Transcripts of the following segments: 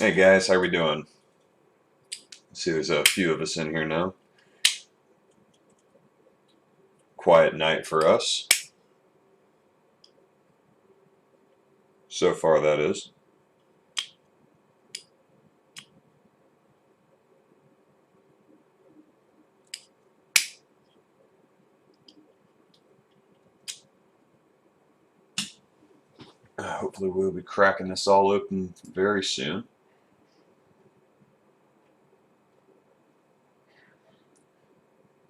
Hey guys, how we doing? See, there's a few of us in here now. Quiet night for us. So far, that is. Hopefully, we'll be cracking this all open very soon.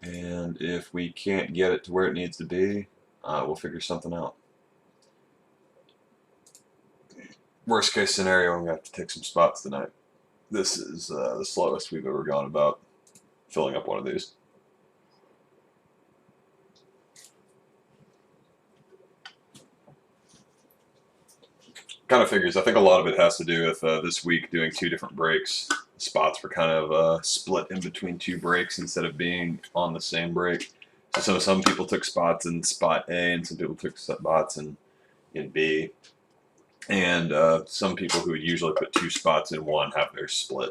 And if we can't get it to where it needs to be, we'll figure something out. Worst case scenario, I'm going to have to take some spots tonight. This is the slowest we've ever gone about filling up one of these. Kind of figures. I think a lot of it has to do with this week doing two different breaks. Spots were kind of split in between two breaks instead of being on the same break. So some people took spots in spot A and some people took spots in B. And some people who would usually put two spots in one have theirs split.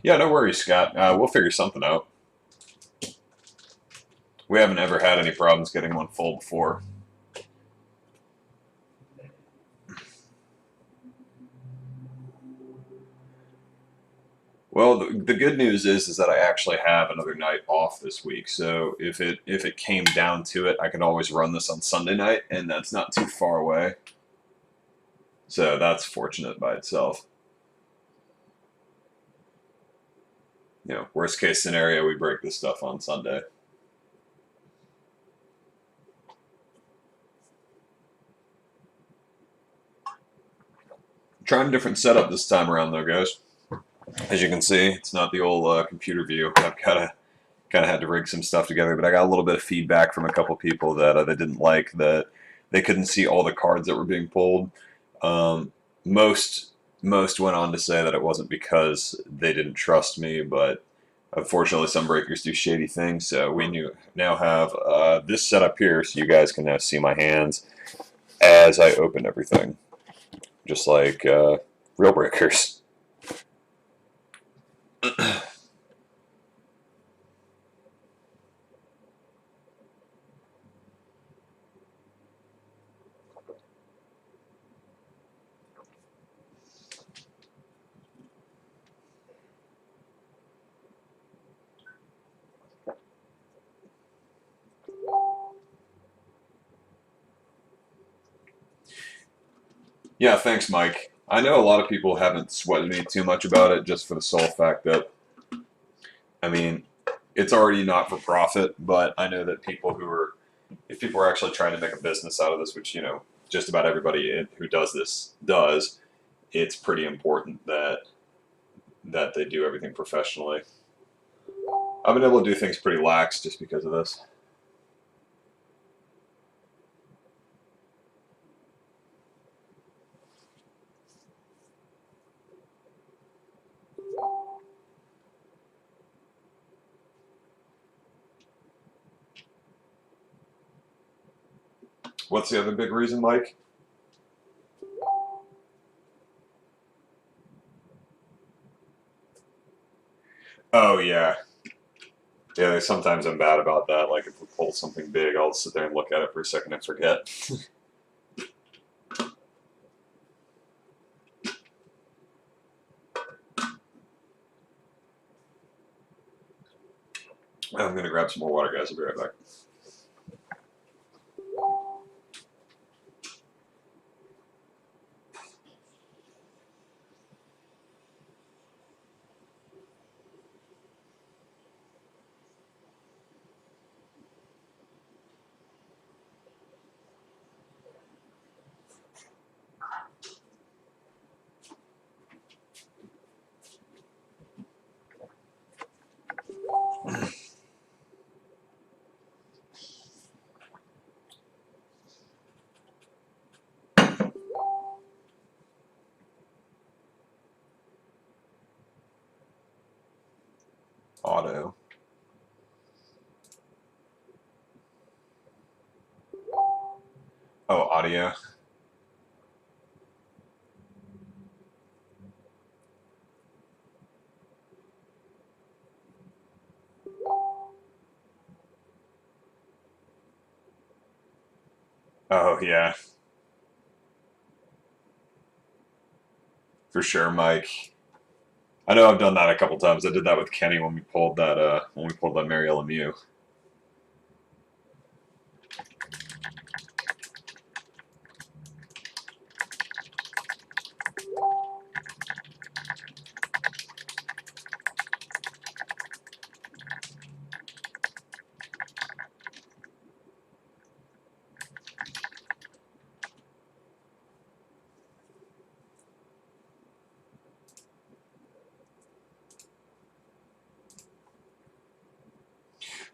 Yeah, no worries, Scott. We'll figure something out. We haven't ever had any problems getting one full before. Well, the good news is that I actually have another night off this week. So if it came down to it, I could always run this on Sunday night, and that's not too far away. So that's fortunate by itself. Worst case scenario, we break this stuff on Sunday. Trying a different setup this time around, though, guys. As you can see, it's not the old computer view. I've kind of had to rig some stuff together, but I got a little bit of feedback from a couple people that they didn't like that they couldn't see all the cards that were being pulled. Um, most most went on to say that it wasn't because they didn't trust me, but unfortunately, some breakers do shady things. So now have this setup here, so you guys can now see my hands as I open everything, just like real breakers. Yeah, thanks, Mike. I know a lot of people haven't sweated me too much about it, just for the sole fact that, I mean, it's already not for profit, but I know that if people are actually trying to make a business out of this, which, just about everybody who does this does, it's pretty important that they do everything professionally. I've been able to do things pretty lax just because of this. What's the other big reason, Mike? Oh, yeah. Yeah, sometimes I'm bad about that. Like, if we pull something big, I'll sit there and look at it for a second and forget. I'm going to grab some more water, guys. I'll be right back. Auto. Oh, audio. Oh, yeah. For sure, Mike. I know I've done that a couple times. I did that with Kenny when we pulled that Mary Lemieux.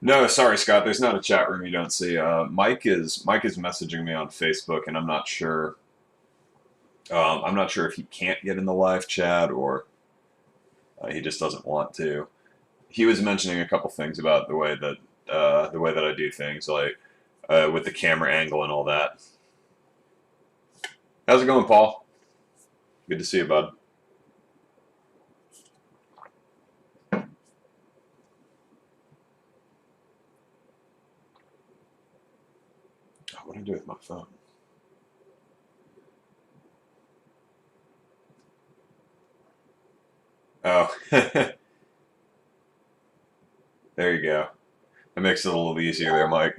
No, sorry, Scott. There's not a chat room you don't see. Mike is messaging me on Facebook, and I'm not sure. I'm not sure if he can't get in the live chat or he just doesn't want to. He was mentioning a couple things about the way that I do things, like with the camera angle and all that. How's it going, Paul? Good to see you, bud. What do I do with my phone? Oh, there you go. That makes it a little easier there, Mike.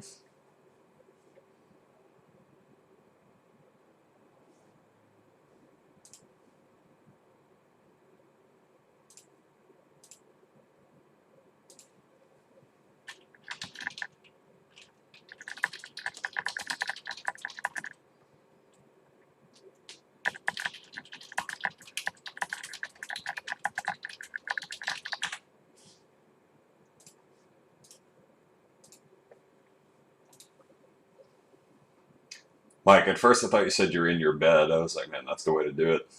Mike, at first I thought you said you were in your bed. I was like, man, that's the way to do it.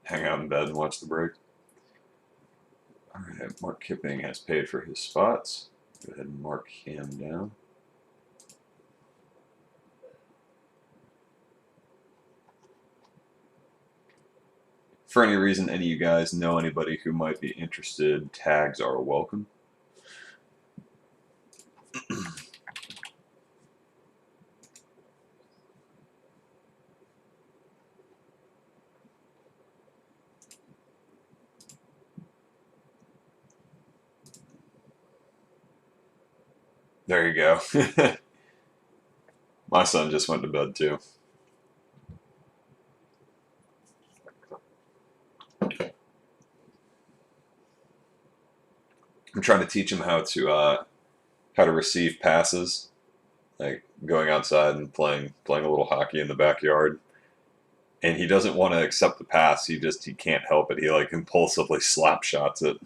Hang out in bed and watch the break. All right, Mark Kipping has paid for his spots. Go ahead and mark him down. For any reason any of you guys know anybody who might be interested, tags are welcome. There you go. My son just went to bed too. I'm trying to teach him how to receive passes, like going outside and playing a little hockey in the backyard. And he doesn't want to accept the pass. He can't help it. He like impulsively slap shots it.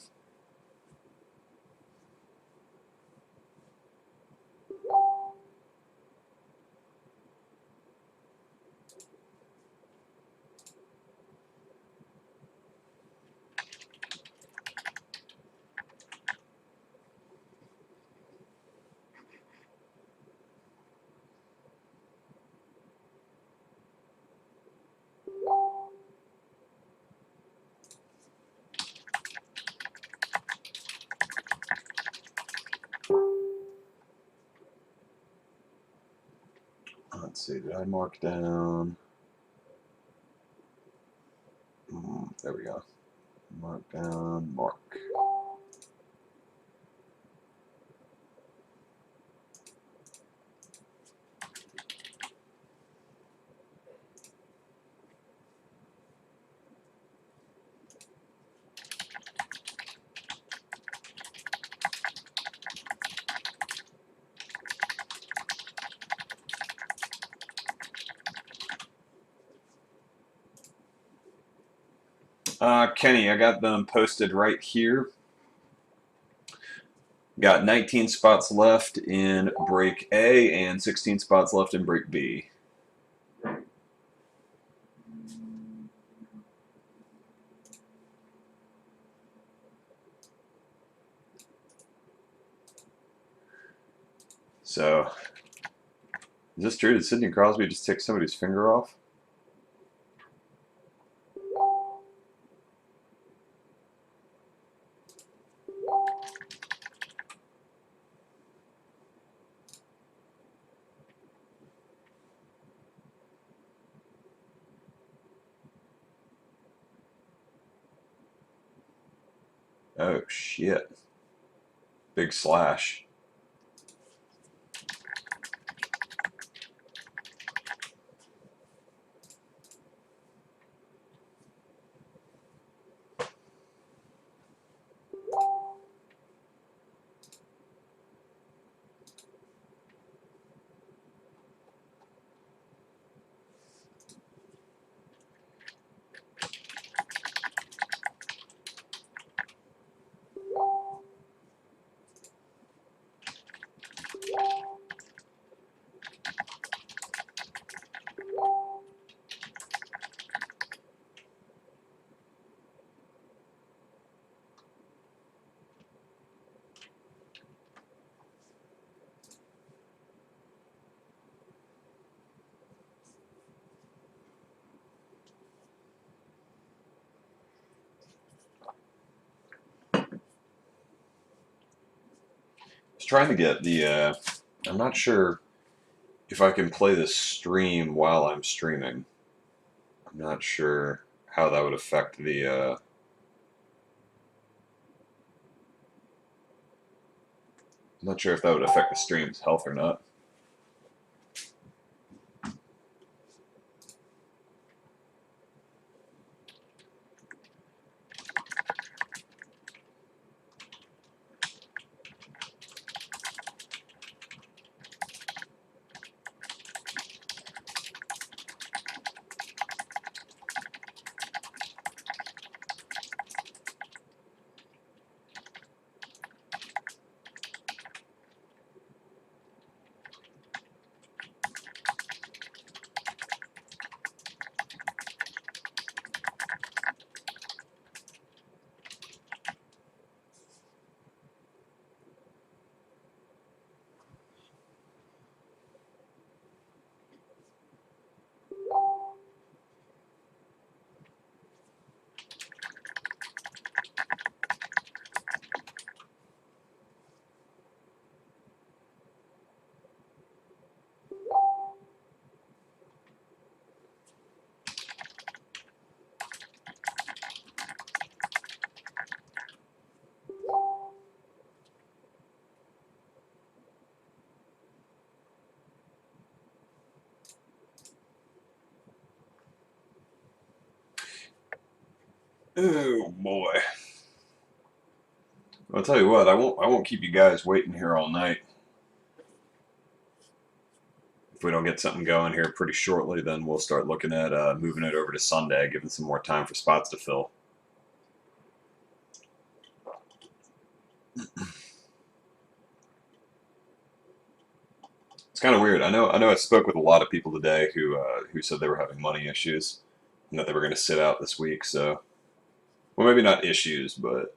Let's see, did I mark down? There we go. Mark down, mark. Kenny, I got them posted right here. Got 19 spots left in break A and 16 spots left in break B. So, is this true? Did Sidney Crosby just take somebody's finger off? Oh, shit. Big slash. I was trying to get the, I'm not sure if I can play this stream while I'm streaming. I'm not sure how that would affect the, I'm not sure if that would affect the stream's health or not. Oh boy. I'll tell you what, I won't keep you guys waiting here all night. If we don't get something going here pretty shortly, then we'll start looking at moving it over to Sunday, giving some more time for spots to fill. It's kind of weird. I spoke with a lot of people today who said they were having money issues and that they were going to sit out this week. So, well, maybe not issues, but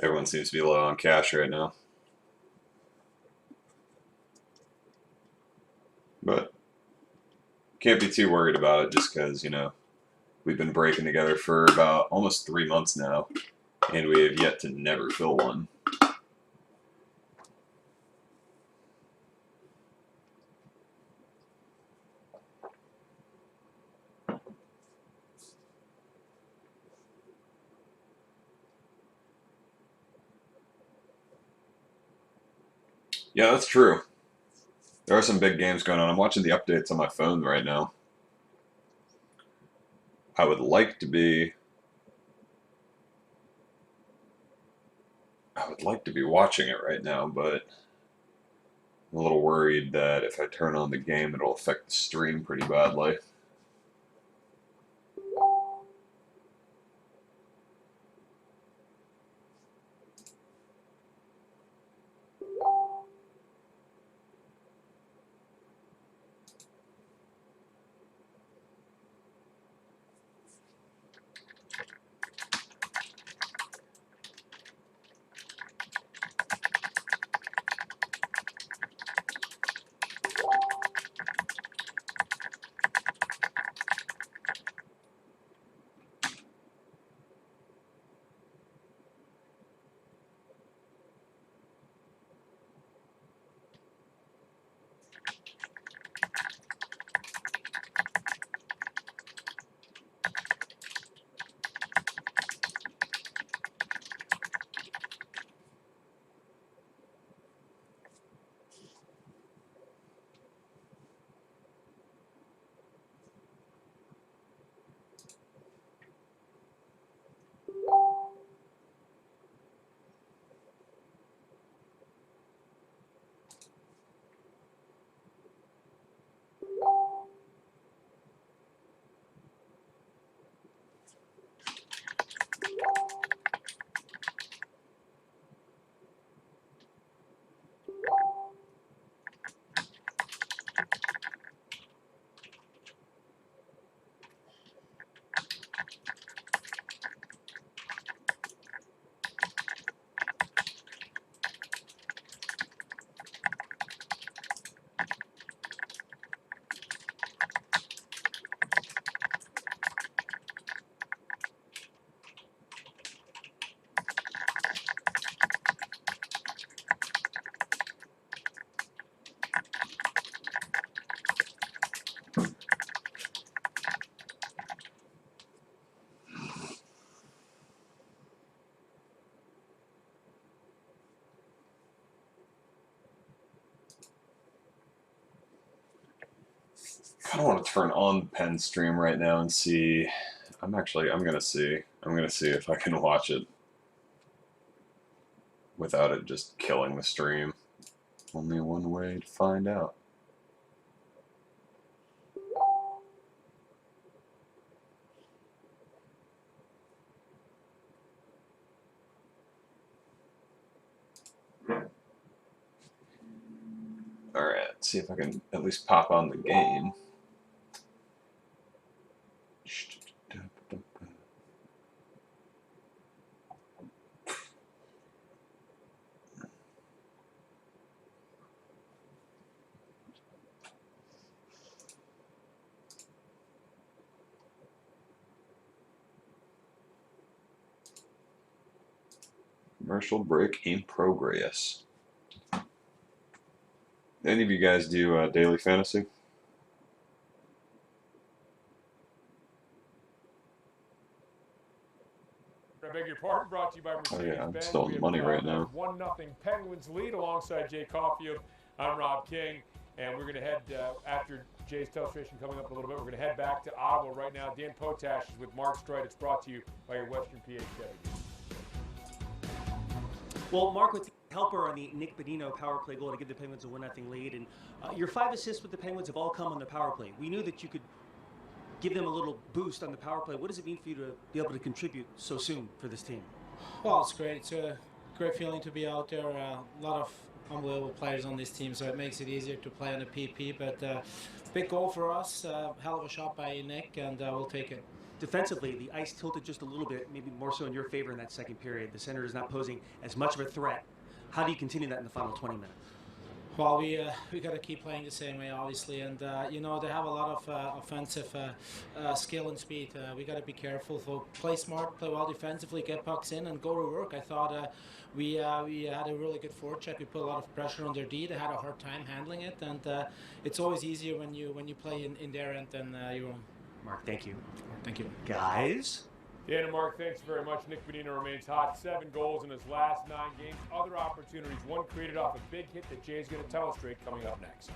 everyone seems to be low on cash right now. But can't be too worried about it just because, we've been breaking together for about almost 3 months now, and we have yet to never fill one. Yeah, that's true. There are some big games going on. I'm watching the updates on my phone right now. I would like to be watching it right now, but I'm a little worried that if I turn on the game, it'll affect the stream pretty badly. kind of want to turn on the pen stream right now and see. I'm gonna see. I'm gonna see if I can watch it without it just killing the stream. Only one way to find out. Alright, see if I can at least pop on the game. Commercial break in progress. Any of you guys do daily fantasy? I beg your pardon, brought to you by Mercedes-Benz. Oh yeah, I'm still in the money right now. 1-0 Penguins lead alongside Jay Caulfield. I'm Rob King, and we're going to head, after Jay's illustration coming up a little bit, we're going to head back to Ottawa right now. Dan Potash is with Mark Streit. It's brought to you by your Western PA Chevy. Well, Mark, with the helper on the Nick Bonino power play goal to give the Penguins a 1-0 lead, and your 5 assists with the Penguins have all come on the power play. We knew that you could give them a little boost on the power play. What does it mean for you to be able to contribute so soon for this team? Well, it's great. It's a great feeling to be out there. A lot of unbelievable players on this team, so it makes it easier to play on the PP. But big goal for us, hell of a shot by Nick, and we'll take it. Defensively, the ice tilted just a little bit, maybe more so in your favor in that second period. The center is not posing as much of a threat. How do you continue that in the final 20 minutes? Well, we got to keep playing the same way, obviously, and you know, they have a lot of offensive skill and speed. We got to be careful. So play smart, play well defensively, get pucks in, and go to work. I thought we had a really good forecheck. We put a lot of pressure on their D. They had a hard time handling it, and it's always easier when you play in their end than your own. Mark, thank you. Thank you, guys. Dan and Mark, thanks very much. Nick Bonino remains hot. 7 goals in his last 9 games. Other opportunities, one created off a big hit that Jay's going to tell us straight coming up next.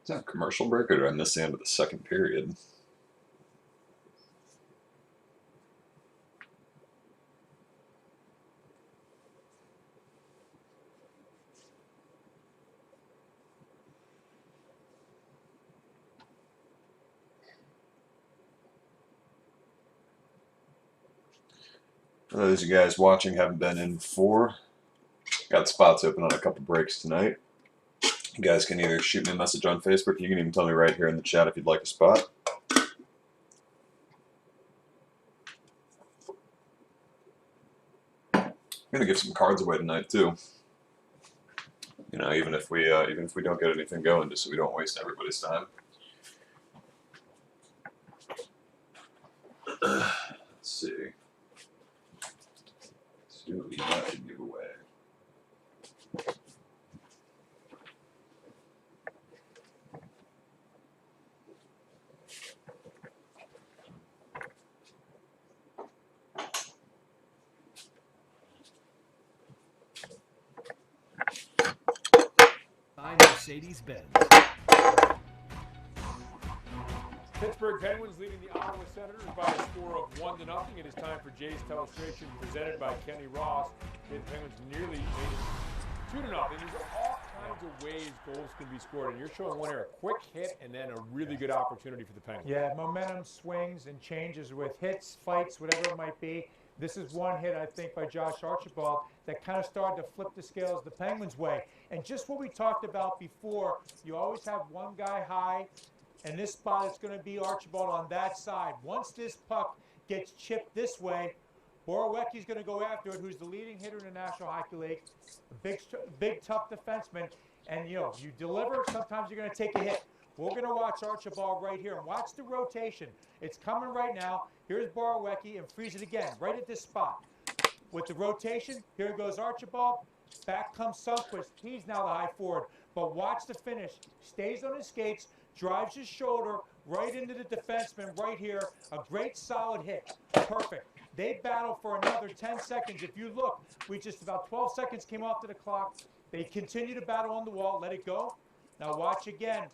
Is that a commercial break, or did I miss the end of the second period? For those of you guys watching haven't been in before, got spots open on a couple breaks tonight. You guys can either shoot me a message on Facebook. You can even tell me right here in the chat if you'd like a spot. I'm gonna give some cards away tonight too. You know, even if we don't get anything going, just so we don't waste everybody's time. Let's see. Let's see what we got to give away. Mercedes-Benz. Pittsburgh Penguins leading the Ottawa Senators by a score of 1-0. It is time for Jay's Illustration presented by Kenny Ross. The Penguins nearly made it 2-0. There's all kinds of ways goals can be scored, and you're showing one here, a quick hit and then a really good opportunity for the Penguins. Yeah, momentum swings and changes with hits, fights, whatever it might be. This is one hit, I think, by Josh Archibald that kind of started to flip the scales the Penguins' way. And just what we talked about before, you always have one guy high, and this spot is going to be Archibald on that side. Once this puck gets chipped this way, Borowiecki's going to go after it, who's the leading hitter in the National Hockey League, a big, tough defenseman. And, you deliver, sometimes you're going to take a hit. We're going to watch Archibald right here and watch the rotation. It's coming right now. Here's Borowiecki and freeze it again, right at this spot. With the rotation, here goes Archibald. Back comes Sundqvist. He's now the high forward. But watch the finish. Stays on his skates, drives his shoulder right into the defenseman right here. A great solid hit. Perfect. They battle for another 10 seconds. If you look, we just about 12 seconds came off to the clock. They continue to battle on the wall. Let it go. Now watch again.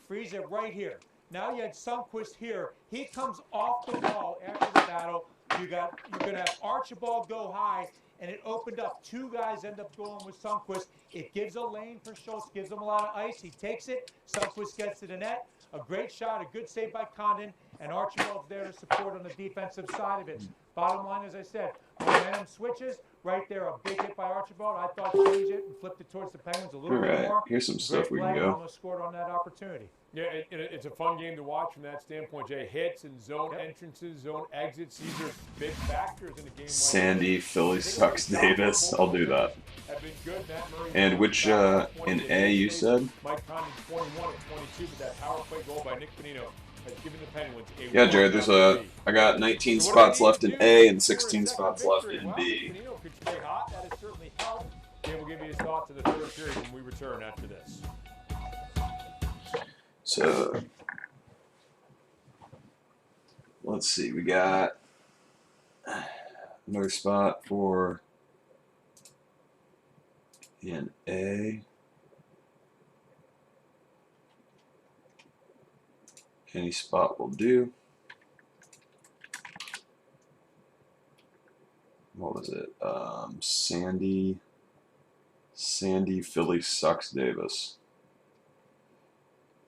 Freeze it right here. Now you had Sundqvist here. He comes off the wall after the battle. You're going to have Archibald go high, and it opened up. Two guys end up going with Sundqvist. It gives a lane for Schultz, gives him a lot of ice. He takes it. Sundqvist gets to the net. A great shot, a good save by Condon, and Archibald's there to support on the defensive side of it. Bottom line, as I said, momentum switches. Right there, a big hit by Archibald. I thought change it and flipped it towards the Penguins a little bit more. Here's some stuff we can go. Almost scored on that opportunity. Yeah, it's a fun game to watch from that standpoint, Jay. Hits and zone entrances, zone exits, these are big factors in a game. Sandy, Philly sucks Davis. I'll do that. And which in A you said? Mike Condon 21 at 22, but that power play goal by Nick Bonino has given the Penguins a Yeah, Jared, I got 19 spots left in A and 16 spots left in B. Bonino could stay hot. That has certainly helped. Jay will give you his thoughts of the third period when we return after this. So, let's see. We got another spot for in A. Any spot will do. What was it? Sandy, Philly sucks Davis.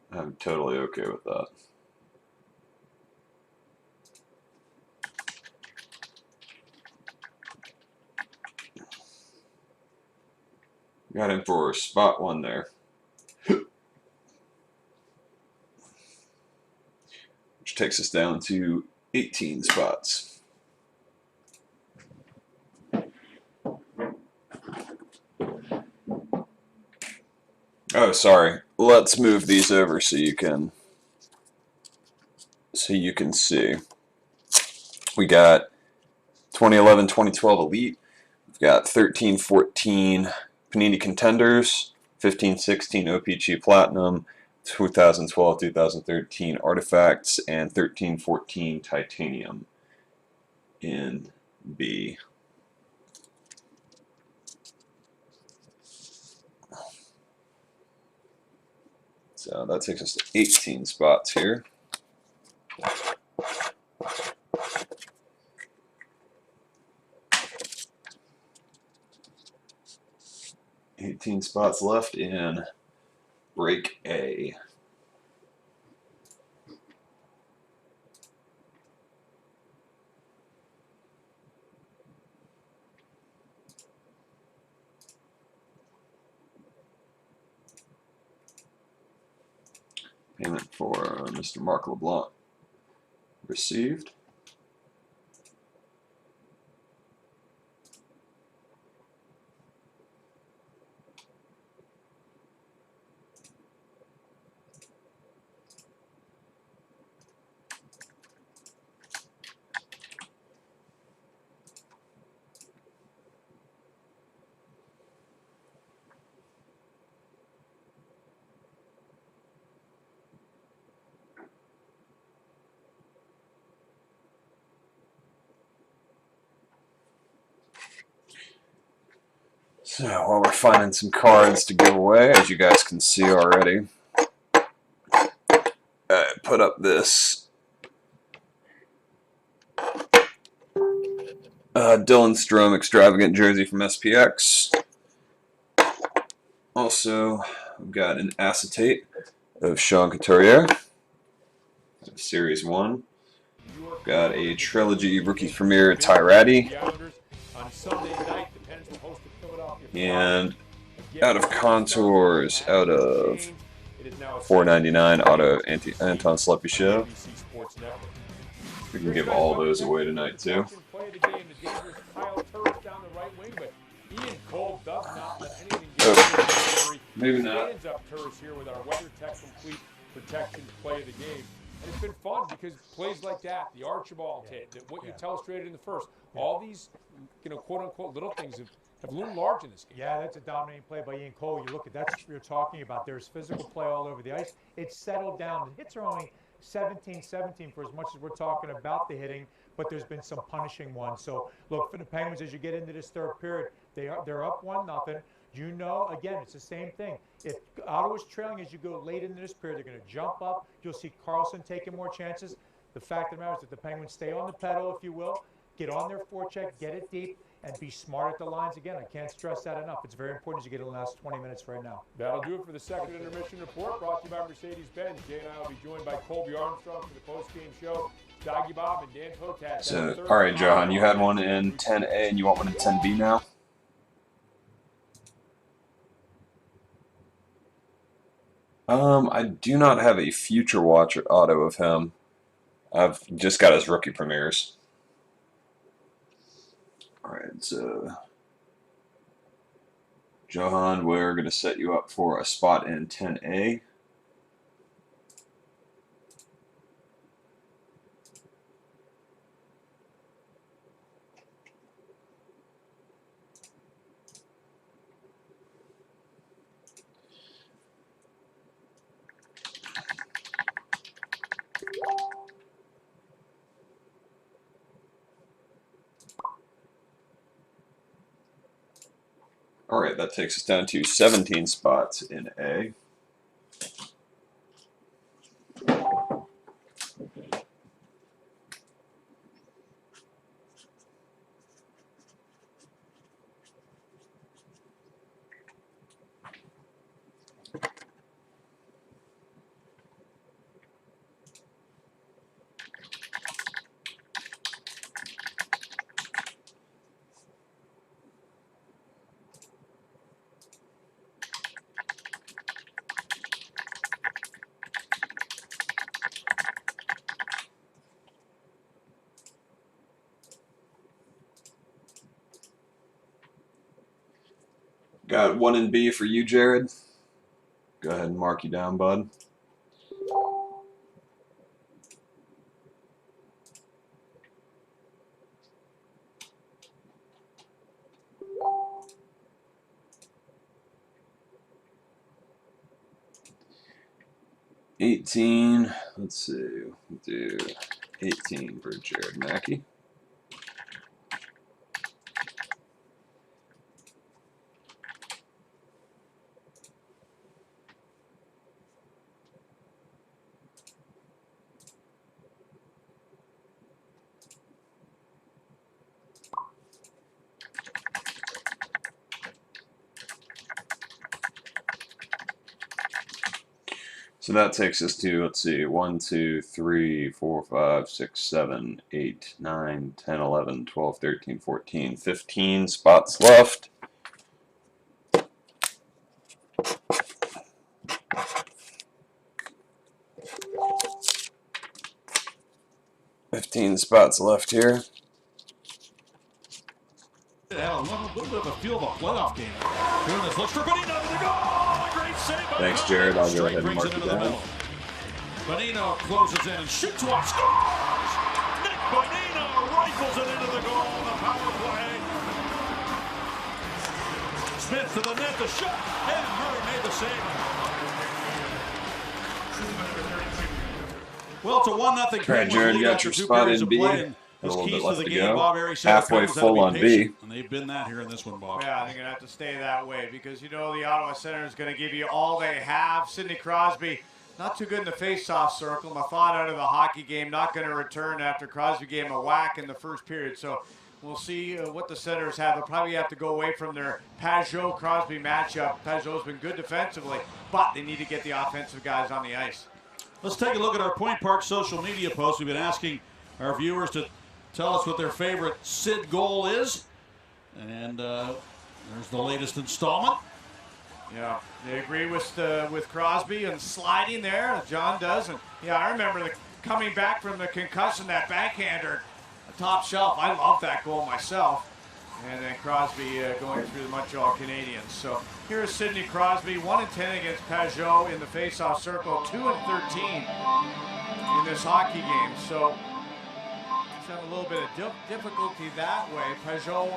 I'm totally okay with that. Got him for spot one there. Which takes us down to 18 spots. Oh, sorry. Let's move these over so you can see. We got 2011, 2012 Elite. We've got 13, 14 Panini Contenders, 15, 16 OPG Platinum, 2012, 2013 Artifacts, and 13, 14 Titanium in B. So that takes us to 18 spots here. $18 spots left in break A. Payment for Mr. Mark LeBlanc received. So while we're finding some cards to give away, as you guys can see already, I put up this Dylan Strome extravagant jersey from SPX. Also, we've got an acetate of Sean Couturier, Series 1. Got a trilogy rookie premiere Tyrati. On Sunday night, the Pens will host the Philadelphia And Flyers. out of contours, out of 499 auto Anton Slepyshev. We can give all those away tonight too. Oh, maybe not. Ends up Turris here with our WeatherTech Complete Protection play of the game. And it's been fun because plays like that, the Archibald hit, what you illustrated in the first, all these, quote unquote little things have loomed large in this game. Yeah, that's a dominating play by Ian Cole. You look at that's what you're talking about. There's physical play all over the ice. It's settled down. The hits are only 17-17 for as much as we're talking about the hitting, but there's been some punishing ones. So look, for the Penguins, as you get into this third period, they're up 1-0. You know, again, it's the same thing. If Ottawa's trailing as you go late into this period, they're going to jump up. You'll see Carlson taking more chances. The fact of the matter is that the Penguins stay on the pedal, if you will, get on their forecheck, get it deep, and be smart at the lines again. I can't stress that enough. It's very important as you get in the last 20 minutes right now. That'll do it for the second intermission report, brought to you by Mercedes-Benz. Jay and I will be joined by Colby Armstrong for the post-game show. Doggy Bob and Dan Potash. So, all right, Johan, you had one in 10A and you want one in 10B now? I do not have a Future Watch auto of him. I've just got his rookie premieres. Alright, so Johan, we're going to set you up for a spot in 10A. All right, that takes us down to 17 spots in A. Got one in B for you, Jared. Go ahead and mark you down, bud. $18. Let's see. We'll do 18 for Jared Mackey. So that takes us to, let's see, 1, 2, 3, 4, 5, 6, 7, 8, 9, 10, 11, 12, 13, 14, 15 spots left. $15 spots left here. It had a little bit of a feel of a playoff game. Doing this, looks for Bonino to the goal. Great save. Thanks, Jared. I'll go ahead and mark you down. Bonino closes in and shoots one. Scores! Nick Bonino rifles it into the goal on the power play. Smith to the net, the shot, and Murray made the save. Well, it's a 1-0. All right, Jared, you got your spot in B. A little bit left to go. Halfway full on B. And they've been that here in this one, Bob. Yeah, they're going to have to stay that way because you know the Ottawa Center is going to give you all they have. Sidney Crosby, not too good in the face-off circle. Maffan out of the hockey game, not going to return after Crosby gave him a whack in the first period. So We'll see what the Senators have. They'll probably have to go away from their Pajot-Crosby matchup. Pajot's been good defensively, but they need to get the offensive guys on the ice. Let's take a look at our Point Park social media post. We've been asking our viewers to tell us what their favorite Sid goal is. And there's the latest installment. Yeah, they agree with Crosby and sliding there. John does. And yeah, I remember coming back from the concussion, that backhander, top shelf. I love that goal myself. And then Crosby going through the Montreal Canadiens. So here's Sidney Crosby, 1-10 against Pajot in the faceoff circle, 2-13 in this hockey game. So he's having a little bit of difficulty that way. Pajot,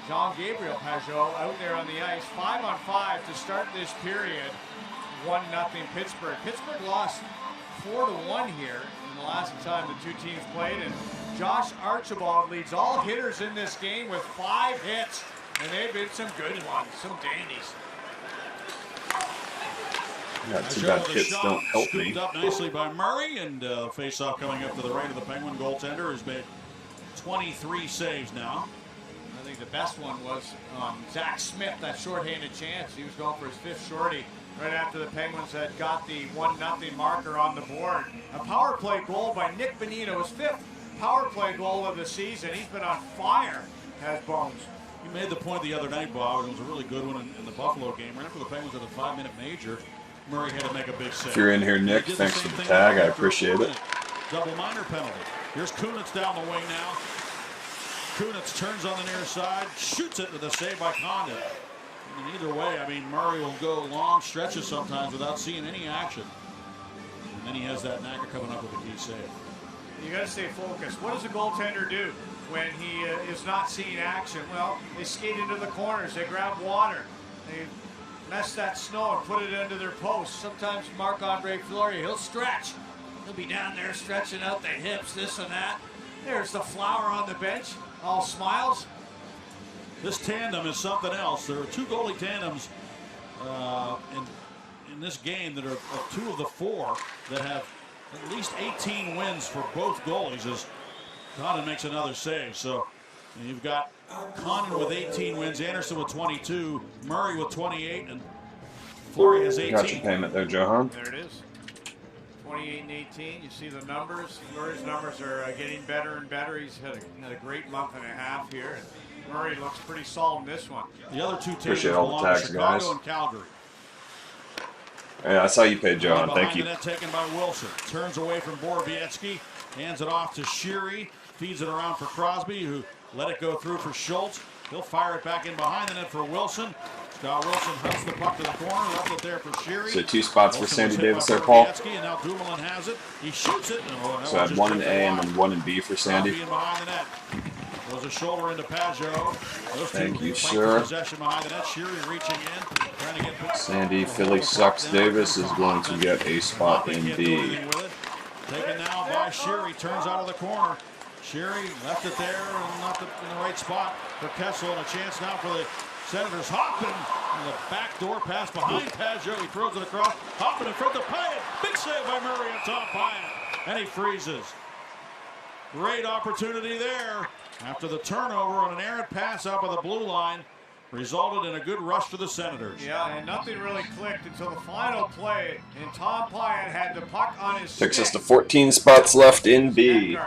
Jean-Gabriel Pajot out there on the ice, 5-on-5 to start this period. 1-0 Pittsburgh. Pittsburgh lost 4-1 here in the last time the two teams played, and Josh Archibald leads all hitters in this game with 5 hits, and they've been some good ones, some dandies. Not too bad hits don't help me. Scooped up nicely by Murray, and face-off coming up to the right of the Penguin goaltender has made 23 saves now. I think the best one was Zach Smith, that shorthanded chance. He was going for his 5th shorty right after the Penguins had got the 1-0 marker on the board. A power play goal by Nick Bonino, his 5th power play goal of the season. He's been on fire, has Bones. You made the point the other night, Bob, and it was a really good one in the Buffalo game. Right after the Penguins had a 5-minute major, Murray had to make a big save. If you're in here, Nick, thanks for the tag. I appreciate it. Double minor penalty. Here's Kunitz down the wing now. Kunitz turns on the near side, shoots it with a save by Condon. And either way, I mean, Murray will go long stretches sometimes without seeing any action. And then he has that knacker coming up with a key save. You got to stay focused. What does a goaltender do when he is not seeing action? Well, they skate into the corners. They grab water. They mess that snow and put it into their posts. Sometimes Marc-Andre Fleury, he'll stretch. He'll be down there stretching out the hips, this and that. There's the Flower on the bench, all smiles. This tandem is something else. There are 2 goalie tandems in this game that are 2 of the 4 that have at least 18 wins for both goalies as Condon makes another save. So you've got Condon with 18 wins, Anderson with 22, Murray with 28, and Fleury has 18. Got your payment there, Johan. There it is. 28 and 18. You see the numbers. Fleury's numbers are getting better and better. He's had a great month and a half here. And Murray looks pretty solid in this one. The other 2 teams Appreciate all the belong to tags, Chicago guys. and Calgary. Yeah, I saw you paid, Johan. Thank you. The net taken by Wilson. Turns away from Borowiecki. Hands it off to Sheary. Feeds it around for Crosby, who let it go through for Schultz. He'll fire it back in behind the net for Wilson. Scott Wilson hunts the puck to the corner. Left it there for Sheary. So 2 spots Wilson for Sandy was hit Davis by there, Paul. Borowiecki, and now Dumoulin has it. He shoots it. So I had 1 in A and then 1 in B for Sandy. Crosby in behind the net. Throws a shoulder into Pajot. Those Thank 2 you, fight sir. for possession behind the net. Sheary reaching in, trying to get Sandy, Philly sucks. Davis is going to get a spot in B. Taken now by Sheary, turns out of the corner. Sheary left it there and not in the right spot for Kessel, and a chance now for the Senators. Hoffman on the backdoor pass behind Pajot. He throws it across. Hoffman in front of Pyatt. Big save by Murray on top Pyatt, and he freezes. Great opportunity there after the turnover on an errant pass out by the blue line. Resulted in a good rush for the Senators. Yeah, and nothing really clicked until the final play, and Tom Pyatt had the puck on his Takes us to stick. 14 spots left in B.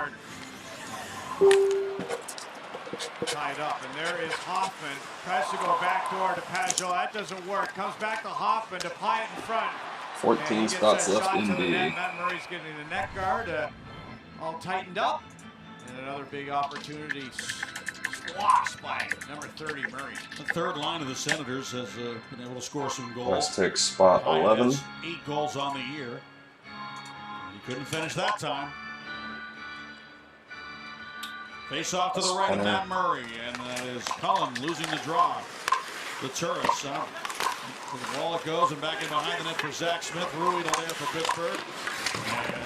Tied up, and there is Hoffman. Tries to go backdoor to Pajot. That doesn't work. Comes back to Hoffman to Pyatt in front. 14 spots left in B. Matt Murray's getting the net guard all tightened up. And another big opportunity squashed by number 30, Murray. The third line of the Senators has been able to score some goals. Let's take spot Pyatt 11. has 8 goals on the year. He couldn't finish that time. Face off to the right of Matt Murray, and that is Cullen losing the draw. The Turris out. To the wall it goes, and back in behind the net for Zach Smith. Ruido there for Pittsburgh.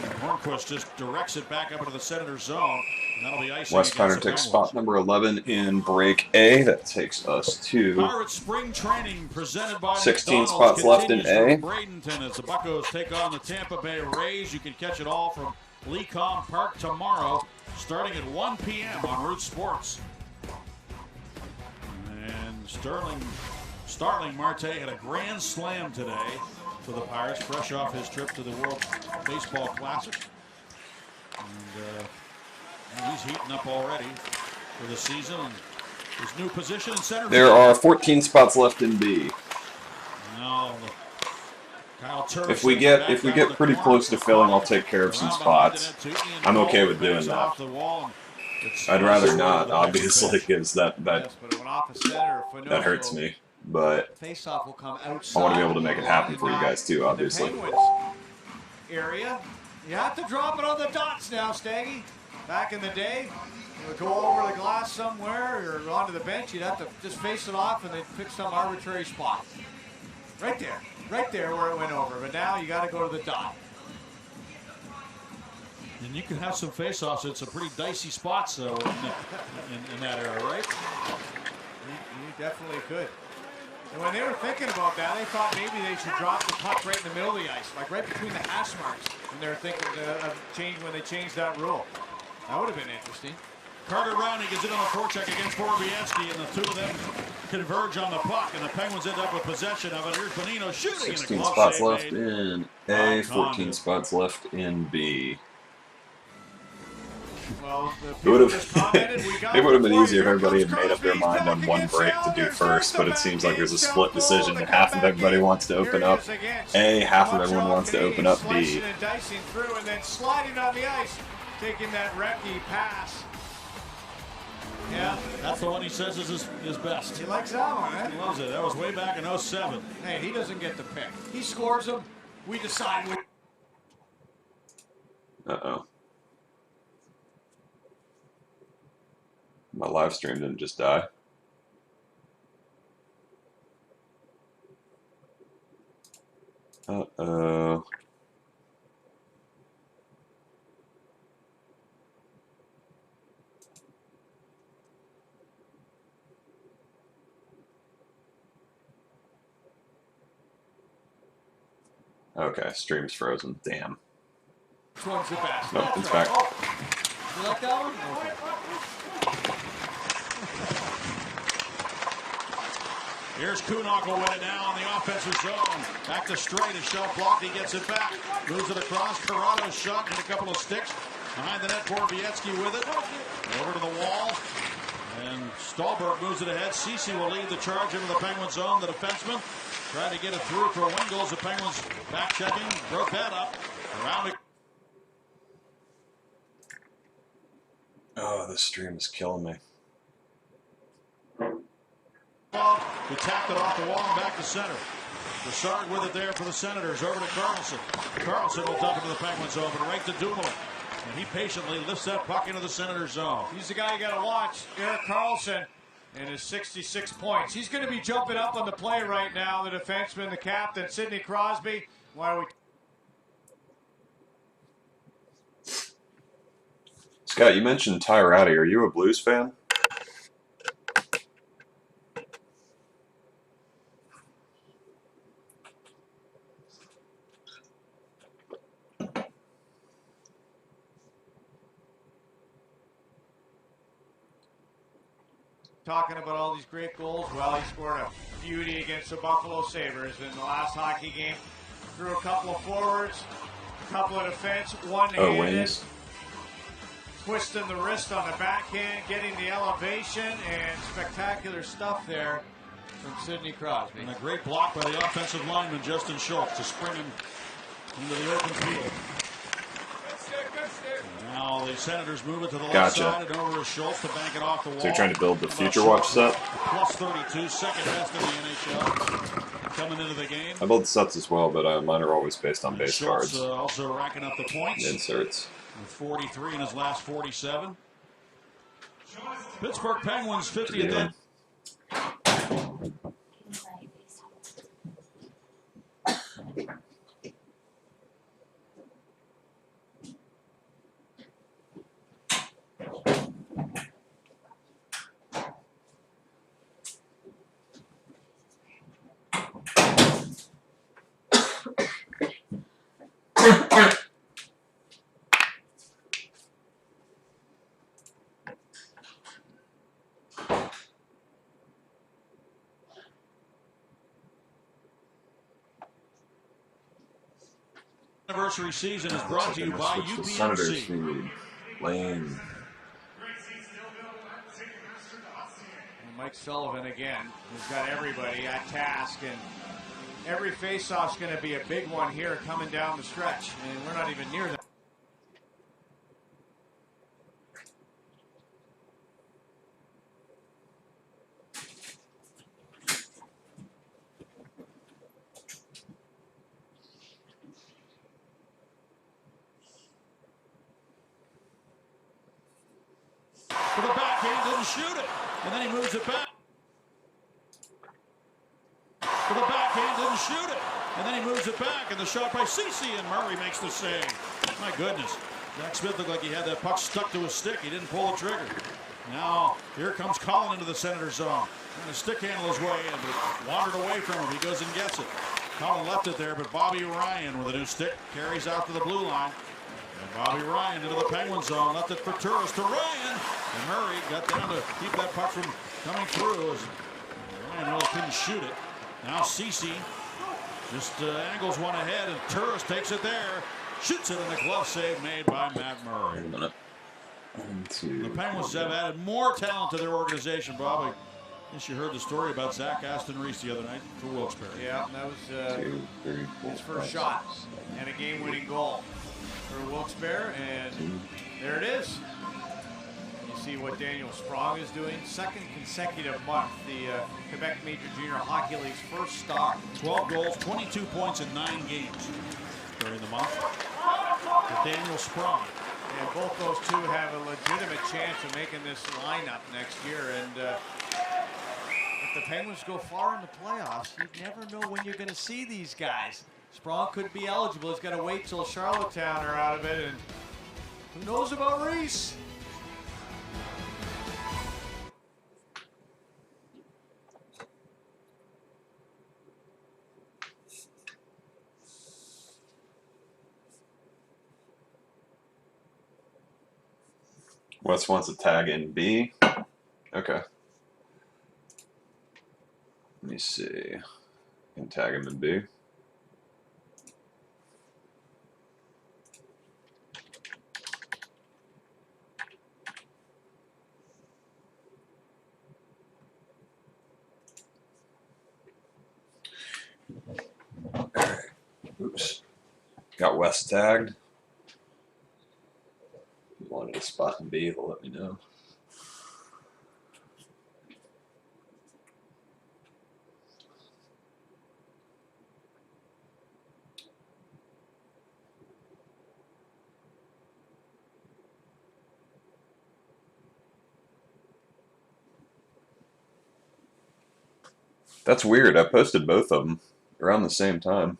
And Hornquist just directs it back up into the Senators zone. And that'll be icing. Wes Piner takes spot number 11 in break A. That takes us to Pirates spring training presented by 16 McDonald's spots left in continues A. from Bradenton as the Buccos take on the Tampa Bay Rays. You can catch it all from Lecom Park tomorrow, starting at 1 p.m. on Root Sports. Starling Marte had a grand slam today for the Pirates, fresh off his trip to the World Baseball Classic. And he's heating up already for the season. And his new position in center There field. are 14 spots left in B. Now, Kyle Turner If we get pretty close to filling, I'll take care of some spots. I'm okay with doing that. I'd rather not, obviously, because that hurts me. But Face-off will come I outside. want to be able to make it happen for you guys too, obviously. The Penguins area. You have to drop it on the dots now, Staggy. Back in the day, you would go over the glass somewhere or onto the bench. You'd have to just face it off and then pick some arbitrary spot. Right there where it went over. But now you got to go to the dot. And you can have some face-offs at some pretty dicey spots in that era, right? You definitely could. And when they were thinking about that, they thought maybe they should drop the puck right in the middle of the ice, like right between the hash marks. And they were thinking of change when they changed that rule. That would have been interesting. Carter Rowney gets it on the forecheck against Borowiecki, and the two of them converge on the puck, and the Penguins end up with possession of it. Here's Bonino shooting. 16 spots left in A, 14 spots left in B. Well, It would have been easier if everybody had made up their mind on one break to do first, but it seems like there's a split decision. Half of everybody wants to open up A, half of everyone wants to open up B. And dicing through and then sliding on the ice, taking that Recchi pass. Yeah, that's the one he says is his best. He likes that one, eh? He loves it. That was way back in 07. Hey, he doesn't get the pick. He scores them. We decide which. Uh-oh. My live stream didn't just die. Uh-oh. Okay, stream's frozen. Damn. Which one's the best? No, it's back. Oh. You like that one? Okay. Here's Kunok will win it now on the offensive zone. Back to straight. His shot blocked. He gets it back. Moves it across. Corrado's shot and a couple of sticks. Behind the net, Borowiecki with it. Over to the wall. And Stolberg moves it ahead. Ceci will lead the charge into the Penguin zone. The defenseman trying to get it through for Wingles. The Penguins back checking. Broke that up. Around it. Oh, this stream is killing me. He tapped it off the wall and back to center. Broussard with it there for the Senators. Over to Carlson. Carlson will dump it to the Penguin zone, but right to Dumoulin. And he patiently lifts that puck into the Senators zone. He's the guy you got to watch. Erik Karlsson and his 66 points. He's going to be jumping up on the play right now. The defenseman, the captain, Sidney Crosby. Why are we? Scott, you mentioned Ty Ratty. Are you a Blues fan? Talking about all these great goals. Well, he scored a beauty against the Buffalo Sabres in the last hockey game. Threw a couple of forwards, a couple of defense, one-handed. Wings. Twisting the wrist on the backhand, getting the elevation, and spectacular stuff there from Sidney Crosby. And a great block by the offensive lineman, Justin Schultz, to spring him into the open field. Now the Senators move it to the left side and over to Schultz to bank it off the wall. So you're trying to build the Future Watch set? Plus 32, second best in the NHL coming into the game. I build sets as well, but mine are always based on base Schultz, cards. Also racking up the points. Inserts. With 43 in his last 47. Pittsburgh Penguins 50th. Anniversary season is brought to you by Switch to Senators UPMC. feed. Lane. Mike Sullivan again, who's got everybody at task, and every faceoff's going to be a big one here coming down the stretch, and we're not even near that. For the backhand, didn't shoot it, and then he moves it back. For the backhand, didn't shoot it, and then he moves it back, and the shot by Cece, and Murray makes the save. My goodness, Jack Smith looked like he had that puck stuck to his stick. He didn't pull the trigger. Now here comes Colin into the Senator zone, and the stick handle his way, and it wandered away from him. He goes and gets it. Colin left it there, but Bobby Ryan with a new stick carries out to the blue line. And Bobby Ryan into the Penguin zone, left it for Turris to Ryan, and Murray got down to keep that puck from coming through as Ryan really couldn't shoot it. Now Cece just angles one ahead, and Turris takes it there, shoots it, and a glove save made by Matt Murray. The Penguins have added more talent to their organization, Bobby. I guess you heard the story about Zach Aston Reese the other night for Wilkes-Barre. Yeah, that was his first shot and a game-winning goal for Wilkes-Barre, and there it is. You see what Daniel Sprong is doing. Second consecutive month, the Quebec Major Junior Hockey League's first star. 12 goals, 22 points in 9 games during the month for Daniel Sprong. And both those two have a legitimate chance of making this lineup next year. And if the Penguins go far in the playoffs, you never know when you're going to see these guys. Sprong could be eligible. He's got to wait till Charlottetown are out of it. And who knows about Reese? Wes wants a tag in B. Okay. Let me see. I can tag him in B. Alright. Oops. Got Wes tagged. Wanted a spot in B, he'll let me know. That's weird. I posted both of them around the same time.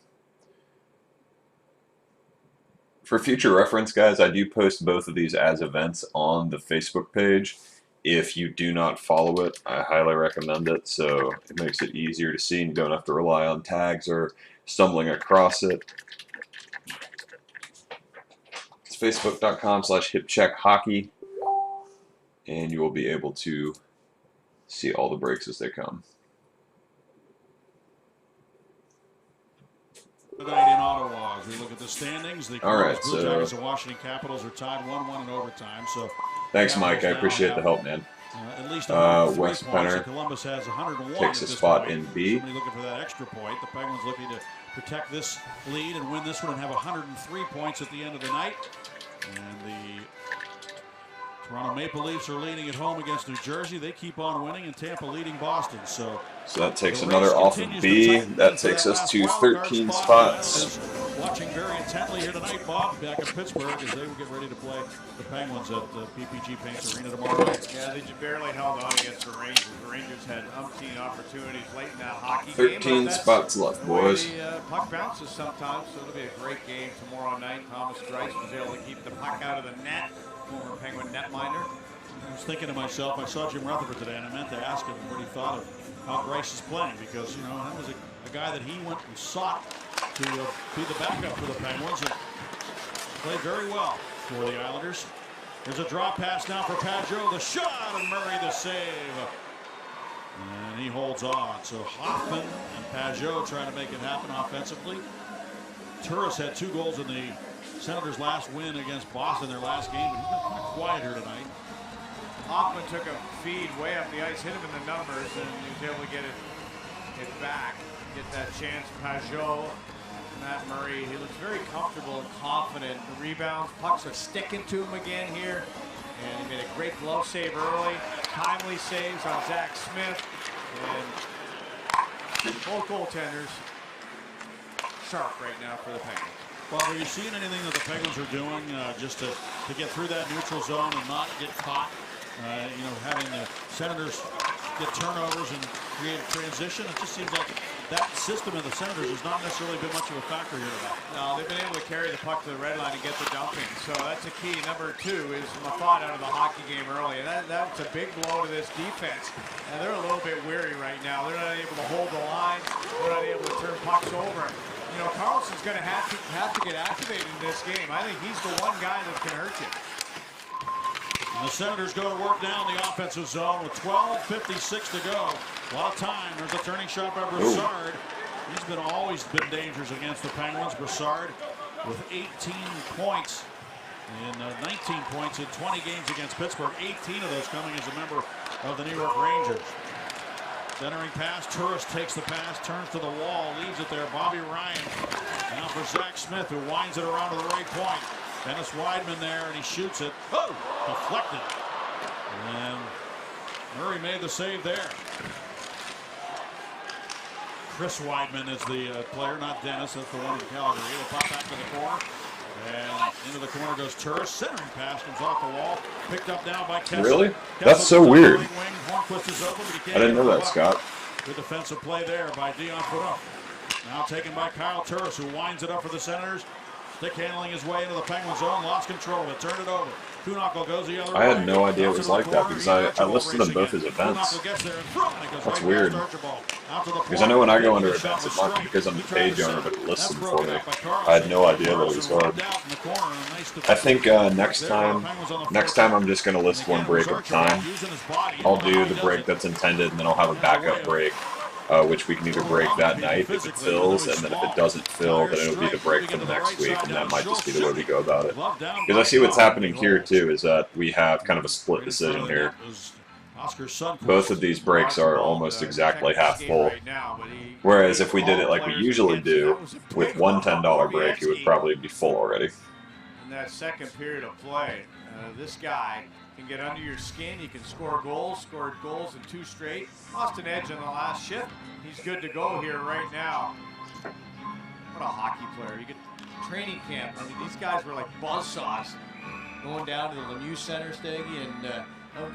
For future reference, guys, I do post both of these as events on the Facebook page. If you do not follow it, I highly recommend it. So it makes it easier to see and you don't have to rely on tags or stumbling across it. It's facebook.com/hipcheckhockey, and you will be able to see all the breaks as they come. Tonight in Ottawa, as we look at the standings, the Alright, Blue Jackets and Washington Capitals are tied 1-1 in overtime. So thanks, Mike. I appreciate the help, man. At least Wes points. Penner Columbus has 101. takes a spot point. in B. Somebody looking for that extra point. The Penguins looking to protect this lead and win this one and have 103 points at the end of the night. And the Toronto Maple Leafs are leading at home against New Jersey. They keep on winning, and Tampa leading Boston. So that takes another off of B. That takes us to 13 spots. Watching very intently here tonight, Bob, back in Pittsburgh, as they will get ready to play the Penguins at PPG Paints Arena tomorrow night. Yeah, they just barely held on against the Rangers. The Rangers had umpteen opportunities late in that hockey 13 game. 13 spots left, boys. The puck bounces sometimes, so it'll be a great game tomorrow night. Thomas Greiss was able to keep the puck out of the net. Former Penguin netminder. I was thinking to myself, I saw Jim Rutherford today, and I meant to ask him what he thought of how Greiss is playing, because, you know, that was a guy that he went and sought to be the backup for the Penguins, and played very well for the Islanders. There's a draw pass now for Pajot, the shot, and Murray the save. And he holds on. So Hoffman and Pajot trying to make it happen offensively. Turris had 2 goals in the Senators' last win against Boston, their last game, but he's been kind of quiet here tonight. Hoffman took a feed way up the ice, hit him in the numbers, and he was able to get it back, get that chance. Pajot, Matt Murray, he looks very comfortable and confident. The rebounds, pucks are sticking to him again here, and he made a great glove save early. Timely saves on Zach Smith, and both goaltenders sharp right now for the Penguins. Well, are you seeing anything that the Penguins are doing just to get through that neutral zone and not get caught? You know, having the Senators get turnovers and create transition. It just seems like that system of the Senators has not necessarily been much of a factor here tonight. No, they've been able to carry the puck to the red line and get the dumping. So that's a key. Number 2 is Mafat out of the hockey game early. And that's a big blow to this defense. And they're a little bit weary right now. They're not able to hold the line. They're not able to turn pucks over. You know, Carlson's going to have to get activated in this game. I think he's the one guy that can hurt you. And the Senators go to work down the offensive zone with 12:56 to go. A lot of time. There's a turning shot by Broussard. He's always been dangerous against the Penguins. Broussard with 18 points and 19 points in 20 games against Pittsburgh. 18 of those coming as a member of the New York Rangers. Centering pass, Turris takes the pass, turns to the wall, leaves it there. Bobby Ryan now for Zach Smith, who winds it around to the right point. Dennis Weidman there, and he shoots it. Oh, deflected. And Murray made the save there. Chris Weidman is the player, not Dennis. That's the one in Calgary. They pop back to the corner. And into the corner goes Turris. Centering pass comes off the wall. Picked up now by Kessel. Really? Kessel That's so weird. Wing. Hornquist is open, but he can't I didn't get know the that, puck. Scott. Good defensive play there by Dion Phaneuf. Now taken by Kyle Turris, who winds it up for the Senators. Stick handling his way into the Penguin zone, lost control of it, turned it over. Kuhnhackl goes the other way. I had no idea it was like that because I listened to both his events. That's weird. Because I know when I go under events, it's not because I'm the page owner, but it lists them for me. I had no idea that it was hard. I think next time I'm just going to list one break at a time. I'll do the break that's intended, and then I'll have a backup break. Which we can either break that night if it fills, and then if it doesn't fill, then it'll be the break for the next week, and that might just be the way we go about it. Because I see what's happening here, too, is that we have kind of a split decision here. Both of these breaks are almost exactly half full. Whereas if we did it like we usually do, with one $10 break, it would probably be full already. In that second period of play, this guy can get under your skin. He can score goals, scored goals in 2 straight. Lost an edge in the last shift. He's good to go here right now. What a hockey player. You get training camp. I mean, these guys were like buzzsaws going down to the Lemieux Center, Steggy, and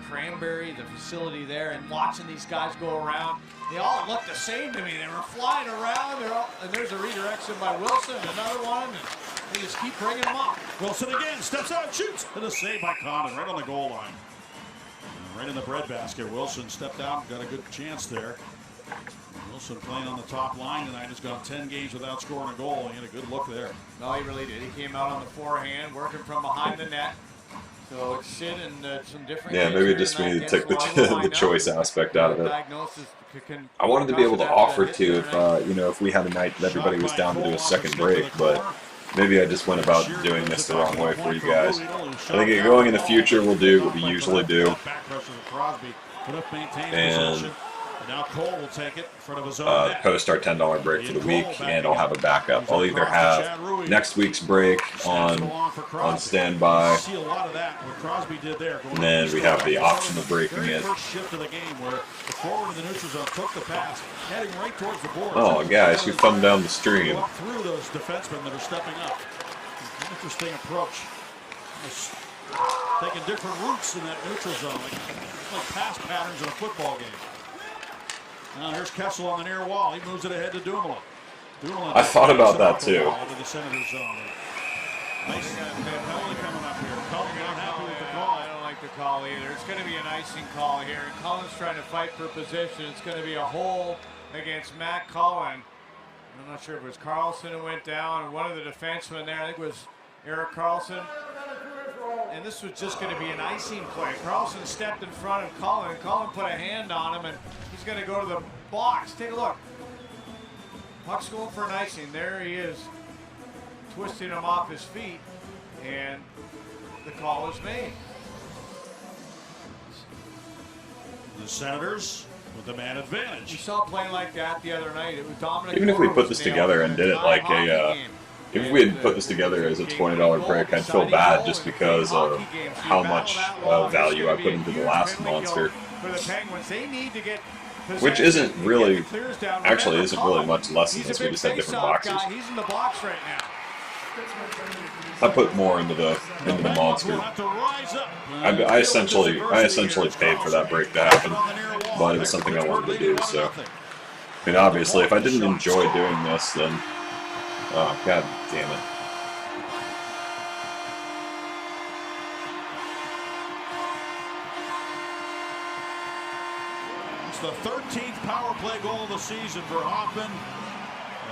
Cranberry, the facility there, and watching these guys go around. They all looked the same to me. They were flying around. And there's a redirection by Wilson, another one. And they just keep bringing them up. Wilson again, steps out, shoots, and a save by Condon right on the goal line. Right in the breadbasket. Wilson stepped out, got a good chance there. Wilson playing on the top line tonight has gone 10 games without scoring a goal. He had a good look there. No, he really did. He came out on the forehand, working from behind the net. So it's Sid and some different. Yeah, maybe just we need to take the choice aspect out of it. I wanted to be able to offer to if we had a night that everybody was down to do a second break, but maybe I just went about doing this the wrong way for you guys. I think going in the future we'll do what we usually do. And now Cole will take it in front of his own net. Post our $10 break for the week, and I'll have a backup. I'll either have next week's break on standby, and then we have the option of breaking it. Oh, guys who thumbed down the stream. Through those defensemen that are stepping up. Interesting approach. Taking different routes in that neutral zone, like pass patterns in a football game. Now here's Kessel on the near wall. He moves it ahead to Dumoulin. I thought about that too. Into the center zone. Nice penalty coming up here. Cullen not happy with the call. I don't like the call either. It's going to be an icing call here. And Cullen's trying to fight for position. It's going to be a hold against Matt Cullen. I'm not sure if it was Carlson who went down or one of the defensemen there. I think it was Erik Karlsson. And this was just going to be an icing play. Carlson stepped in front of Cullen. Cullen put a hand on him, and he's going to go to the box. Take a look. Puck's going for an icing. There he is. twisting him off his feet, and the call is made. The Senators with the man You advantage. saw playing like that the other night. It was Dominic. Even if we Cora put was this nailed together in and did it tie like hockey a, game. if we had put this together as a $20 break, I'd feel bad just because of how much value I put into the last monster. For the Penguins, they need to get Which isn't possession, really, get the clears down. actually Remember, isn't really Colin, much less than he's this. a We big just have different face-off boxes. guy. He's in the box right now. I put more into the monster. Will have to rise up. I essentially paid for that break to happen, but it was something I wanted to do. So, I mean, obviously, if I didn't enjoy doing this, then oh god damn it. It's the 13th power play goal of the season for Hoffman,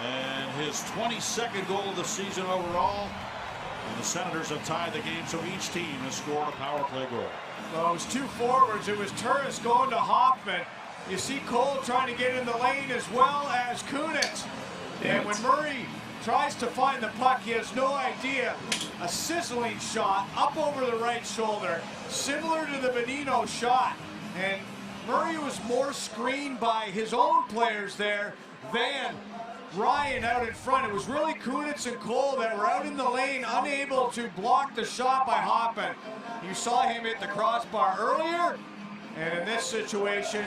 and his 22nd goal of the season overall. And the Senators have tied the game, so each team has scored a power play goal. Well, it was two forwards. It was Turris going to Hoffman. You see Cole trying to get in the lane as well as Kunitz. And when Murray tries to find the puck, he has no idea. A sizzling shot up over the right shoulder, similar to the Bonino shot. And Murray was more screened by his own players there than Ryan out in front. It was really Kunitz and Cole that were out in the lane, unable to block the shot by Hoffman. You saw him hit the crossbar earlier, and in this situation,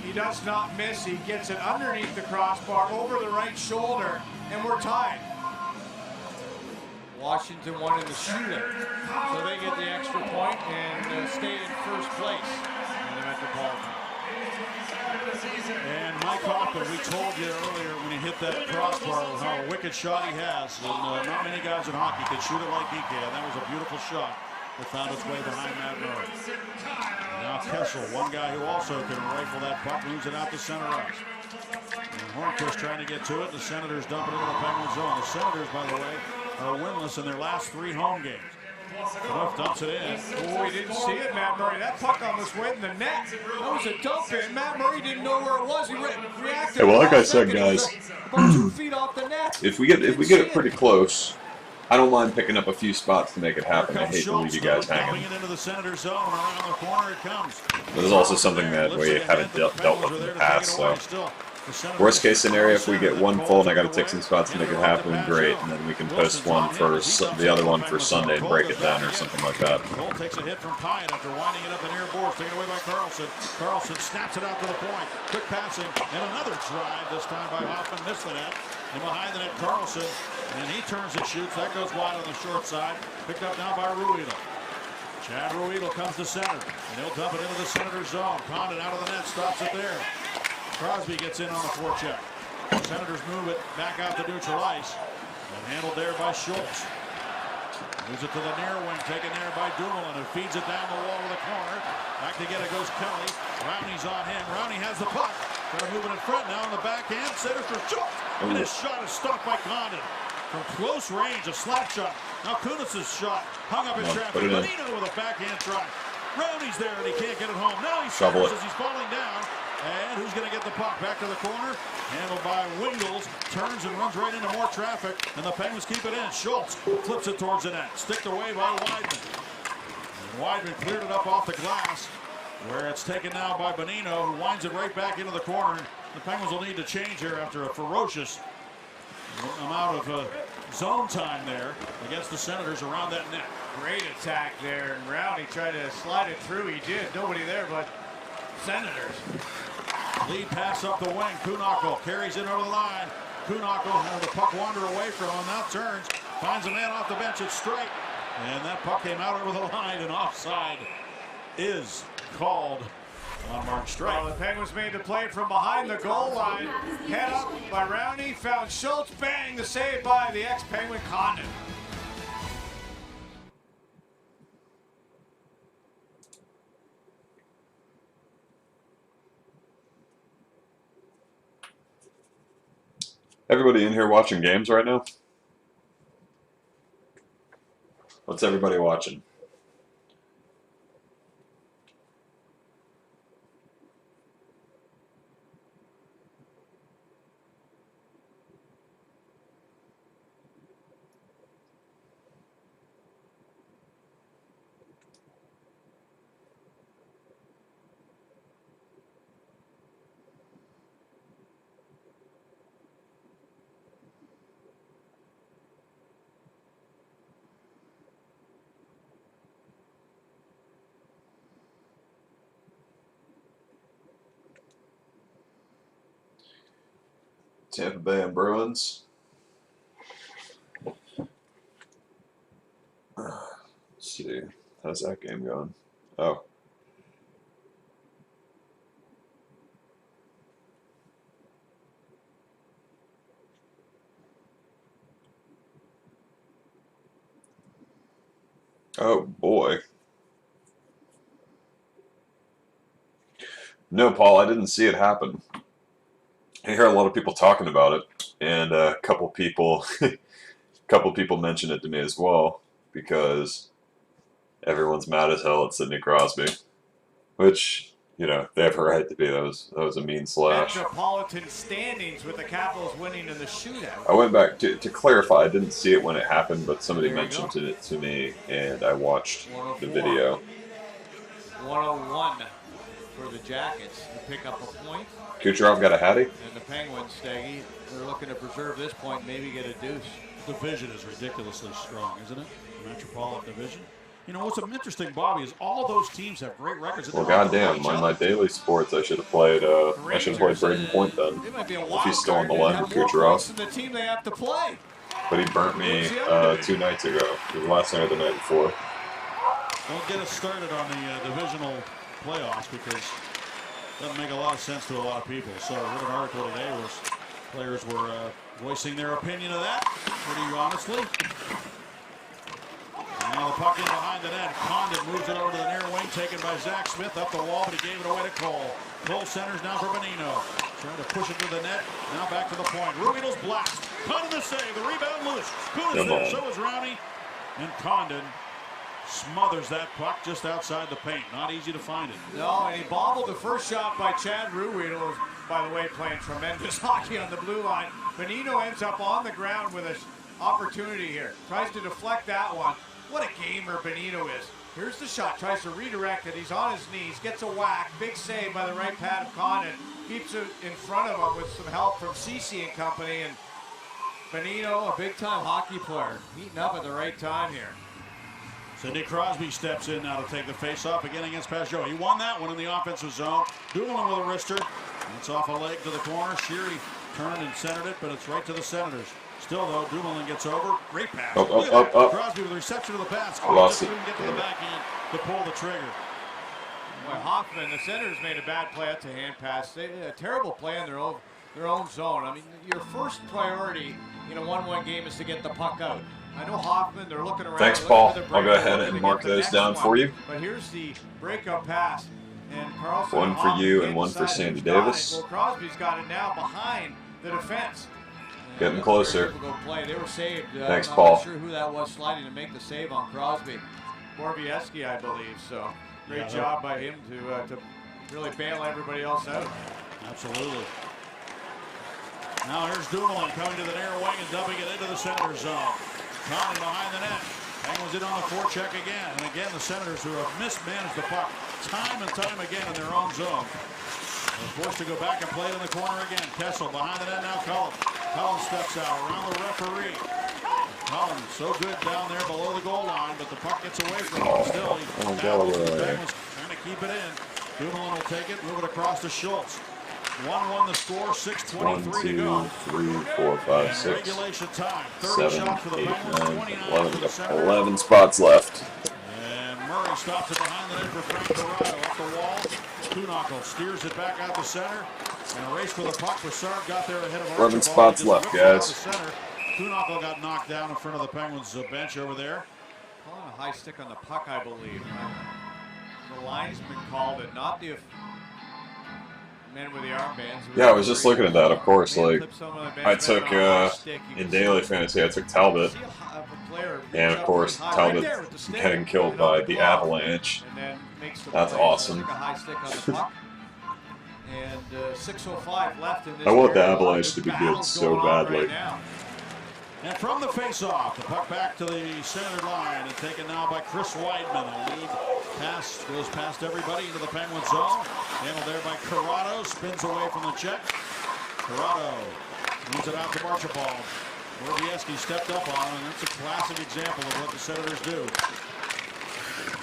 he does not miss. He gets it underneath the crossbar, over the right shoulder, and we're tied. Washington won in the shootout, so they get the extra point and stay in first place in the Metropolitan. And Mike Hoffman, we told you earlier when he hit that crossbar how a wicked shot he has. And not many guys in hockey can shoot it like he can. That was a beautiful shot that found its way behind Matt Murray. And now Kessel, one guy who also can rifle that puck, moves it out to center ice. And Hornquist trying to get to it. The Senators dump it into the Penguin zone. The Senators, by the way, are winless in their last 3 home games. Knuff dumps it in. Oh, he didn't see it, Matt Murray. That puck almost went in the net. That was a dump in. Matt Murray didn't know where it was. He reacted. Hey, well, like I last said, second. It was guys, about 2 feet off the net. if we get it pretty close, I don't mind picking up a few spots to make it happen. I hate to leave you guys hanging. It into the center zone. Around the corner it comes. But there's also something that we haven't dealt with in the past, so worst case scenario, if we get one full and I got to take some spots to make it happen, great, and then we can post one for the other one for Sunday and break it down or something like that. Cole takes a hit from Pyatt after winding it up the near boards, taken away by Carlson. Carlson snaps it out to the point. Quick passing and another drive. This time by Hoffman, missed the net. And behind the net, Carlson, and he turns and shoots. That goes wide on the short side. Picked up now by Ruido. Chad Ruido comes to center, and he'll dump it into the Senator zone. Condon out of the net, stops it there. Crosby gets in on the forecheck. The Senators move it back out to neutral ice. And handled there by Schultz. Moves it to the near wing, taken there by Dumoulin, who feeds it down the wall of the corner. Back to get it goes Kelly. Rowney's on him. Rowney has the puck. Got to move it in front now on the backhand. Centers for Schultz. And his shot is stopped by Condon. From close range, a slap shot. Now Kunitz's shot hung up in traffic. Bonino with a backhand try. Rowney's there and he can't get it home. Now he suffers as he's falling down. And who's going to get the puck? Back to the corner. Handled by Wingles. Turns and runs right into more traffic. And the Penguins keep it in. Schultz flips it towards the net. Sticked away by Weidman. And Weidman cleared it up off the glass. Where it's taken now by Bonino, who winds it right back into the corner. The Penguins will need to change here after a ferocious amount of zone time there against the Senators around that net. Great attack there. And Rowney tried to slide it through. He did. Nobody there but Senators. Lead pass up the wing. Kuhnhackl carries it over the line. Kuhnhackl had the puck wander away from him. Now turns. Finds a man off the bench. It's straight. And that puck came out over the line. And offside is called on Mark Strike. Well, the Penguins made the play from behind the goal line. Head up by Rowney. Found Schultz. Bang! The save by the ex-Penguin Condon. Everybody in here watching games right now? What's everybody watching? Tampa Bay and Bruins. Let's see. How's that game going? Oh. Oh boy. No, Paul, I didn't see it happen. I hear a lot of people talking about it, and a couple people mentioned it to me as well, because everyone's mad as hell at Sidney Crosby, which, you know, they have a right to be. That was a mean slash. Metropolitan standings with the Capitals winning in the shootout. I went back to clarify. I didn't see it when it happened, but somebody mentioned it to me, and I watched the video. 101 for the Jackets to pick up a point. Kucherov got a hattie. And the Penguins, Staggy, they're looking to preserve this point, maybe get a deuce. Division is ridiculously strong, isn't it? The Metropolitan Division. You know, what's interesting, Bobby, is all those teams have great records. Well, goddamn, on my daily sports, I should have played. Braden Point then, if he's still on the line with Kucherov. The team they have to play. But he burnt me 2 nights ago. It was last night or the night before. Don't get us started on the divisional playoffs, because it doesn't make a lot of sense to a lot of people. So I read an article today where players were voicing their opinion of that pretty honestly. Now the puck in behind the net. Condon moves it over to the near wing, taken by Zach Smith up the wall, but he gave it away to Cole. Cole centers now for Bonino. Trying to push it to the net. Now back to the point. Rubino's blast. Condon the save. The rebound loose. Kunis there. So is Rowney. And Condon smothers that puck just outside the paint. Not easy to find it. No, and he bobbled the first shot by Chad Ruhwedel, who's, by the way, playing tremendous hockey on the blue line. Bonino ends up on the ground with an opportunity here. Tries to deflect that one. What a gamer Bonino is. Here's the shot. Tries to redirect it. He's on his knees. Gets a whack. Big save by the right pad of Condon. Keeps it in front of him with some help from Cece and company. And Bonino, a big-time hockey player, heating up at the right time here. Sidney Crosby steps in now to take the face-off again against Pajot. He won that one in the offensive zone. Dumoulin with a wrister. It's off a leg to the corner. Sheary turned and centered it, but it's right to the Senators. Still, though, Dumoulin gets over. Great pass. Up. Crosby with the reception of the pass. Lost it. Couldn't get to the backhand to pull the trigger. Boy, Hoffman, the Senators made a bad play at the hand pass. They a terrible play in their own zone. I mean, your first priority in a 1-1 game is to get the puck out. I know Hoffman, they're looking around. Thanks, Paul. I'll go ahead and mark those down for you. But here's the breakup pass. And Carlson one for you and one for Sandy Davis. Well, Crosby's got it now behind the defense. Getting closer. Play. They were saved. Thanks, I'm Paul. not sure who that was sliding to make the save on Crosby. Borvieski, I believe. So great job by him to really bail everybody else out. Absolutely. Now here's Dumoulin coming to the near wing and dumping it into the center zone. Condon behind the net. Penguins in on the forecheck again. And again, the Senators, who have mismanaged the puck time and time again in their own zone, are forced to go back and play it in the corner again. Kessel behind the net now. Collins steps out around the referee. Collins so good down there below the goal line, but the puck gets away from him. Still, the Penguins trying to keep it in. Dumoulin will take it, move it across to Schultz. 1-1 the score, 6:23 to go. 1, 2, 3, 4, 5, 6, regulation time. 7, 8, 9, 11 spots left. And Murray stops it behind the net for Frank Corrado. Up the wall, Kuhnhackl steers it back out the center. And a race for the puck. Broussard got there ahead of Archibald. 11 spots left, guys. Kuhnhackl got knocked down in front of the Penguins bench over there. Calling a high stick on the puck, I believe. The linesman called it, not the men with the armbands. Yeah, I was just looking at that, of course. Like, I took, in daily fantasy, I took Talbot. And, of course, Talbot getting killed by the Avalanche. That's awesome. And 6:05 left in this. I want the Avalanche to be good so badly. And from the face-off, the puck back to the center line and taken now by Chris Weidman. The lead pass goes past everybody into the Penguin zone. Handled there by Corrado. Spins away from the check. Corrado moves it out to Archibald. Borvieski stepped up on him, and that's a classic example of what the Senators do.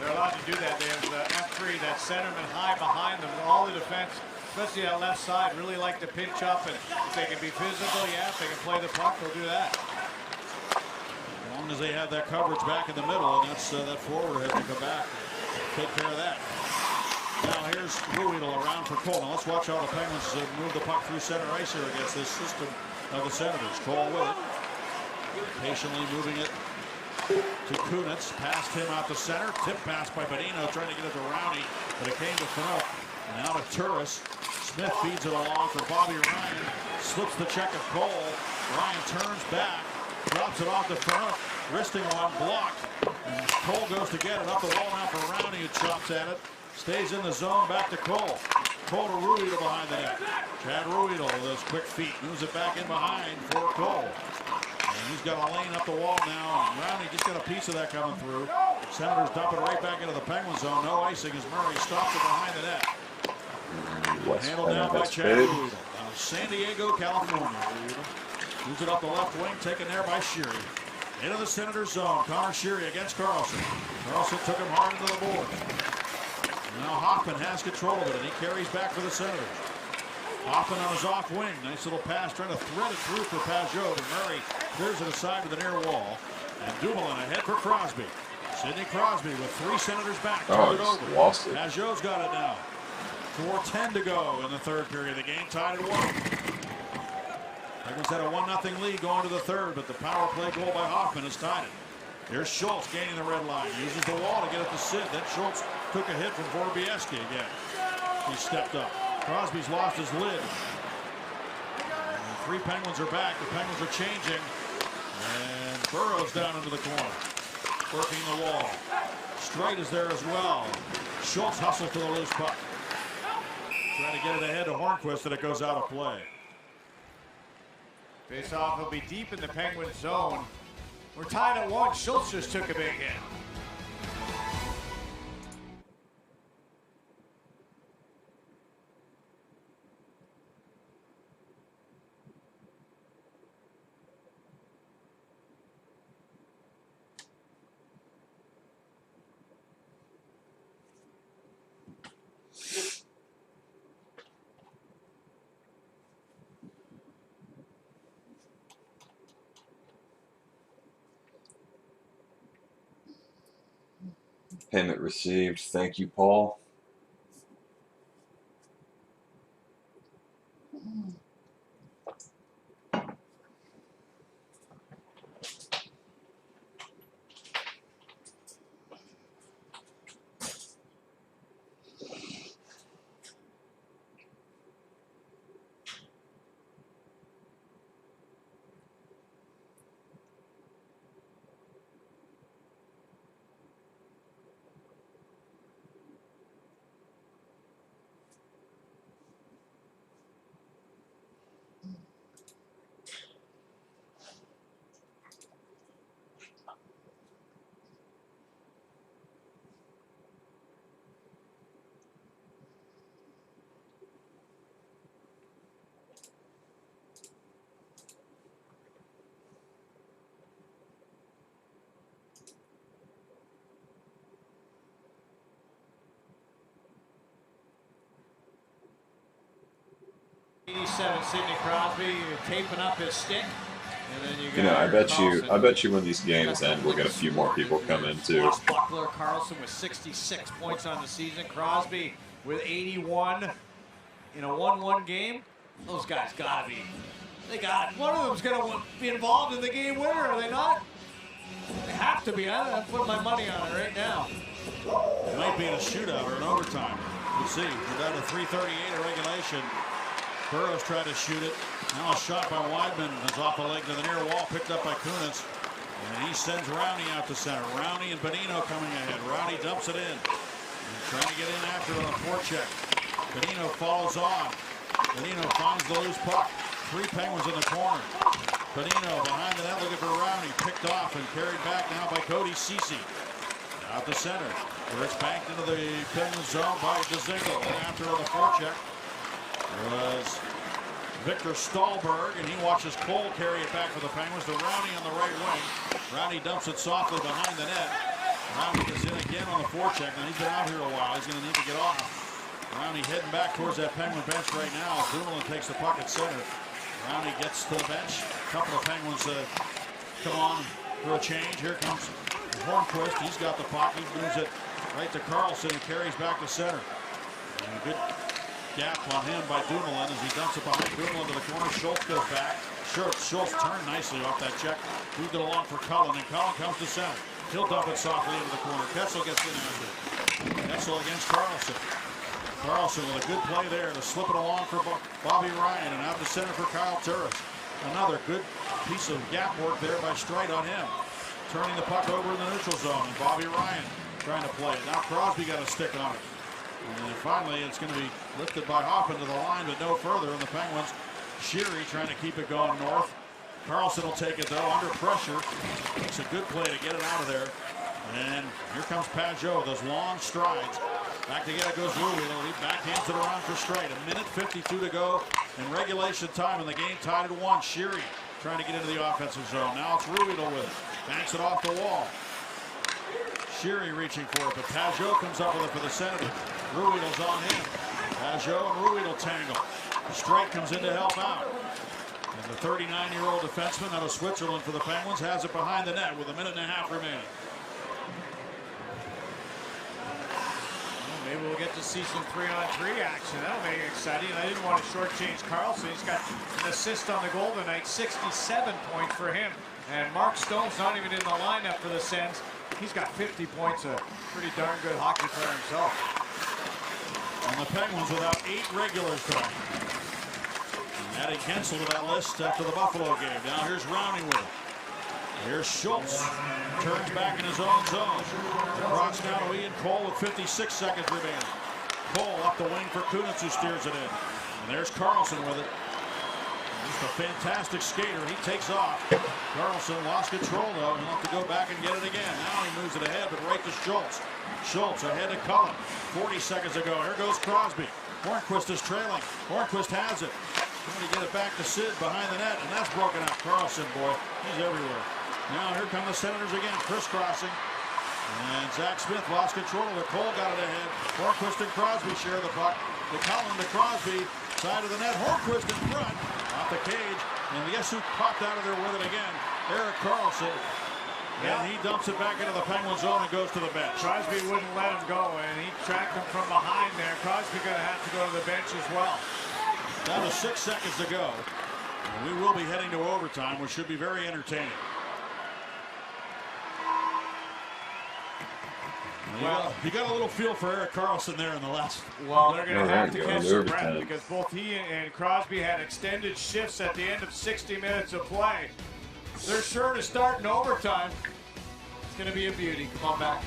They're allowed to do that. They have the F3, that centerman high behind them. All the defense especially that left side, really like to pinch up, and if they can be physical, yeah, if they can play the puck, they'll do that. As long as they have that coverage back in the middle, and that's that forward has to come back and take care of that. Now here's Ruedel around for Cole. Now let's watch how the Penguins move the puck through center ice here against this system of the Senators. Cole with it. Patiently moving it to Kunitz. Past him out to center. Tip pass by Bonino trying to get it to Rowney, but it came to Fanook. Now to Turris. Smith feeds it along for Bobby Ryan. Slips the check of Cole. Ryan turns back. Drops it off to Fanook. Wristing one, blocked. And Cole goes to get it. Up the wall now for Rowney, who chops at it. Stays in the zone, back to Cole. Cole to Ruedel behind the net. Chad Ruedel with those quick feet. Moves it back in behind for Cole. And he's got a lane up the wall now. And Rowney just got a piece of that coming through. Senators dump it right back into the Penguin zone. No icing as Murray stops it behind the net. Handled down by Chad Ruedel. San Diego, California. Ruedel moves it up the left wing, taken there by Sheary. Into the Senators zone. Connor Sheary against Carlson. Carlson took him hard into the board. Now Hoffman has control of it, and he carries back for the Senators. Hoffman on his off wing. Nice little pass, trying to thread it through for Pajot. And Murray clears it aside to the near wall. And Dumoulin ahead for Crosby. Sidney Crosby with 3 Senators back. Oh, Turned it over. lost it. Pajot's got it now. 4:10 to go in the third period. The game tied at 1. Penguins had a 1-0 lead going to the third, but the power play goal by Hoffman has tied it. Here's Schultz gaining the red line. Uses the wall to get it to Sid. Then Schultz took a hit from Vorobieski again. He stepped up. Crosby's lost his lid. And 3 Penguins are back. The Penguins are changing. And Burrow's down into the corner. Working the wall. Straight is there as well. Schultz hustles for the loose puck. Trying to get it ahead to Hornquist, and it goes out of play. Face-off will be deep in the Penguin zone. We're tied at 1. Schultz just took a big hit. Payment received. Thank you, Paul. Sidney Crosby, you're taping up his stick, and then you got I bet you when these games end, we'll get a few more people come in too. Buckler, Carlson with 66 points on the season. Crosby with 81 in a 1-1 game. Those guys gotta be. They got one of them's gonna be involved in the game winner, are they not? They have to be. I'm putting my money on it right now. It might be in a shootout or an overtime. We'll see. We're down to 3:38 in regulation. Burrow's tried to shoot it. Now a shot by Weidman is off the leg to the near wall, picked up by Kunitz. And he sends Rowney out to center. Rowney and Bonino coming ahead. Rowney dumps it in. And trying to get in after it on a forecheck. Bonino follows on. Bonino finds the loose puck. 3 Penguins in the corner. Bonino behind the net looking for Rowney. Picked off and carried back now by Cody Ceci. Out the center. Where it's banked into the Penguins zone by DeZingle. And after on the forecheck was Victor Stahlberg, and he watches Cole carry it back for the Penguins to Rowney on the right wing. Rowney dumps it softly behind the net. Rowney is in again on the forecheck. Now he's been out here a while. He's going to need to get off. Rowney heading back towards that Penguin bench right now. Dumoulin takes the puck at center. Rowney gets to the bench. A couple of Penguins come on for a change. Here comes Hornquist. He's got the puck. He moves it right to Carlson and carries back to center. And a good gap on him by Dumoulin as he dumps it behind Dumoulin to the corner. Schultz goes back. Schultz turned nicely off that check. Moved it along for Cullen, and Cullen comes to center. He'll dump it softly into the corner. Kessel gets in after it. Kessel against Carlson. Carlson with a good play there to slip it along for Bobby Ryan, and out to center for Kyle Turris. Another good piece of gap work there by Streit on him. Turning the puck over in the neutral zone, and Bobby Ryan trying to play it. Now Crosby got a stick on it. And finally it's going to be lifted by Hoffman to the line, but no further, and the Penguins, Sheary trying to keep it going north. Carlson will take it though, under pressure. Makes a good play to get it out of there. And here comes Pajot, those long strides. Back to get it goes Louis. He backhands it around for Streit. 1:52 to go in regulation time, and the game tied at 1. Sheary trying to get into the offensive zone. Now it's Ruhwedel with it. Banks it off the wall. Sheary reaching for it, but Pajot comes up with it for the Senators. Ruhwedel's on him. Pajot and Ruhwedel tangle. Streit comes in to help out. And the 39-year-old defenseman out of Switzerland for the Penguins has it behind the net with 1.5 minutes remaining. Maybe we'll get to see some 3-on-3 action. That'll make it exciting. I didn't want to shortchange Carlson. He's got an assist on the goal tonight, 67 points for him. And Mark Stone's not even in the lineup for the Sens. He's got 50 points, a pretty darn good hockey player himself. And the Penguins without 8 regulars tonight. Adding Kensel to that list after the Buffalo game. Now here's Rowney with it. Here's Schultz. Turns back in his own zone. Across now to Ian Cole with 56 seconds remaining. Cole up the wing for Kunitz, who steers it in. And there's Carlson with it. Just a fantastic skater. He takes off. Carlson lost control though. He'll have to go back and get it again. Now he moves it ahead, but right to Schultz. Schultz ahead to Cullen. 40 seconds ago. Here goes Crosby. Hornquist is trailing. Hornquist has it. Trying to get it back to Sid behind the net, and that's broken up. Carlson, boy, he's everywhere. Now here come the Senators again, crisscrossing. And Zach Smith lost control of it. Cole got it ahead. Hornquist and Crosby share the puck. To Cullen, to Crosby, side of the net. Hornquist in front, off the cage. And guess who popped out of there with it again? Erik Karlsson. And he dumps it back into the Penguin zone and goes to the bench. Crosby wouldn't let him go, and he tracked him from behind there. Crosby going to have to go to the bench as well. Down to 6 seconds to go. And we will be heading to overtime, which should be very entertaining. Well, you got a little feel for Erik Karlsson there in the last. Well, they're going to have to catch some breath overtime. because both he and Crosby had extended shifts at the end of 60 minutes of play. They're sure to start in overtime. It's going to be a beauty. Come on back.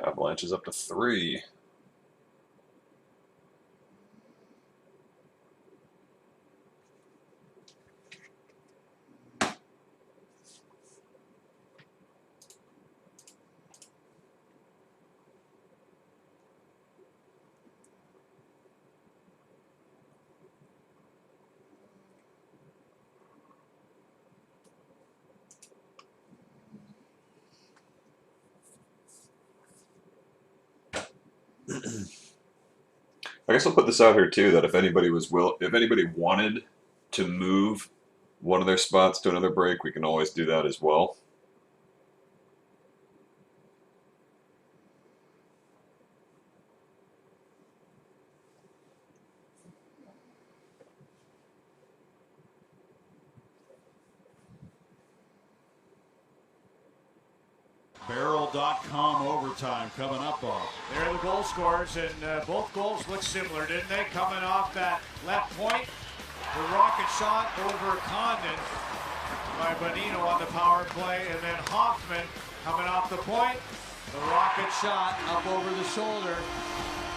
Avalanche is up to 3. I guess I'll put this out here too, that if anybody wanted to move one of their spots to another break, we can always do that as well. Barrel.com overtime coming up on. There are the goal scorers, and both goals look similar, didn't they? Coming off that left point, the rocket shot over Condon by Bonino on the power play, and then Hoffman coming off the point, the rocket shot up over the shoulder.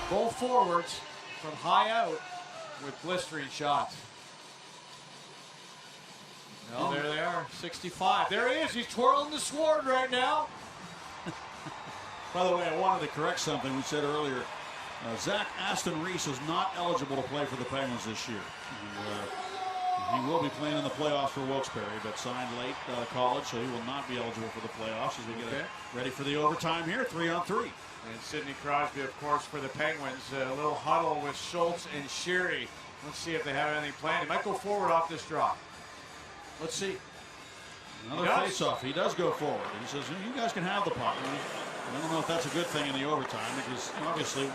Both forwards from high out with blistering shots. Well, there they are, 65. There he is. He's twirling the sword right now. By the way, I wanted to correct something we said earlier. Zach Aston Reese is not eligible to play for the Penguins this year. He will be playing in the playoffs for Wilkes-Barre, but signed late out of college, so he will not be eligible for the playoffs as we get ready for the overtime here, 3-on-3. And Sidney Crosby, of course, for the Penguins. A little huddle with Schultz and Sheary. Let's see if they have anything planned. He might go forward off this draw. Let's see. Another face-off. He does go forward. He says, you guys can have the puck. I don't know if that's a good thing in the overtime because obviously.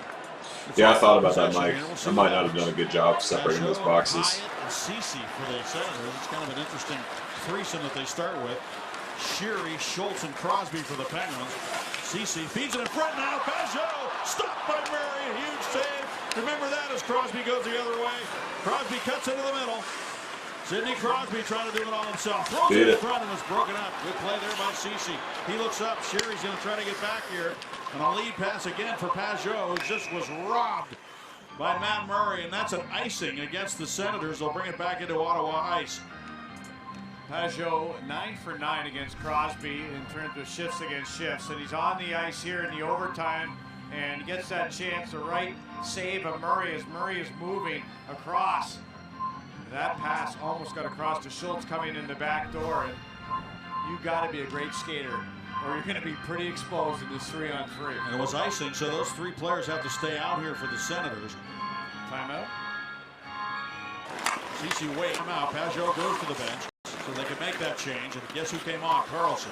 Yeah, I thought about that, Mike. I might not have done a good job separating those boxes. And Ceci for the Senators. It's kind of an interesting threesome that they start with. Sheary, Schultz, and Crosby for the Penguins. Ceci feeds it in front now. Pajot stopped by Murray. A huge save. Remember that as Crosby goes the other way. Crosby cuts into the middle. Sidney Crosby trying to do it all himself. Throws it in front and it's broken up. Good play there by Ceci. He looks up. Sheary's going to try to get back here. And a lead pass again for Pajot, who just was robbed by Matt Murray. And that's an icing against the Senators. They'll bring it back into Ottawa ice. Pajot 9 for 9 against Crosby in terms of shifts against shifts. And he's on the ice here in the overtime and gets that chance, the right save of Murray as Murray is moving across. That pass almost got across to Schultz coming in the back door. And you got to be a great skater or you're going to be pretty exposed in this 3-on-3. And it was icing, so those three players have to stay out here for the Senators. Timeout. Ceci waits him out. Pajot goes to the bench so they can make that change. And guess who came on? Carlson.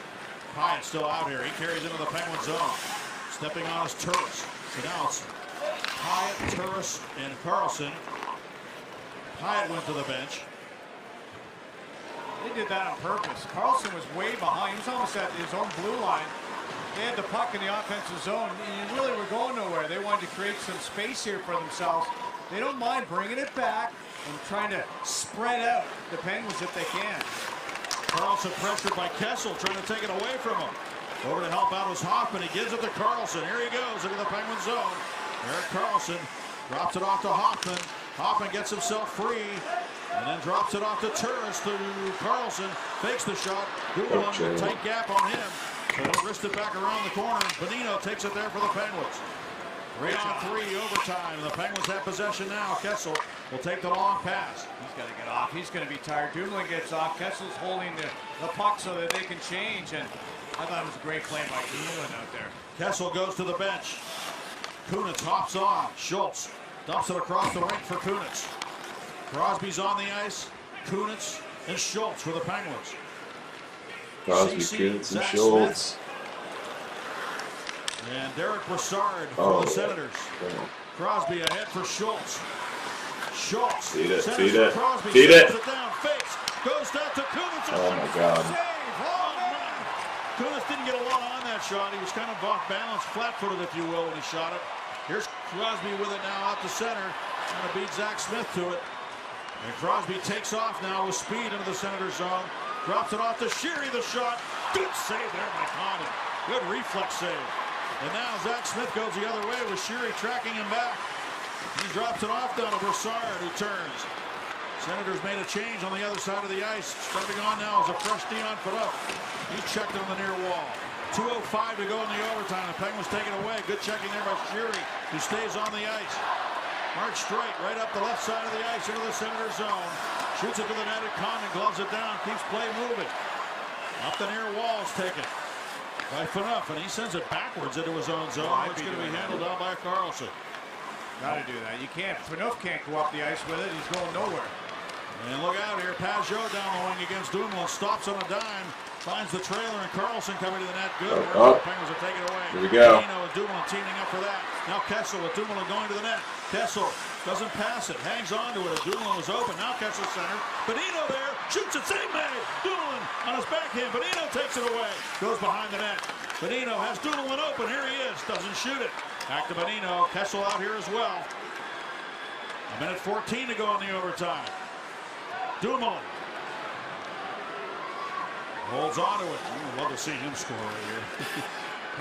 Pyatt's still out here. He carries into the Penguin zone. Stepping on his Turris. So now it's Pyatt, Turris, and Carlson. Pyatt went to the bench. They did that on purpose. Carlson was way behind. He was almost at his own blue line. They had the puck in the offensive zone, and you really were going nowhere. They wanted to create some space here for themselves. They don't mind bringing it back and trying to spread out the Penguins if they can. Carlson pressured by Kessel, trying to take it away from him. Over to help out was Hoffman. He gives it to Carlson. Here he goes into the Penguin zone. Erik Karlsson drops it off to Hoffman. Hoffman gets himself free and then drops it off to Turris to Carlson. Fakes the shot. Dumoulin, tight gap on him. So he'll wrist it back around the corner. Bonino takes it there for the Penguins. 3-on-3 overtime. The Penguins have possession now. Kessel will take the long pass. He's got to get off. He's going to be tired. Dumoulin gets off. Kessel's holding the puck so that they can change. And I thought it was a great play by Dumoulin out there. Kessel goes to the bench. Kunitz hops on. Schultz dumps it across the rink for Kunitz. Crosby's on the ice. Kunitz and Schultz for the Penguins. Crosby, Kunitz, and Schultz. And Derek Brassard for the Senators. Crosby ahead for Schultz. Schultz. Feed it, Senators feed it, Crosby feed it. it down, fakes, goes down to Kunitz. Oh my God. Save. Oh man. Kunitz didn't get a lot on that shot. He was kind of off balance, flat-footed, if you will, when he shot it. Here's Crosby with it now out to center. Trying to beat Zach Smith to it. And Crosby takes off now with speed into the Senators zone. Drops it off to Sheary, the shot. Good save there by Condon. Good reflex save. And now Zach Smith goes the other way with Sheary tracking him back. He drops it off down to Brassard, who turns. Senators made a change on the other side of the ice. Stepping on now is a fresh Dion Phaneuf. He checked on the near wall. 2:05 to go in the overtime. The Penguins take it away. Good checking there by Sheary, who stays on the ice. Mark Streit right up the left side of the ice into the Senator zone. Shoots it to the net at Condon, gloves it down, keeps play moving. Up the near wall is taken by Phaneuf, and he sends it backwards into his own zone. It's going to be handled down by Carlson. Got to do that. You can't. Phaneuf can't go up the ice with it. He's going nowhere. And look out here. Pajot down the wing against Dumoulin. Stops on a dime. Finds the trailer, and Carlson coming to the net. Good. The Penguins will take it away. Here we go. Bonino and Dumoulin teaming up for that. Now Kessel with Dumoulin going to the net. Kessel doesn't pass it. Hangs on to it. Dumoulin was open. Now Kessel center. Bonino there. Shoots it. Save made. Dumoulin on his backhand. Bonino takes it away. Goes behind the net. Bonino has Dumoulin open. Here he is. Doesn't shoot it. Back to Bonino. Kessel out here as well. 1:14 to go in the overtime. Dumoulin holds on to it. We'd love to see him score right here.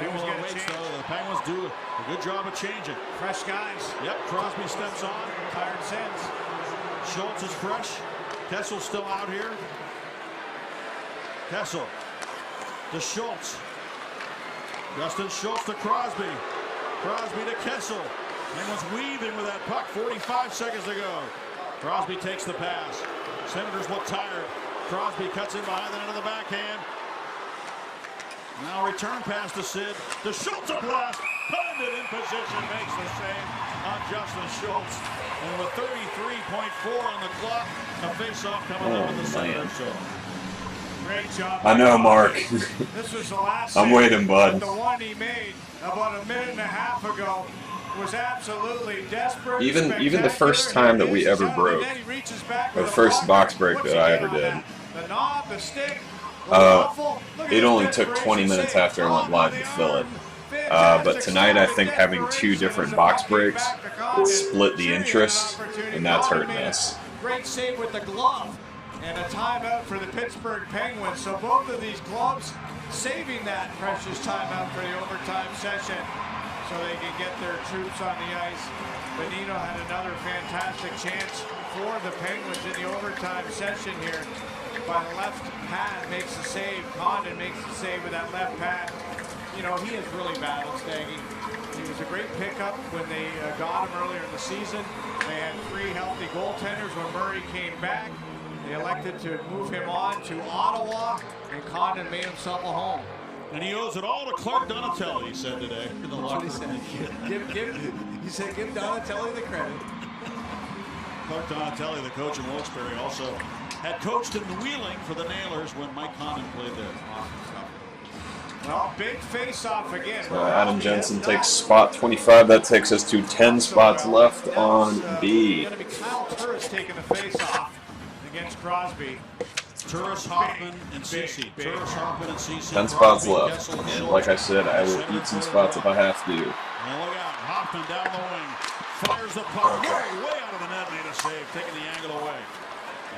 Dumoulin waits though. The Penguins do a good job of changing. Fresh guys. Yep, Crosby steps on. Tired sends. Schultz is fresh. Kessel's still out here. Kessel to Schultz. Justin Schultz to Crosby. Crosby to Kessel. Penguins weaving with that puck. 45 seconds to go. Crosby takes the pass. Senators look tired. Crosby cuts in behind the net of the backhand. Now return pass to Sid. To Schultz a blast. Condon in position. Makes the save on Justin Schultz. And with 33.4 on the clock, a face-off coming up with the Senators. Great job. I know, Mark. This was the last I'm save, waiting, bud. but the one he made about a minute and a half ago was absolutely desperate. Even the first time that we ever broke, or the first box break that I ever did, the knob, the stick, the waffle. Look at it this only took 20 desperation minutes save. after I went live to fill it. Fantastic But tonight, I think having two desperation different as the box puck came breaks, back to it Condon. split the Shooting interest, an opportunity. and that's Condon hurting made a us. Great save with the glove. And a timeout for the Pittsburgh Penguins. So both of these clubs saving that precious timeout for the overtime session so they can get their troops on the ice. Bonino had another fantastic chance for the Penguins in the overtime session here. By the left pad makes the save. Condon makes the save with that left pad. You know, he has really battled Staggy. He was a great pickup when they got him earlier in the season. They had 3 healthy goaltenders when Murray came back. They elected to move him on to Ottawa, and Condon made himself a home. And he owes it all to Clark Donatelli, he said today. In the locker room. He said, give Donatelli the credit. Clark Donatelli, the coach in Wilkes-Barre, also had coached in Wheeling for the Nailers when Mike Condon played there. Well, big face-off again. Adam Jensen takes spot 25. That takes us to 10 spots left on B. It's going to be Kyle Turris taking the face-off against Crosby. Turris, Hoffman, and Ceci. Turris, Hoffman, and Ceci. 10 spots Crosby, left. Kessel, And Schultz. like I said, I will eat some spots if I have to. And look out, Hoffman down the wing. Fires the puck way out of the net, made a save, taking the angle away.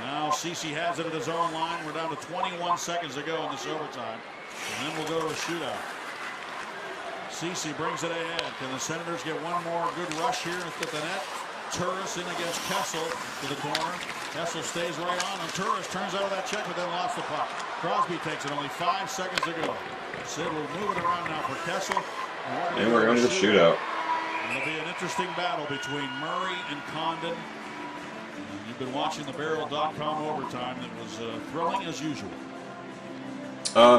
Now Ceci has it at his own line. We're down to 21 seconds to go in this overtime. And then we'll go to a shootout. Ceci brings it ahead. Can the Senators get one more good rush here at the net? Turris in against Kessel to the corner. Kessel stays right on, and Turris turns out of that check, but then lost the puck. Crosby takes it, only 5 seconds to go. Sid will move it around now for Kessel. And we're going to the shootout. It'll be an interesting battle between Murray and Condon. And you've been watching the Barrel.com overtime. That was thrilling as usual.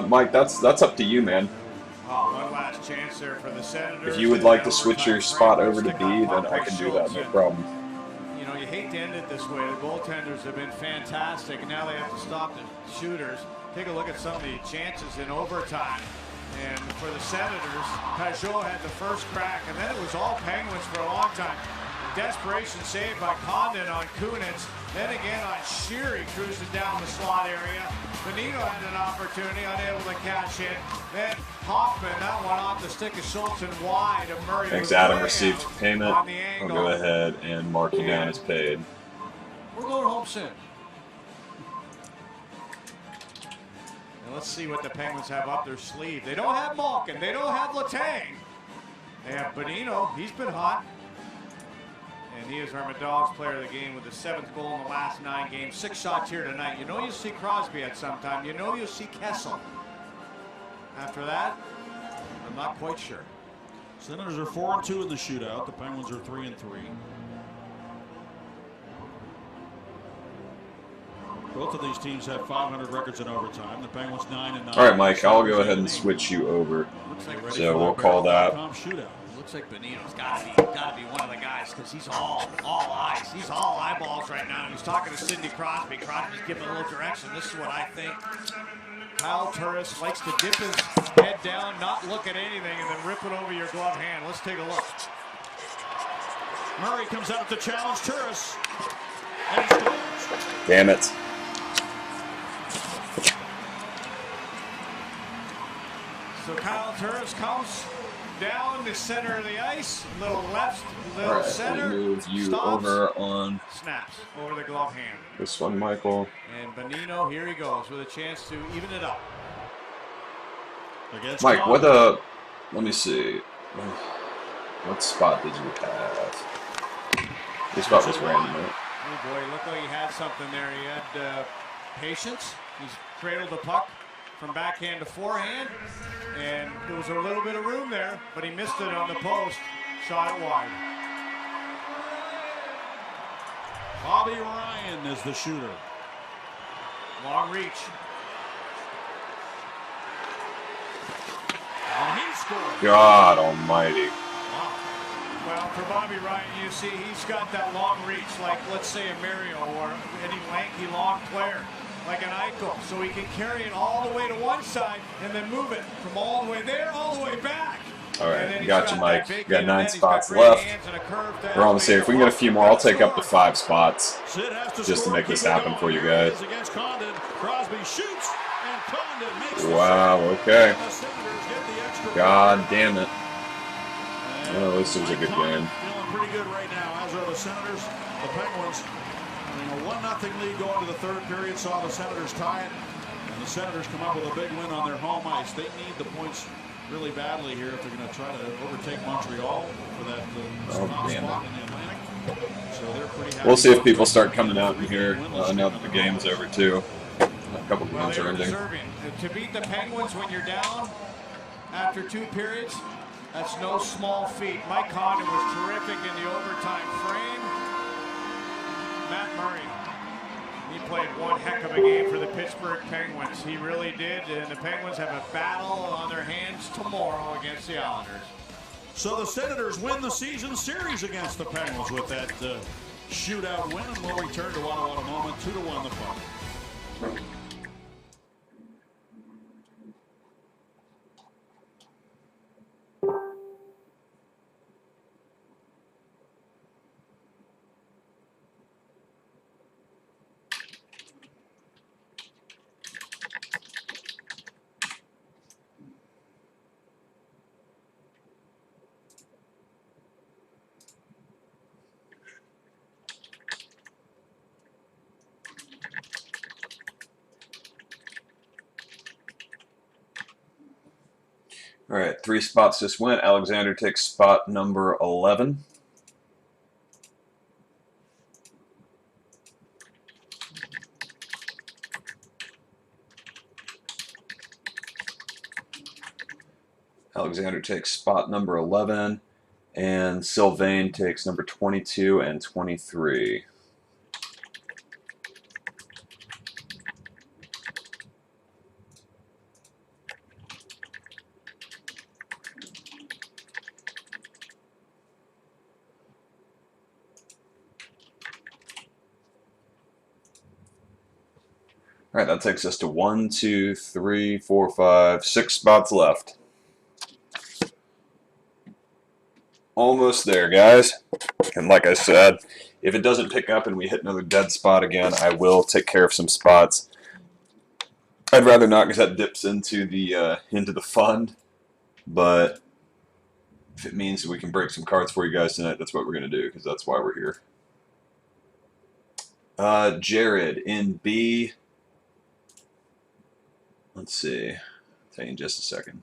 Mike, that's up to you, man. Oh, one last chance there for the Senators. If you would like to switch your spot over to B, then I can do that, no problem. You know, you hate to end it this way. The goaltenders have been fantastic, and now they have to stop the shooters. Take a look at some of the chances in overtime. And for the Senators, Pajot had the first crack, and then it was all Penguins for a long time. Desperation save by Condon on Kunitz. Then again on Sheary, cruising down the slot area. Bonino had an opportunity, unable to catch it. Then Hoffman, that one off the stick of Schultz and wide of Murray. Thanks, Adam. Received On payment. the I'll angle. go ahead and mark you down as paid. We're going home soon. And let's see what the Penguins have up their sleeve. They don't have Malkin. They don't have Letang. They have Bonino. He's been hot. And he is our Dogs player of the game with the 7th goal in the last 9 games. 6 shots here tonight. You know you'll see Crosby at some time. You know you'll see Kessel. After that, I'm not quite sure. Senators are 4-2 in the shootout. The Penguins are 3-3. Both of these teams have 500 records in overtime. The Penguins 9-9. All right, Mike, I'll go ahead and switch you over. So we'll call that. Shootout. Looks like Bonino's got to be one of the guys because he's all eyes. He's all eyeballs right now. He's talking to Sidney Crosby. Crosby's giving a little direction. This is what I think. Kyle Turris likes to dip his head down, not look at anything, and then rip it over your glove hand. Let's take a look. Murray comes out to challenge Turris. And he scores. Damn it. So Kyle Turris comes down the center of the ice, little left, little All right, center, let me move you stops, over on snaps over the glove hand. this one, Michael. And Bonino, here he goes with a chance to even it up. Against Mike, Condon. what let me see. What spot did you have? Your spot was random, right? Oh boy, looked like he had something there. He had patience. He's cradled the puck from backhand to forehand, and there was a little bit of room there, but he missed it on the post, shot it wide. Bobby Ryan is the shooter. Long reach. And he scored. God almighty. Well, for Bobby Ryan, you see he's got that long reach, like let's say a Mario or any lanky long player, like an Eichel, so he can carry it all the way to one side and then move it from all the way there, all the way back. All And then right, he's got you, that Mike. big You got game 9 net. He's got spots great left. hands and a curve to We're almost here. If we can get a few more, I'll take up to 5 spots Sid has to just to score, make this keep it happen going. for you Here it guys. is against Condon. Crosby shoots, and Condon makes the Wow, save. okay. And the Senators get the extra God point. damn it. And Oh, this was a good Condon game. feeling pretty good right now, as are the Senators. The Penguins having a 1-0 lead going to the third period, saw the Senators tie it. And the Senators come up with a big win on their home ice. They need the points really badly here if they're going to try to overtake Montreal for that top damn spot in the Atlantic. So they're pretty happy. We'll see if people start coming out in here now that the game's over, too. A couple Well, games they are were ending. deserving. To beat the Penguins when you're down after 2 periods, that's no small feat. Mike Condon was terrific in the overtime frame. Matt Murray, he played one heck of a game for the Pittsburgh Penguins. He really did, and the Penguins have a battle on their hands tomorrow against the Islanders. So the Senators win the season series against the Penguins with that shootout win, and we'll return to Walla Walla moment. 2-1 the final. All right, 3 spots just went. Alexander takes spot number 11. Alexander takes spot number 11, and Sylvain takes number 22 and 23. All right, that takes us to 1, 2, 3, 4, 5, 6 spots left. Almost there, guys. And like I said, if it doesn't pick up and we hit another dead spot again, I will take care of some spots. I'd rather not because that dips into the fund. But if it means that we can break some cards for you guys tonight, that's what we're going to do because that's why we're here. Jared in B. Let's see. I'll tell you in just a second.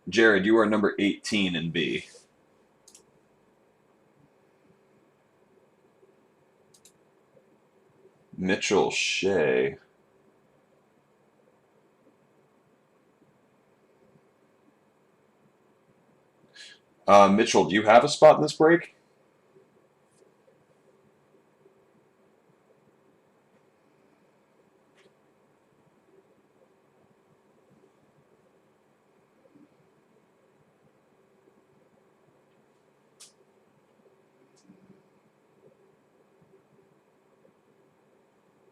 Jared, you are number 18 in B. Mitchell Shea. Mitchell, do you have a spot in this break?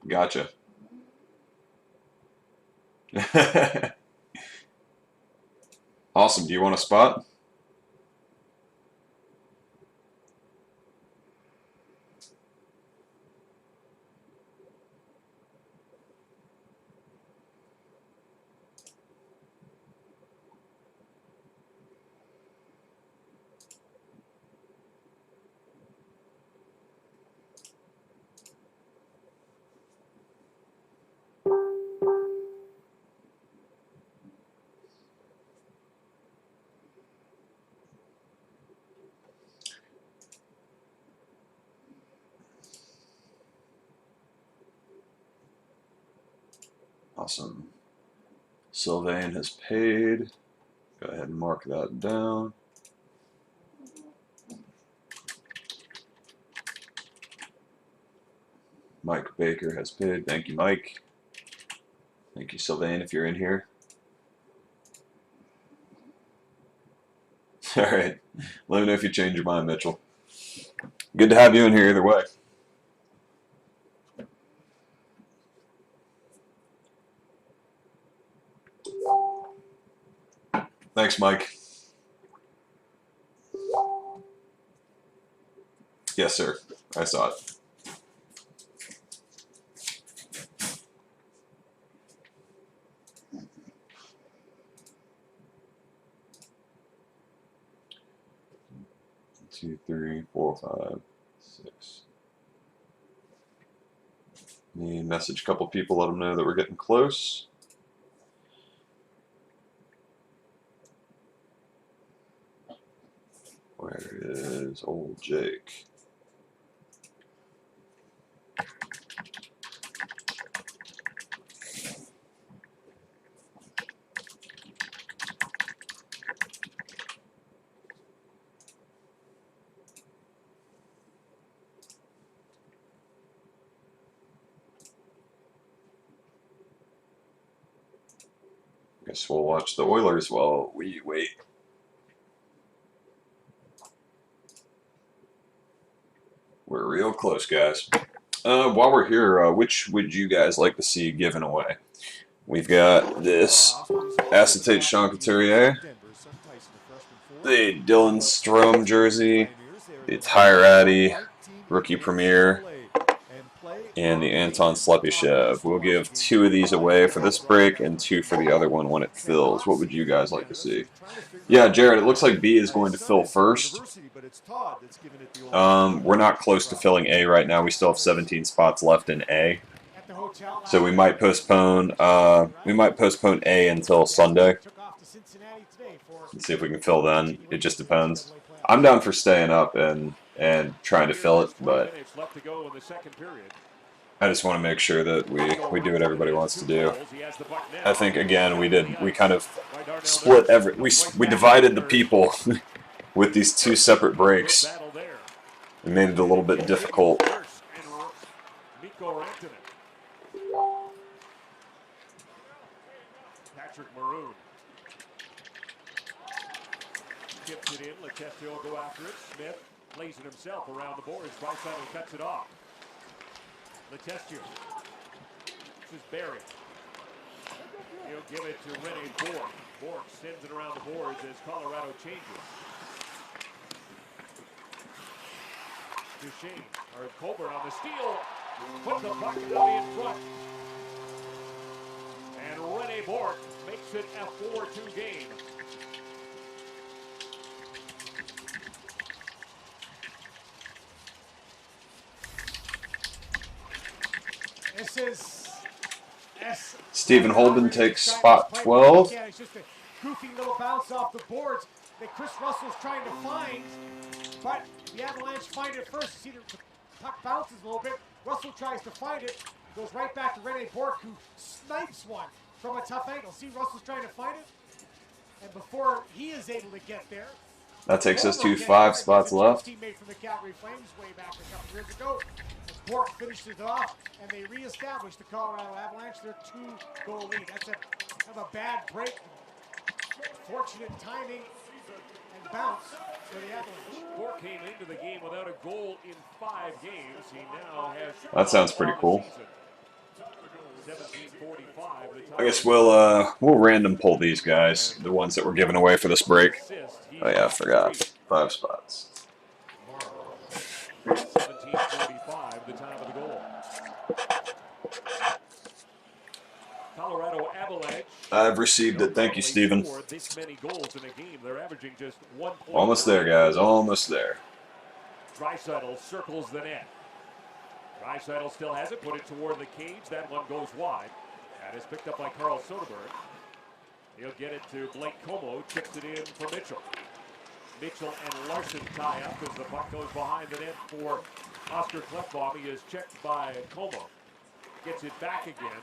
Gotcha. Awesome. Do you want a spot? Awesome. Sylvain has paid. Go ahead and mark that down. Mike Baker has paid. Thank you, Mike. Thank you, Sylvain, if you're in here. All right. Let me know if you change your mind, Mitchell. Good to have you in here either way. Thanks, Mike. Yes, sir. I saw it. Two, three, four, five, six. Me message a couple people, let them know that we're getting close. Where is old Jake? Guess we'll watch the Oilers while we wait. We're real close, guys. While we're here, which would you guys like to see given away? We've got this acetate Sean Couturier, the Dylan Strome jersey, the Tyre Addy rookie premiere, and the Anton Slepyshev. We'll give 2 of these away for this break and 2 for the other one when it fills. What would you guys like to see? Yeah, Jared, it looks like B is going to fill first. We're not close to filling A right now. We still have 17 spots left in A. So we might postpone A until Sunday. Let's see if we can fill then. It just depends. I'm down for staying up and trying to fill it, but I just want to make sure that we do what everybody wants to do. I think again we kind of split we divided the people with these 2 separate breaks. It made it a little bit difficult. Patrick Maroon tips it in. Letestu will go after it. Smith plays it himself around the boards. Draisaitl cuts it off. Letestu. This is Barry. He'll give it to Rene Bourque. Bourque sends it around the boards as Colorado changes. Duchesne, or Colbert on the steal. Put the puck in front. And Rene Bourque makes it a 4-2 game. This is Stephen Holden takes spot 12. Yeah, it's just a goofy little bounce off the boards that Chris Russell's trying to find, but the Avalanche find it first. See, the puck bounces a little bit. Russell tries to find it, goes right back to Rene Bourque, who snipes one from a tough angle. See, Russell's trying to find it, and before he is able to get there, That takes us to 5 spots left. Teammate from the Calgary Flames way back a couple years ago. Bourque finishes it off, and they reestablish the Colorado Avalanche their 2-goal lead. That's kind of a bad break. Fortunate timing and bounce for the Avalanche. Bourque came into the game without a goal in 5 games. He now has. That sounds pretty cool. 17:45. I guess we'll random pull these guys, the ones that were given away for this break. Oh yeah, I forgot. 5 spots. 17:45, the time of the goal. Colorado Avalanche. I've received it. Thank you, Steven. This many goals in a game. They're averaging just 1 point. Almost there, guys. Almost there. Draisaitl circles the net. Draisaitl still has it. Put it toward the cage. That one goes wide. That is picked up by Carl Soderberg. He'll get it to Blake Como. Chips it in for Mitchell. Mitchell and Larson tie up as the puck goes behind the net for Oscar Klefbom. He is checked by Como. Gets it back again.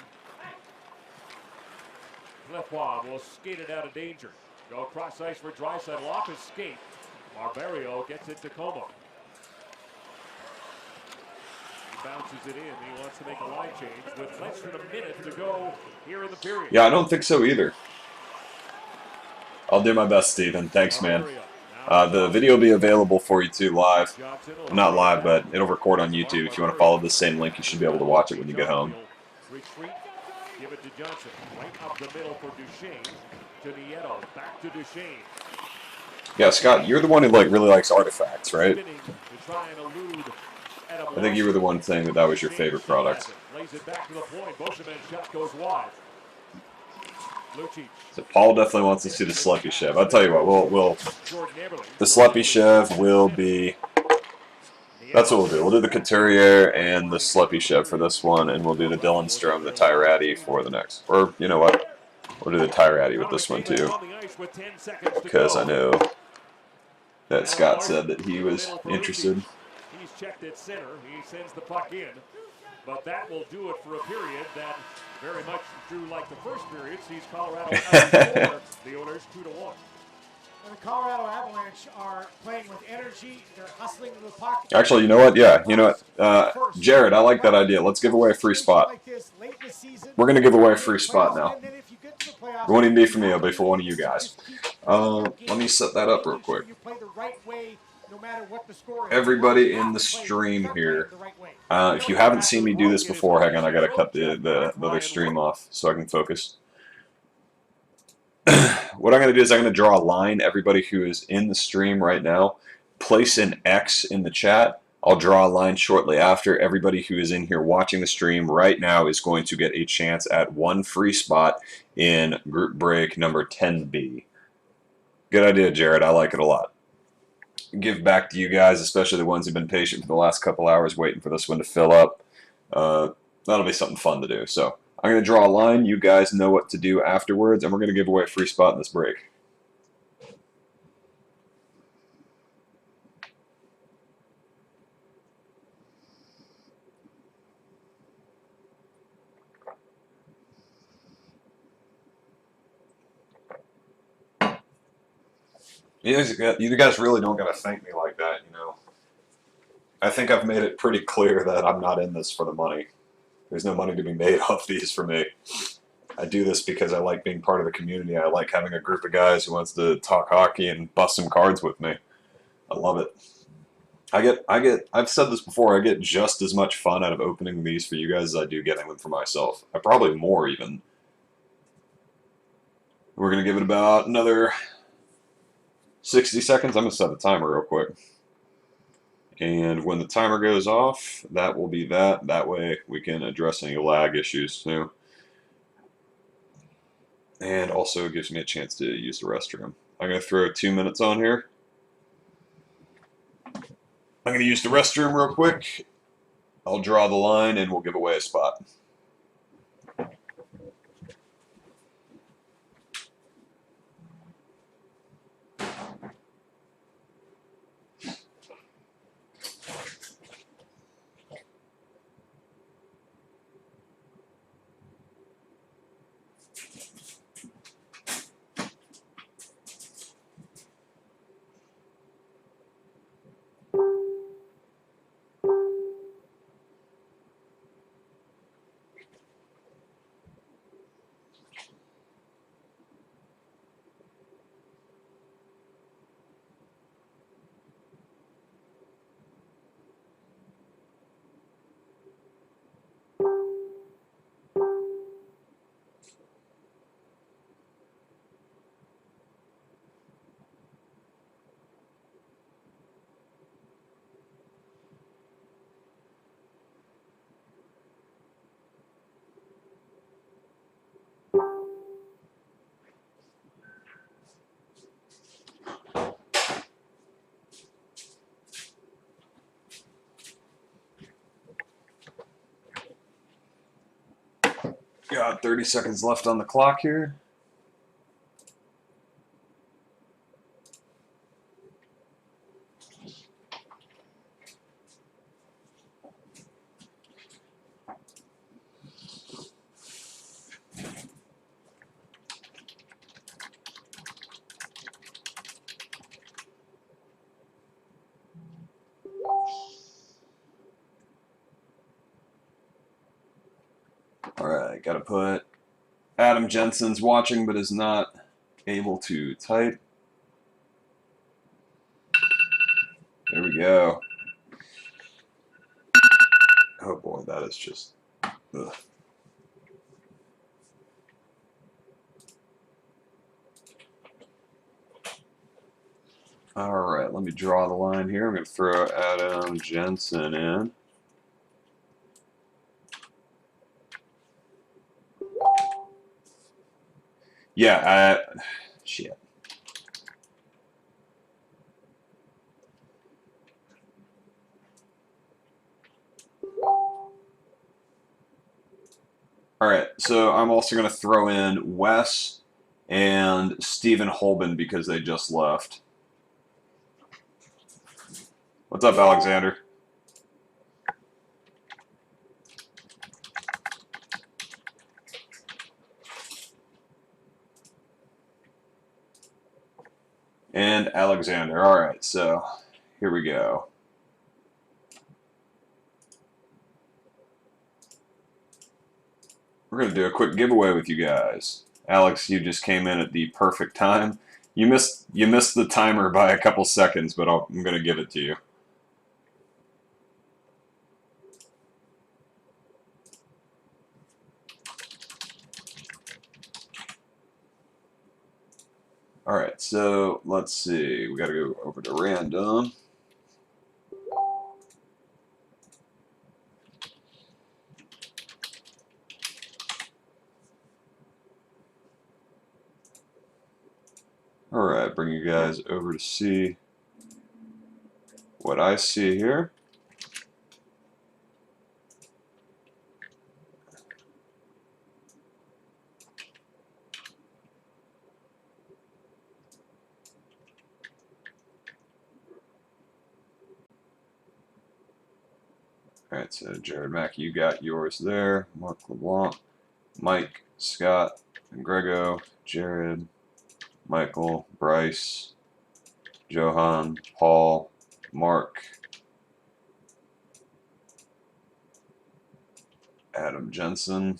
Lefroy will skate it out of danger. Go cross ice for Draisaitl off his skate. Barberio gets it to Como. He bounces it in. He wants to make a line change with less than a minute to go here in the period. Yeah, I don't think so either. I'll do my best, Steven. Thanks, man. The video will be available for you too live. Not live, but it'll record on YouTube. If you want to follow the same link, you should be able to watch it when you get home. Retreat. Give it to Johnson. Right up the middle for Duchesne. To Nieto. Back to Duchesne. Yeah, Scott, you're the one who really likes artifacts, right? Spinning to try and elude Adam I think you were the one saying that that was your favorite product. Lays it back to the point. Boschemann's shot goes wide. Lucic. So Paul definitely wants to see the Sluppy Chev. I'll tell you what, the Sluppy Chev will be. That's what we'll do. We'll do the Couturier and the Sluppy Chev for this one, and we'll do the Dylan Strome, the Tyratty for the next. Or you know what? We'll do the Tyratty with this one too, because I know that Scott said that he was interested. He's checked at center. He sends the puck in. But that will do it for a period that very much through like the first period sees Colorado outscore the Oilers 2-1. And the Colorado Avalanche are playing with energy. They're hustling to the puck. Actually, you know what? Yeah, you know what? Jared, I like that idea. Let's give away a free spot. We're going to give away a free spot now. It won't even be for me. It'll be for one of you guys. Let me set that up real quick. Everybody in the stream here, if you haven't seen me do this before, hang on, I got to cut the other stream off so I can focus. What I'm going to do is I'm going to draw a line. Everybody who is in the stream right now, place an X in the chat. I'll draw a line shortly after. Everybody who is in here watching the stream right now is going to get a chance at one free spot in group break number 10B. Good idea, Jared. I like it a lot. Give back to you guys, especially the ones who've been patient for the last couple hours waiting for this one to fill up. That'll be something fun to do. So I'm going to draw a line. You guys know what to do afterwards, and we're going to give away a free spot in this break. You guys really don't got to thank me like that, you know. I think I've made it pretty clear that I'm not in this for the money. There's no money to be made off these for me. I do this because I like being part of the community. I like having a group of guys who wants to talk hockey and bust some cards with me. I love it. I've said this before, I get just as much fun out of opening these for you guys as I do getting them for myself. Probably more even. We're going to give it about another 60 seconds. I'm going to set the timer real quick. And when the timer goes off, that will be that. That way we can address any lag issues too. And also it gives me a chance to use the restroom. I'm going to throw 2 minutes on here. I'm going to use the restroom real quick. I'll draw the line and we'll give away a spot. Got 30 seconds left on the clock here. All right, got to put Adam Jensen's watching but is not able to type. There we go. Oh boy, that is just. Ugh. All right, let me draw the line here. I'm going to throw Adam Jensen in. Yeah, shit. All right, so I'm also going to throw in Wes and Stephen Holben because they just left. What's up, Alexander? And Alexander. All right, so here we go. We're going to do a quick giveaway with you guys. Alex, you just came in at the perfect time. You missed the timer by a couple seconds, but I'm going to give it to you. All right, so let's see. We got to go over to random. All right, bring you guys over to see what I see here. All right, so Jared Mackey, you got yours there. Mark LeBlanc, Mike, Scott, and Grego, Jared, Michael, Bryce, Johan, Paul, Mark, Adam Jensen,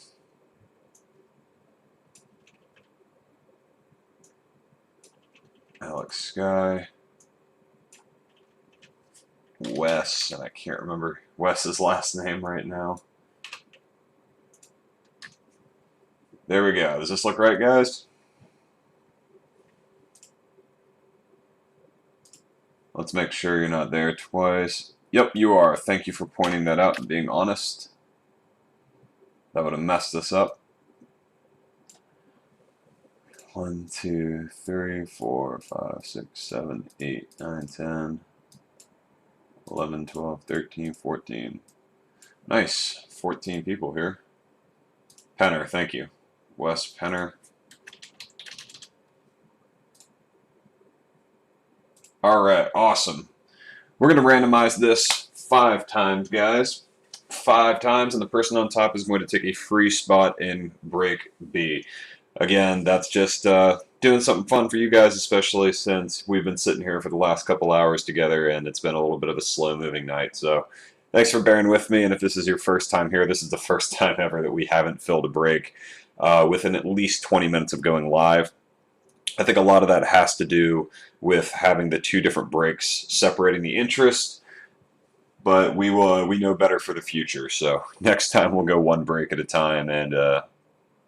Alex Sky, Wes, and I can't remember Wes's last name right now. There we go. Does this look right, guys? Let's make sure you're not there twice. Yep, you are. Thank you for pointing that out and being honest. That would have messed us up. 1, 2, 3, 4, 5, 6, 7, 8, 9, 10, 11, 12, 13, 14. Nice. 14 people here. Penner, thank you. Wes Penner. All right, awesome. We're going to randomize this 5 times, guys. 5 times, and the person on top is going to take a free spot in break B. Again, that's just doing something fun for you guys, especially since we've been sitting here for the last couple hours together, and it's been a little bit of a slow-moving night. So thanks for bearing with me, and if this is your first time here, this is the first time ever that we haven't filled a break within at least 20 minutes of going live. I think a lot of that has to do with having the 2 different breaks separating the interest, but we know better for the future. So next time we'll go 1 break at a time, and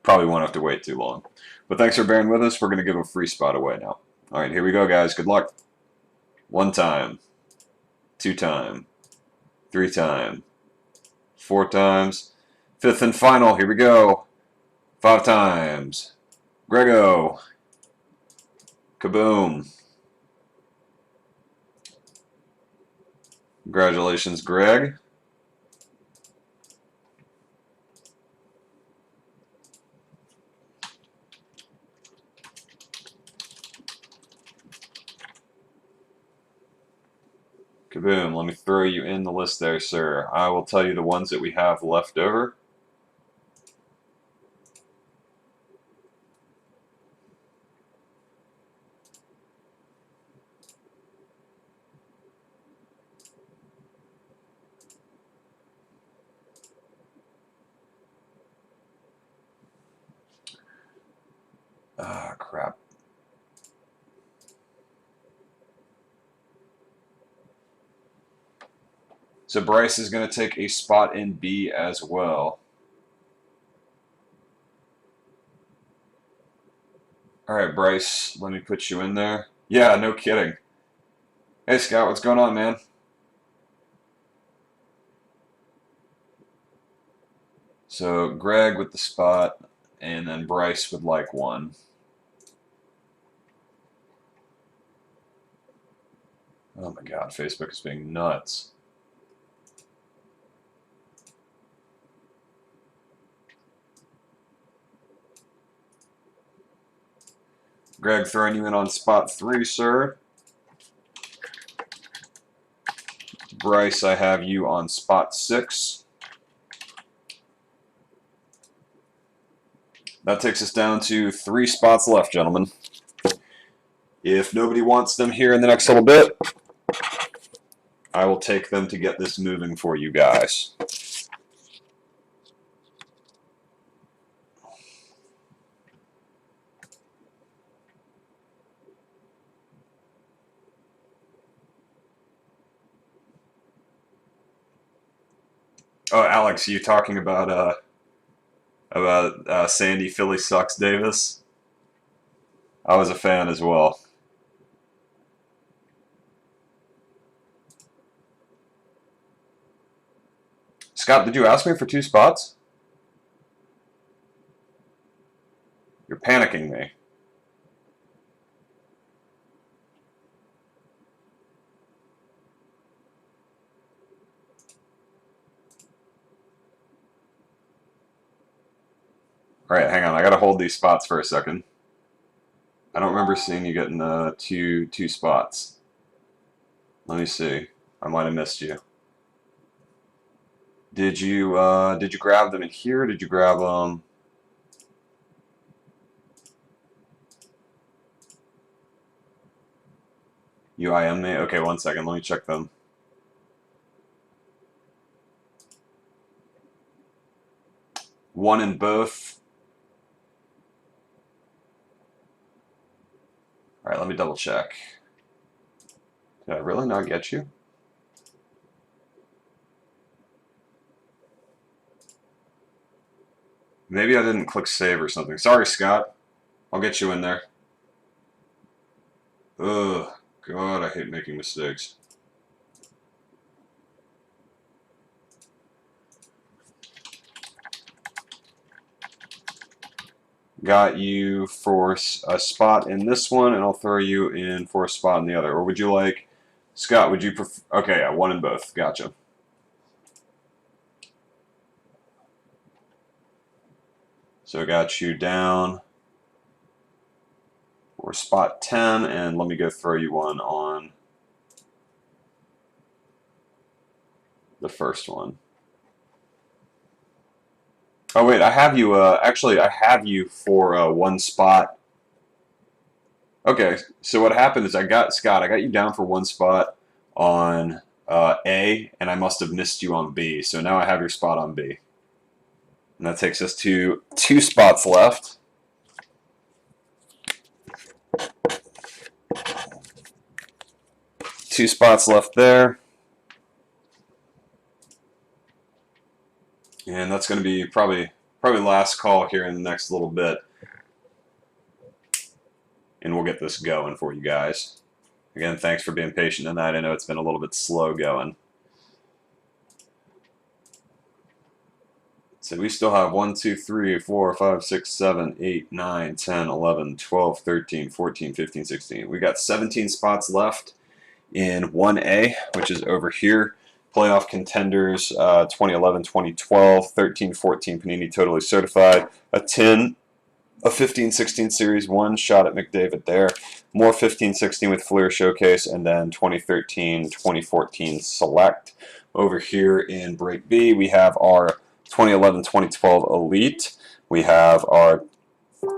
probably won't have to wait too long. But thanks for bearing with us. We're going to give a free spot away now. All right, here we go, guys. Good luck. 1 time, 2 time, 3 time, 4 times, 5th and final. Here we go. 5 times. Grego. Kaboom. Congratulations, Greg. Kaboom. Let me throw you in the list there, sir. I will tell you the ones that we have left over. So Bryce is going to take a spot in B as well. All right, Bryce, let me put you in there. Yeah, no kidding. Hey, Scott, what's going on, man? So Greg with the spot, and then Bryce would like one. Oh my God, Facebook is being nuts. Greg, throwing you in on spot 3, sir. Bryce, I have you on spot 6. That takes us down to 3 spots left, gentlemen. If nobody wants them here in the next little bit, I will take them to get this moving for you guys. Oh, Alex, you talking about Sandy Philly Sucks Davis? I was a fan as well. Scott, did you ask me for 2 spots? You're panicking me. All right, hang on. I gotta hold these spots for a second. I don't remember seeing you getting two spots. Let me see. I might have missed you. Did you grab them in here? Did you grab them? You IM me? Okay, 1 second. Let me check them. One in both. All right, let me double check. Did I really not get you? Maybe I didn't click save or something. Sorry, Scott. I'll get you in there. Ugh, God, I hate making mistakes. Got you for a spot in this one, and I'll throw you in for a spot in the other. Or would you like, Scott, would you prefer? Okay, yeah, one in both. Gotcha. So I got you down for spot 10, and let me go throw you one on the first one. Oh wait, I have you. Actually, I have you for 1 spot. Okay, so what happened is I got Scott. I got you down for 1 spot on A, and I must have missed you on B. So now I have your spot on B, and that takes us to 2 spots left. Two spots left there. And that's going to be probably last call here in the next little bit. And we'll get this going for you guys. Again, thanks for being patient tonight. I know it's been a little bit slow going. So we still have 1, 2, 3, 4, 5, 6, 7, 8, 9, 10, 11, 12, 13, 14, 15, 16. We got 17 spots left in 1A, which is over here. Playoff Contenders 2011, 2012, 13, 14 Panini Totally Certified, a 10, a 15, 16 Series 1 shot at McDavid there, more 15, 16 with Fleer Showcase, and then 2013, 2014 Select. Over here in Break B, we have our 2011, 2012 Elite. We have our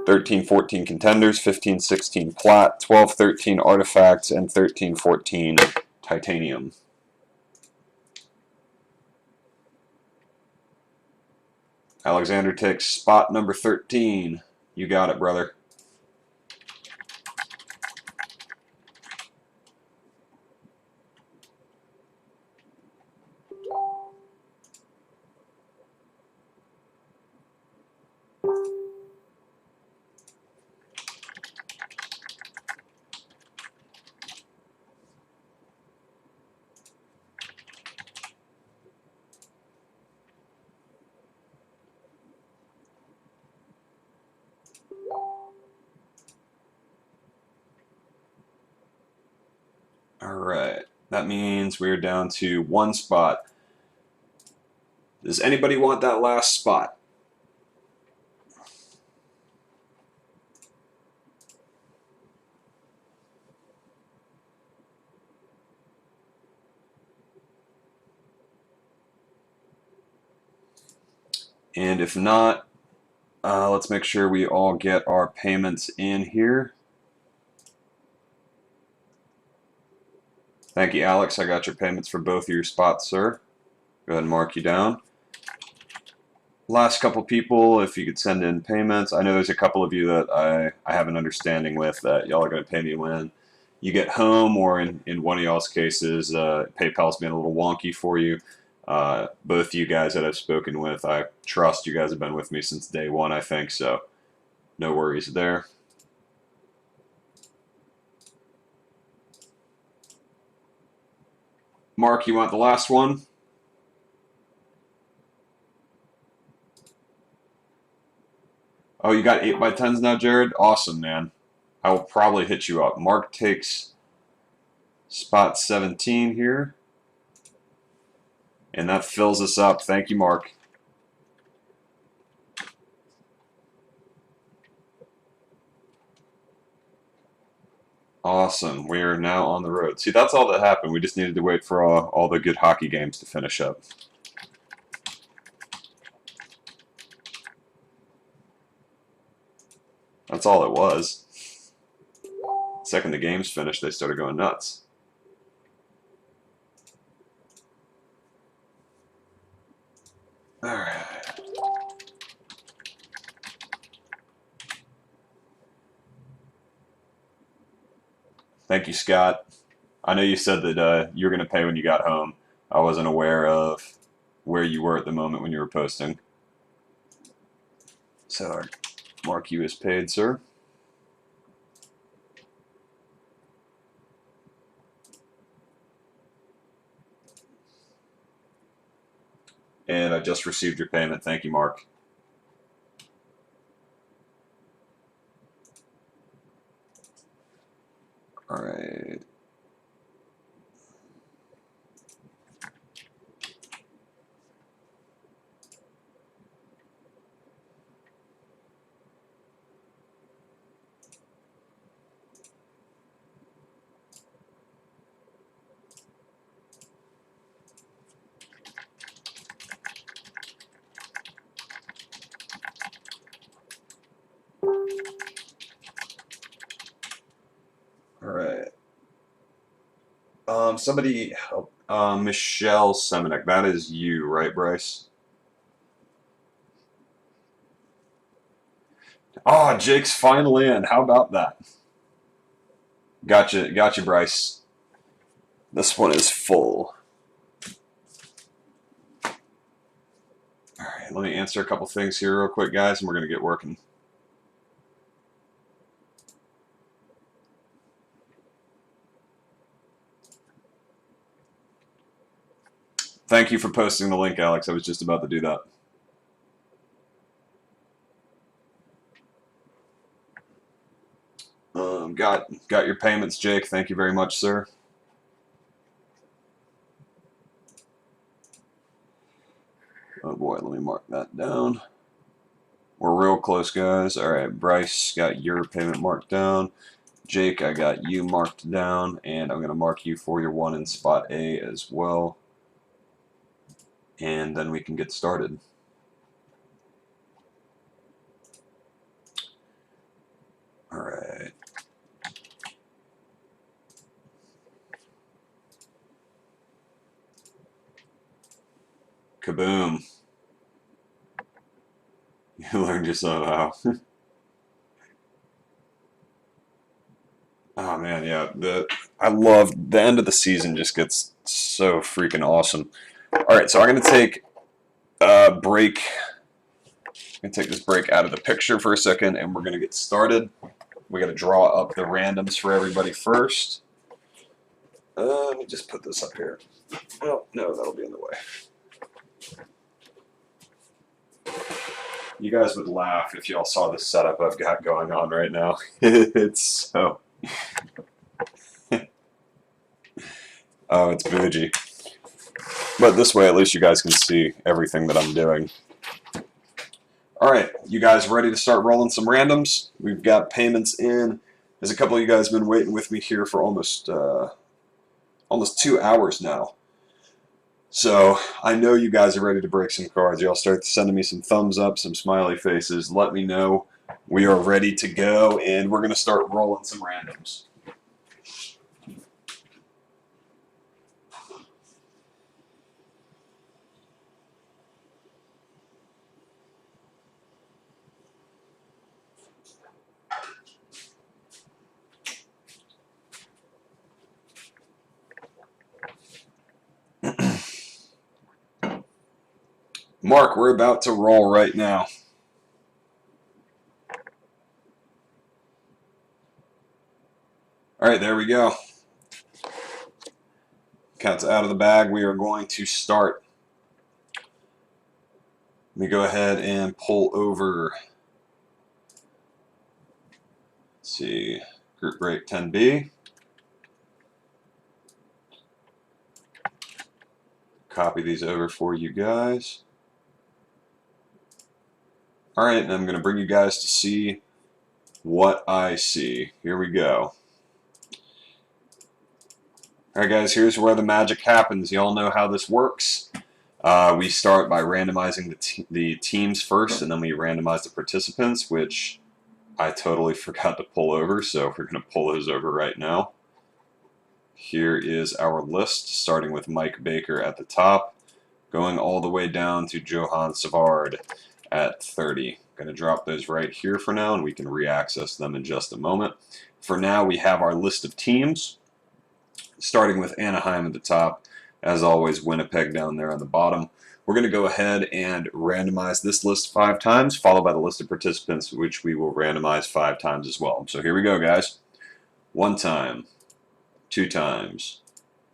13, 14 Contenders, 15, 16 Plat, 12, 13 Artifacts, and 13, 14 Titanium. Alexander takes spot number 13. You got it, brother. That means we're down to one spot. Does anybody want that last spot? And if not, let's make sure we all get our payments in here. Thank you, Alex. I got your payments for both of your spots, sir. Go ahead and mark you down. Last couple people, if you could send in payments. I know there's a couple of you that I have an understanding with that y'all are going to pay me when you get home, or in one of y'all's cases, PayPal's been a little wonky for you. Both you guys that I've spoken with, I trust you guys have been with me since day one, I think, so no worries there. Mark, you want the last one? Oh, you got 8x10s now, Jared? Awesome, man. I will probably hit you up. Mark takes spot 17 here. And that fills us up. Thank you, Mark. Awesome. We are now on the road. See, that's all that happened. We just needed to wait for all the good hockey games to finish up. That's all it was. Second the games finished, they started going nuts. All right. Thank you, Scott. I know you said that you were going to pay when you got home. I wasn't aware of where you were at the moment when you were posting. So, mark you as paid, sir. And I just received your payment. Thank you, Mark. All right. All right. Somebody help. Michelle Semenek. That is you, right, Bryce? Oh, Jake's finally in. How about that? Gotcha, Bryce. This one is full. All right, let me answer a couple things here real quick, guys, and we're going to get working. Thank you for posting the link, Alex. I was just about to do that. Got your payments, Jake. Thank you very much, sir. Oh boy, let me mark that down. We're real close, guys. All right, Bryce got your payment marked down. Jake, I got you marked down, and I'm going to mark you for your one in spot A as well. And then we can get started. All right. Kaboom. You learned yourself how. Oh man, yeah. I love the end of the season. Just gets so freaking awesome. All right, so I'm gonna take a break. I'm gonna take this break out of the picture for a second, and we're gonna get started. We got to draw up the randoms for everybody first. Let me just put this up here. Oh no, that'll be in the way. You guys would laugh if y'all saw the setup I've got going on right now. It's so... Oh, it's bougie. But this way, at least you guys can see everything that I'm doing. All right, you guys ready to start rolling some randoms? We've got payments in. There's a couple of you guys been waiting with me here for almost 2 hours now. So I know you guys are ready to break some cards. Y'all start sending me some thumbs up, some smiley faces. Let me know we are ready to go, and we're going to start rolling some randoms. Mark, we're about to roll right now. All right, there we go. Cat's out of the bag. We are going to start. Let me go ahead and pull over. Let's see, group break 10B. Copy these over for you guys. All right, and I'm going to bring you guys to see what I see. Here we go. All right, guys, here's where the magic happens. You all know how this works. We start by randomizing the teams first, and then we randomize the participants, which I totally forgot to pull over, so we're going to pull those over right now. Here is our list, starting with Mike Baker at the top, going all the way down to Johan Savard at 30. Going to drop those right here for now, and we can re-access them in just a moment. For now, we have our list of teams, starting with Anaheim at the top. As always, Winnipeg down there on the bottom. We're going to go ahead and randomize this list 5 times, followed by the list of participants, which we will randomize 5 times as well. So here we go, guys. 1 time, 2 times,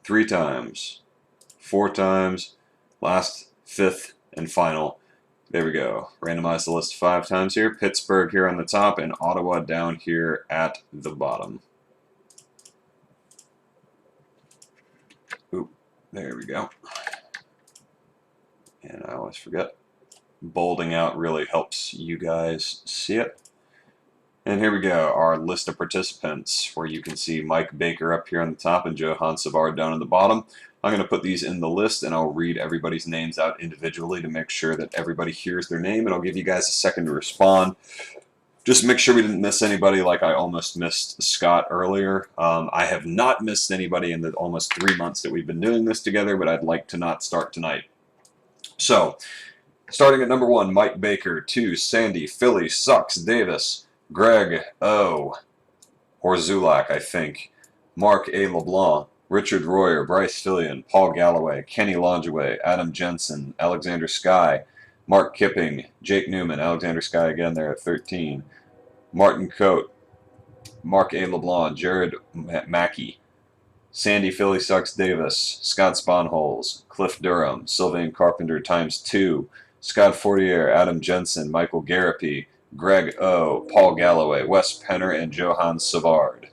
3 times, 4 times, last, 5th, and final. There we go. Randomize the list 5 times here. Pittsburgh here on the top and Ottawa down here at the bottom. Oop, there we go. And I always forget. Bolding out really helps you guys see it. And here we go, our list of participants, where you can see Mike Baker up here on the top and Johan Savard down on the bottom. I'm going to put these in the list, and I'll read everybody's names out individually to make sure that everybody hears their name, and I'll give you guys a second to respond. Just make sure we didn't miss anybody, like I almost missed Scott earlier. I have not missed anybody in the almost 3 months that we've been doing this together, but I'd like to not start tonight. So, starting at number 1, Mike Baker. 2, Sandy, Philly, Sucks, Davis, Greg O. Horzulak, I think. Mark A. LeBlanc, Richard Royer, Bryce Fillion, Paul Galloway, Kenny Longeway, Adam Jensen, Alexander Skye, Mark Kipping, Jake Newman, Alexander Skye again there at 13, Martin Coate, Mark A. LeBlanc, Jared Mackey, Sandy Philly Sucks Davis, Scott Sponholes, Cliff Durham, Sylvain Carpenter ×2, Scott Fortier, Adam Jensen, Michael Garapi, Greg O, Paul Galloway, Wes Penner, and Johan Savard.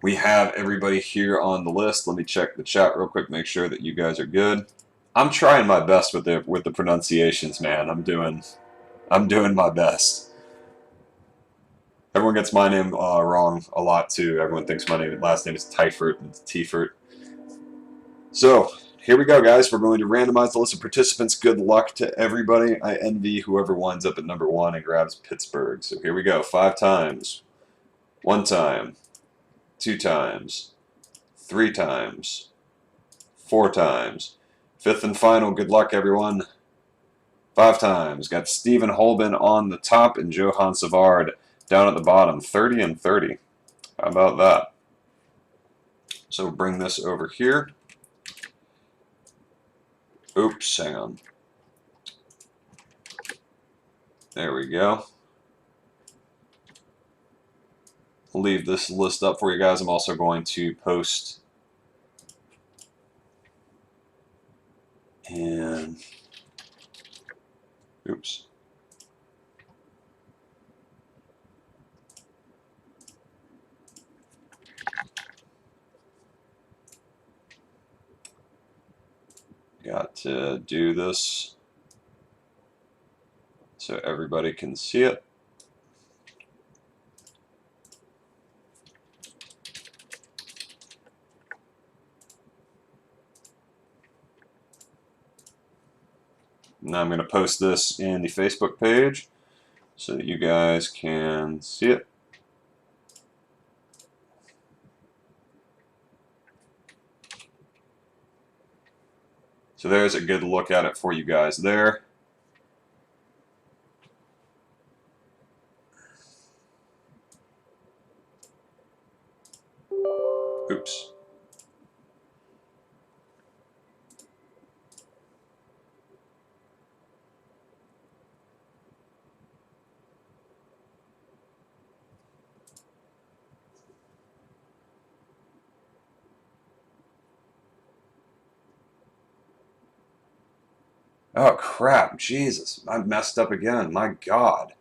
We have everybody here on the list. Let me check the chat real quick, make sure that you guys are good. I'm trying my best with the pronunciations, man. I'm doing my best. Everyone gets my name wrong a lot too. Everyone thinks my last name is Tyfert and it's Tiefert. So here we go, guys. We're going to randomize the list of participants. Good luck to everybody. I envy whoever winds up at number 1 and grabs Pittsburgh. So here we go. 5 times. 1 time. 2 times. 3 times. 4 times. 5th and final. Good luck, everyone. 5 times. Got Stephen Holben on the top and Johan Savard down at the bottom. 30 and 30. How about that? So bring this over here. Oops, hang on. There we go. I'll leave this list up for you guys. I'm also going to post and oops. got to do this so everybody can see it. Now I'm going to post this in the Facebook page so that you guys can see it. So there's a good look at it for you guys there. Oops. Oh crap, Jesus, I messed up again, my God.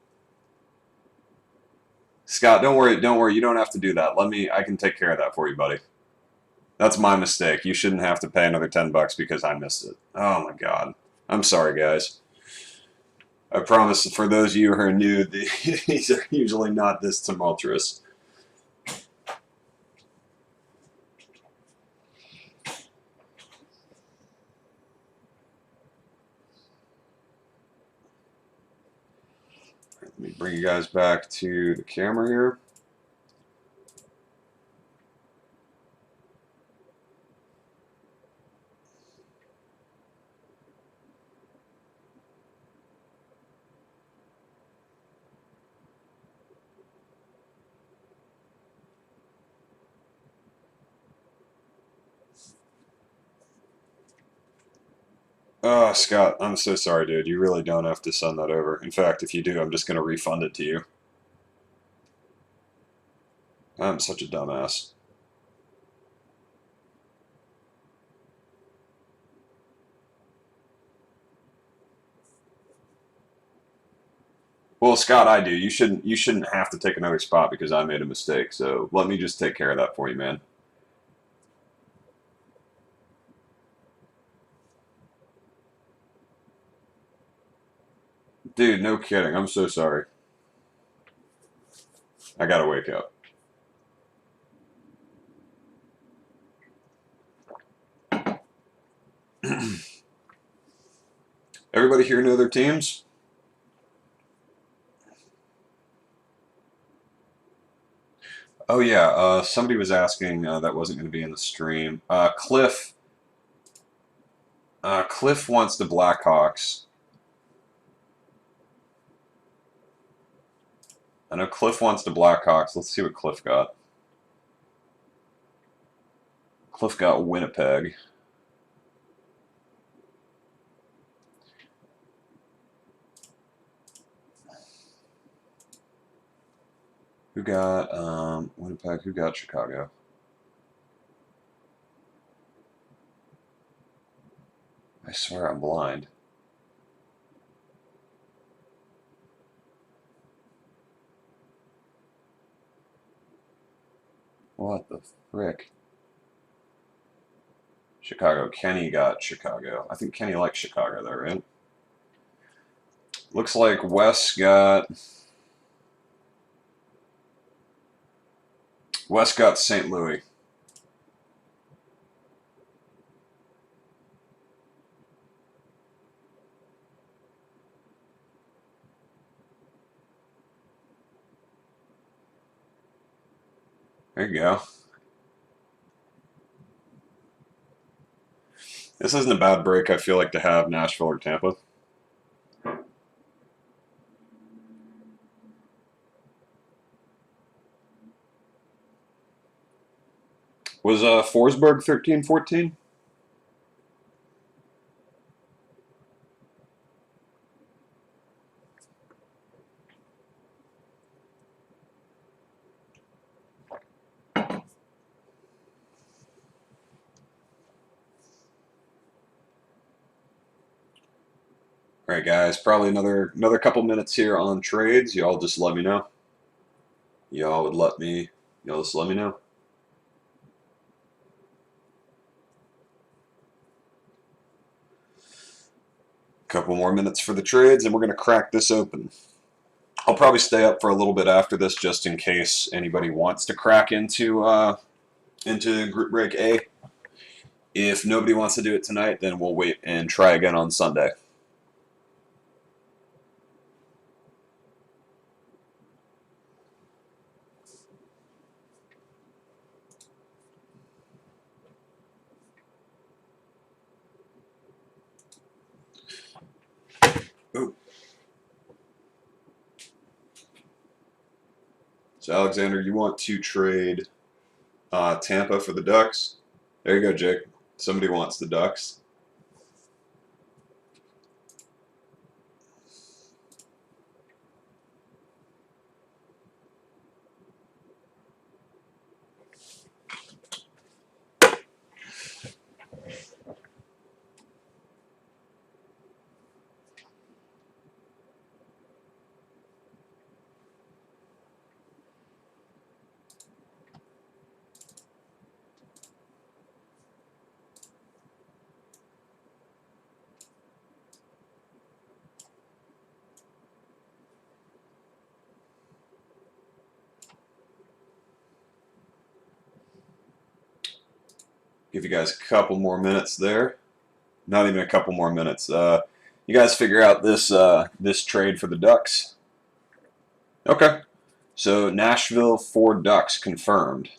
Scott, don't worry, you don't have to do that. I can take care of that for you, buddy. That's my mistake. You shouldn't have to pay another $10 because I missed it. Oh my God. I'm sorry, guys. I promise for those of you who are new, these are usually not this tumultuous. Let me bring you guys back to the camera here. Oh, Scott, I'm so sorry, dude. You really don't have to send that over. In fact, if you do, I'm just going to refund it to you. I'm such a dumbass. Well, Scott, I do. You shouldn't have to take another spot because I made a mistake. So let me just take care of that for you, man. Dude, no kidding. I'm so sorry. I gotta wake up. Everybody here know their teams? Oh yeah, somebody was asking that wasn't going to be in the stream. Cliff wants the Blackhawks. I know Cliff wants the Blackhawks. Let's see what Cliff got. Cliff got Winnipeg. Who got Winnipeg? Who got Chicago? I swear I'm blind. What the frick? Chicago. Kenny got Chicago. I think Kenny likes Chicago though, right? Looks like Wes got St. Louis. There you go. This isn't a bad break, I feel like, to have Nashville or Tampa. Was Forsberg 13-14? All right, guys, probably another couple minutes here on trades. Y'all just let me know. Y'all just let me know. Couple more minutes for the trades, and we're going to crack this open. I'll probably stay up for a little bit after this just in case anybody wants to crack into Group Break A. If nobody wants to do it tonight, then we'll wait and try again on Sunday. Ooh. So, Alexander, you want to trade Tampa for the Ducks? There you go, Jake. Somebody wants the Ducks. Give you guys a couple more minutes there. Not even a couple more minutes. You guys figure out this this trade for the Ducks. Okay. So Nashville for Ducks confirmed.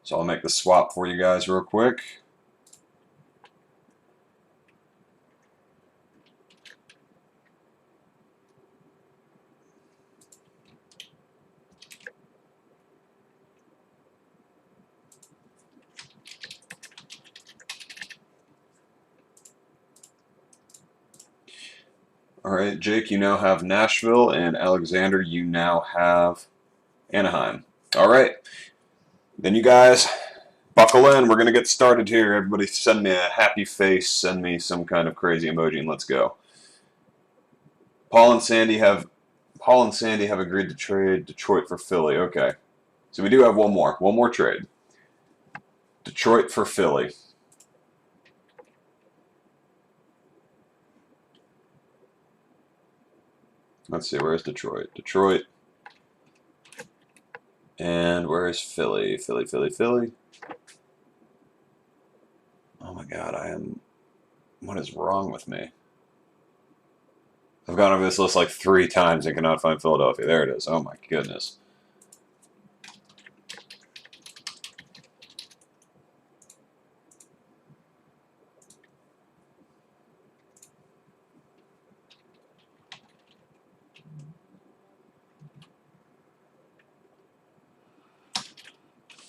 So I'll make the swap for you guys real quick. All right, Jake, you now have Nashville, and Alexander, you now have Anaheim. All right, then you guys buckle in. We're gonna get started here. Everybody, send me a happy face. Send me some kind of crazy emoji, and let's go. Paul and Sandy have agreed to trade Detroit for Philly. Okay, so we do have one more trade. Detroit for Philly. Let's see, where's Detroit? Detroit. And where is Philly? Philly. Oh my God, what is wrong with me? I've gone over this list like 3 times and cannot find Philadelphia. There it is. Oh my goodness.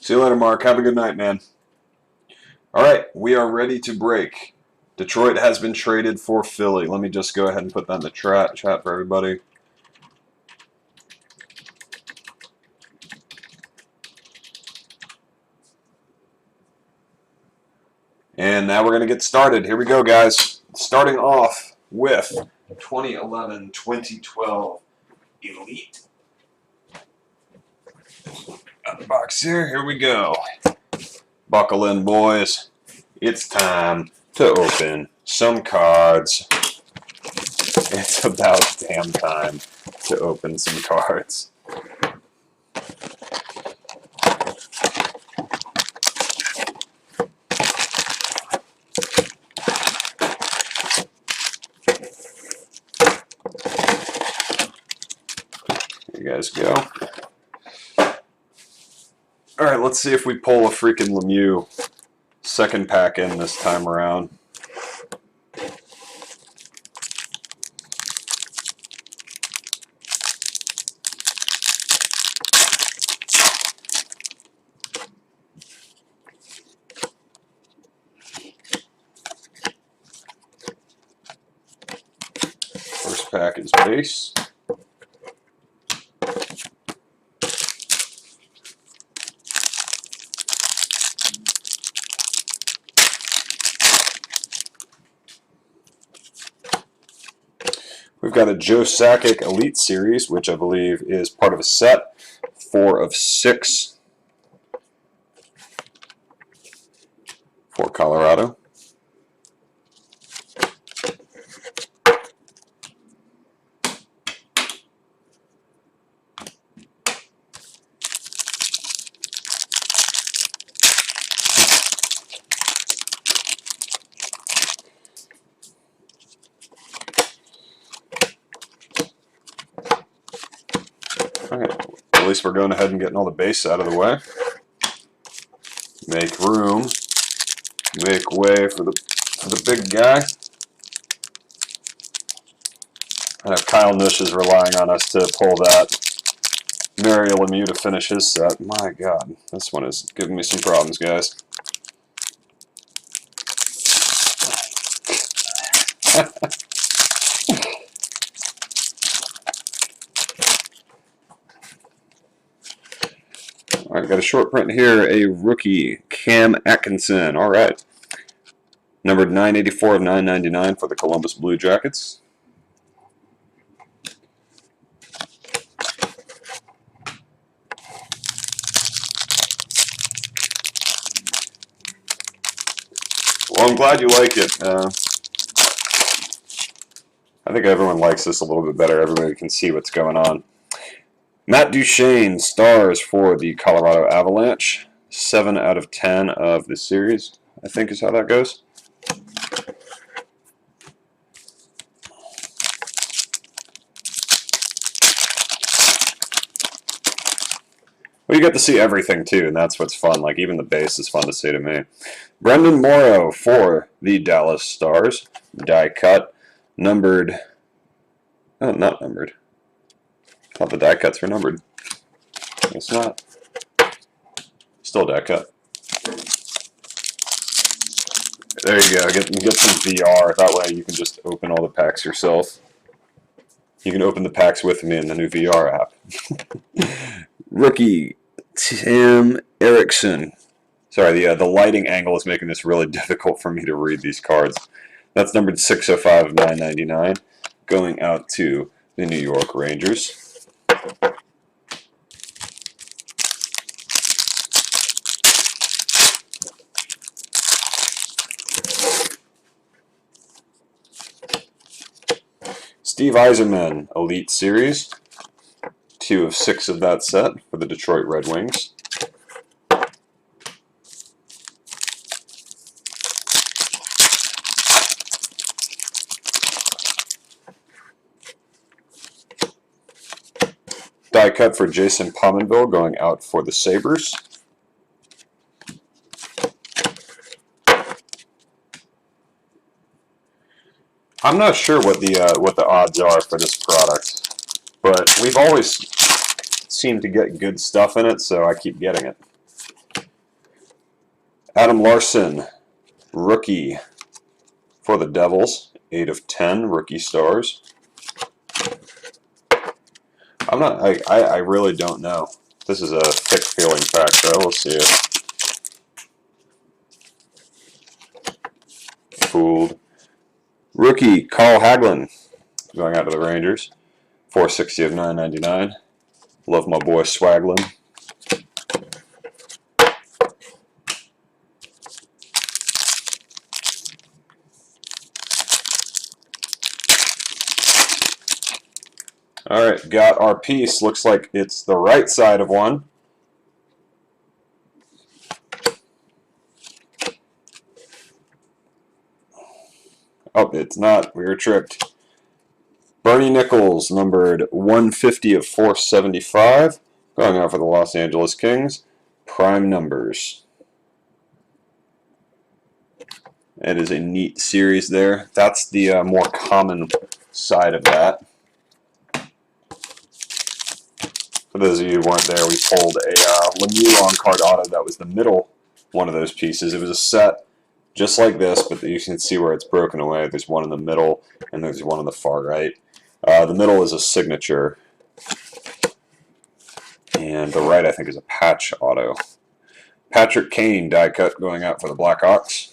See you later, Mark. Have a good night, man. All right, we are ready to break. Detroit has been traded for Philly. Let me just go ahead and put that in the chat for everybody. And now we're going to get started. Here we go, guys. Starting off with 2011-2012 Elite. Out the box here we go. Buckle in, boys. It's time to open some cards. It's about damn time to open some cards. Here you guys go. All right, let's see if we pull a freaking Lemieux second pack in this time around. First pack is base. We've got a Joe Sakic Elite Series, which I believe is part of a set. 4 of 6 for Colorado. Okay, at least we're going ahead and getting all the base out of the way. Make room. Make way for the big guy. I know Kyle Nush is relying on us to pull that Mario Lemieux to finish his set. My God, this one is giving me some problems, guys. All right, got a short print here. A rookie, Cam Atkinson. All right. Numbered 984 of 999 for the Columbus Blue Jackets. Well, I'm glad you like it. I think everyone likes this a little bit better. Everybody can see what's going on. Matt Duchene, stars for the Colorado Avalanche. 7 out of 10 of the series, I think is how that goes. Well, you get to see everything, too, and that's what's fun. Like, even the base is fun to see to me. Brendan Morrow for the Dallas Stars. Die cut. Numbered. Oh, not numbered. I thought the die cuts were numbered. Guess not. Still die cut. There you go. Get some VR. That way you can just open all the packs yourself. You can open the packs with me in the new VR app. Rookie Tim Erickson. Sorry, the lighting angle is making this really difficult for me to read these cards. That's numbered 605 of 999, going out to the New York Rangers. Steve Yzerman, Elite Series. 2 of 6 of that set for the Detroit Red Wings. Die cut for Jason Pominville going out for the Sabres. I'm not sure what the odds are for this product, but we've always seemed to get good stuff in it, so I keep getting it. Adam Larson, rookie for the Devils, 8 of 10 rookie stars. I really don't know. This is a thick feeling pack, though. We'll see it. Fooled. Rookie Carl Hagelin going out to the Rangers. 460 of 999. Love my boy Swaglin. All right, got our piece. Looks like it's the right side of one. Oh, it's not. We were tricked. Bernie Nichols, numbered 150 of 475, going out for the Los Angeles Kings. Prime numbers. It is a neat series there. That's the more common side of that. For those of you who weren't there, we pulled a Lemieux on-card auto that was the middle one of those pieces. It was a set just like this, but you can see where it's broken away. There's one in the middle, and there's one on the far right. The middle is a signature, and the right, I think, is a patch auto. Patrick Kane die cut going out for the Blackhawks.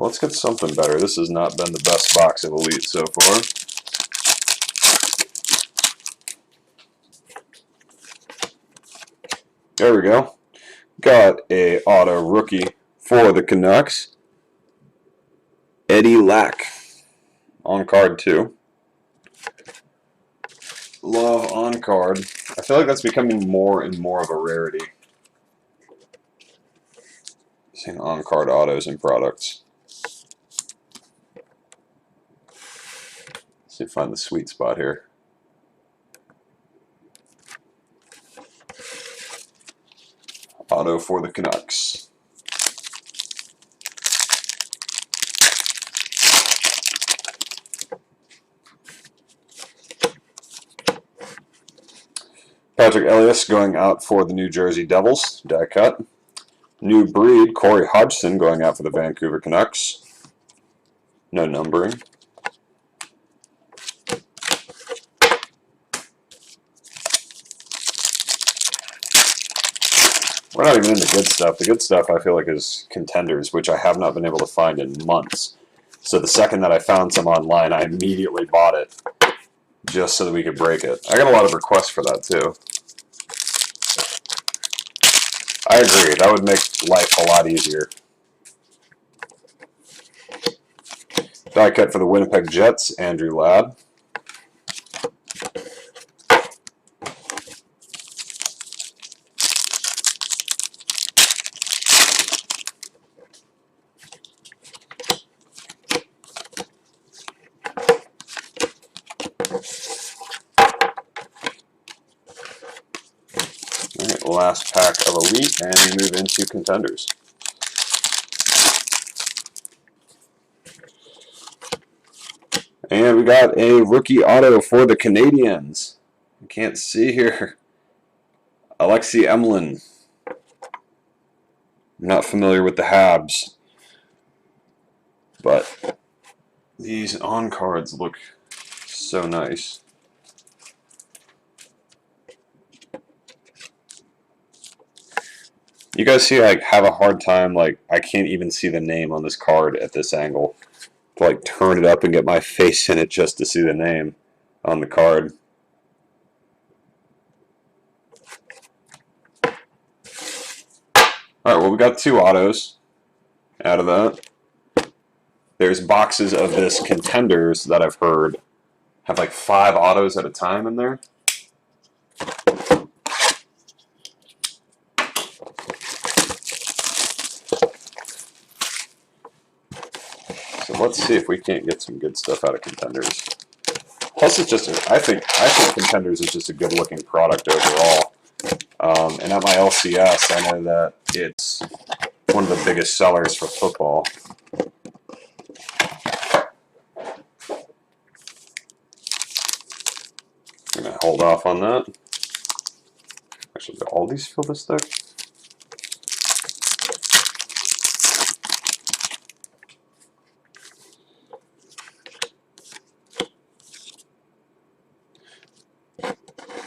let's get something better. This has not been the best box of Elite so far. There we go. Got a auto rookie for the Canucks. Eddie Lack on card 2. Love on card. I feel like that's becoming more and more of a rarity. Seeing on card autos and products. Let's see if I find the sweet spot here. Auto for the Canucks. Patrick Elias going out for the New Jersey Devils, die cut. New breed, Corey Hodgson going out for the Vancouver Canucks. No numbering. We're not even into good stuff. The good stuff I feel like is Contenders, which I have not been able to find in months. So the second that I found some online, I immediately bought it just so that we could break it. I got a lot of requests for that too. I agree. That would make life a lot easier. Die cut for the Winnipeg Jets, Andrew Ladd. All right, last pack of Elite, and we move into Contenders. And we got a rookie auto for the Canadiens. I can't see here. Alexei Emlin. I'm not familiar with the Habs, but these on cards look so nice. You guys see I have a hard time, like, I can't even see the name on this card at this angle. To like turn it up and get my face in it just to see the name on the card. Alright, well, we got 2 autos out of that. There's boxes of this Contenders that I've heard have like 5 autos at a time in there. So let's see if we can't get some good stuff out of Contenders. Plus, it's just I think Contenders is just a good-looking product overall. And at my LCS, I know that it's one of the biggest sellers for football. I'm gonna hold off on that. Actually, do all these feel this thick?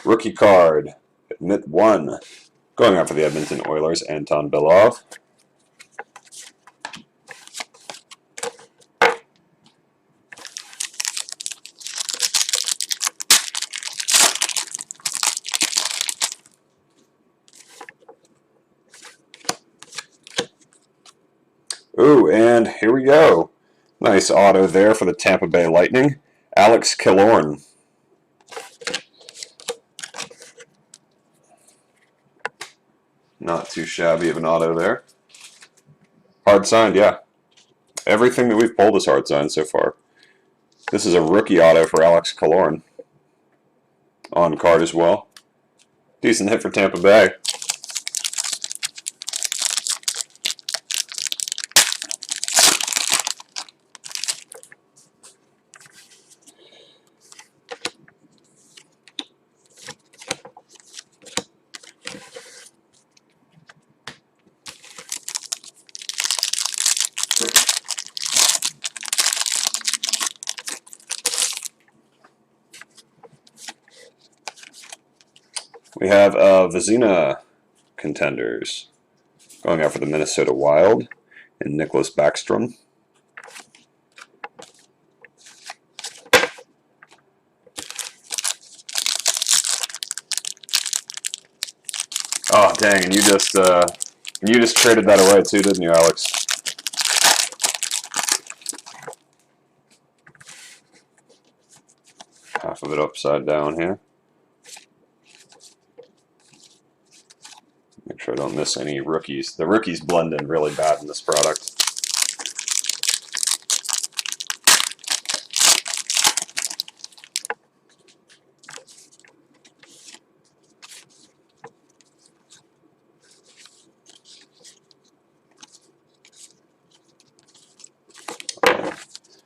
Rookie card, admit 1. Going out for the Edmonton Oilers, Anton Belov. Ooh, and here we go. Nice auto there for the Tampa Bay Lightning, Alex Killorn. Not too shabby of an auto there. Hard signed, yeah. Everything that we've pulled is hard signed so far. This is a rookie auto for Alex Killorn. On card as well. Decent hit for Tampa Bay. We have Vizina Contenders going out for the Minnesota Wild and Nicholas Backstrom. Oh dang! And you just traded that away too, didn't you, Alex? Half of it upside down here. Make sure I don't miss any rookies. The rookies blend in really bad in this product.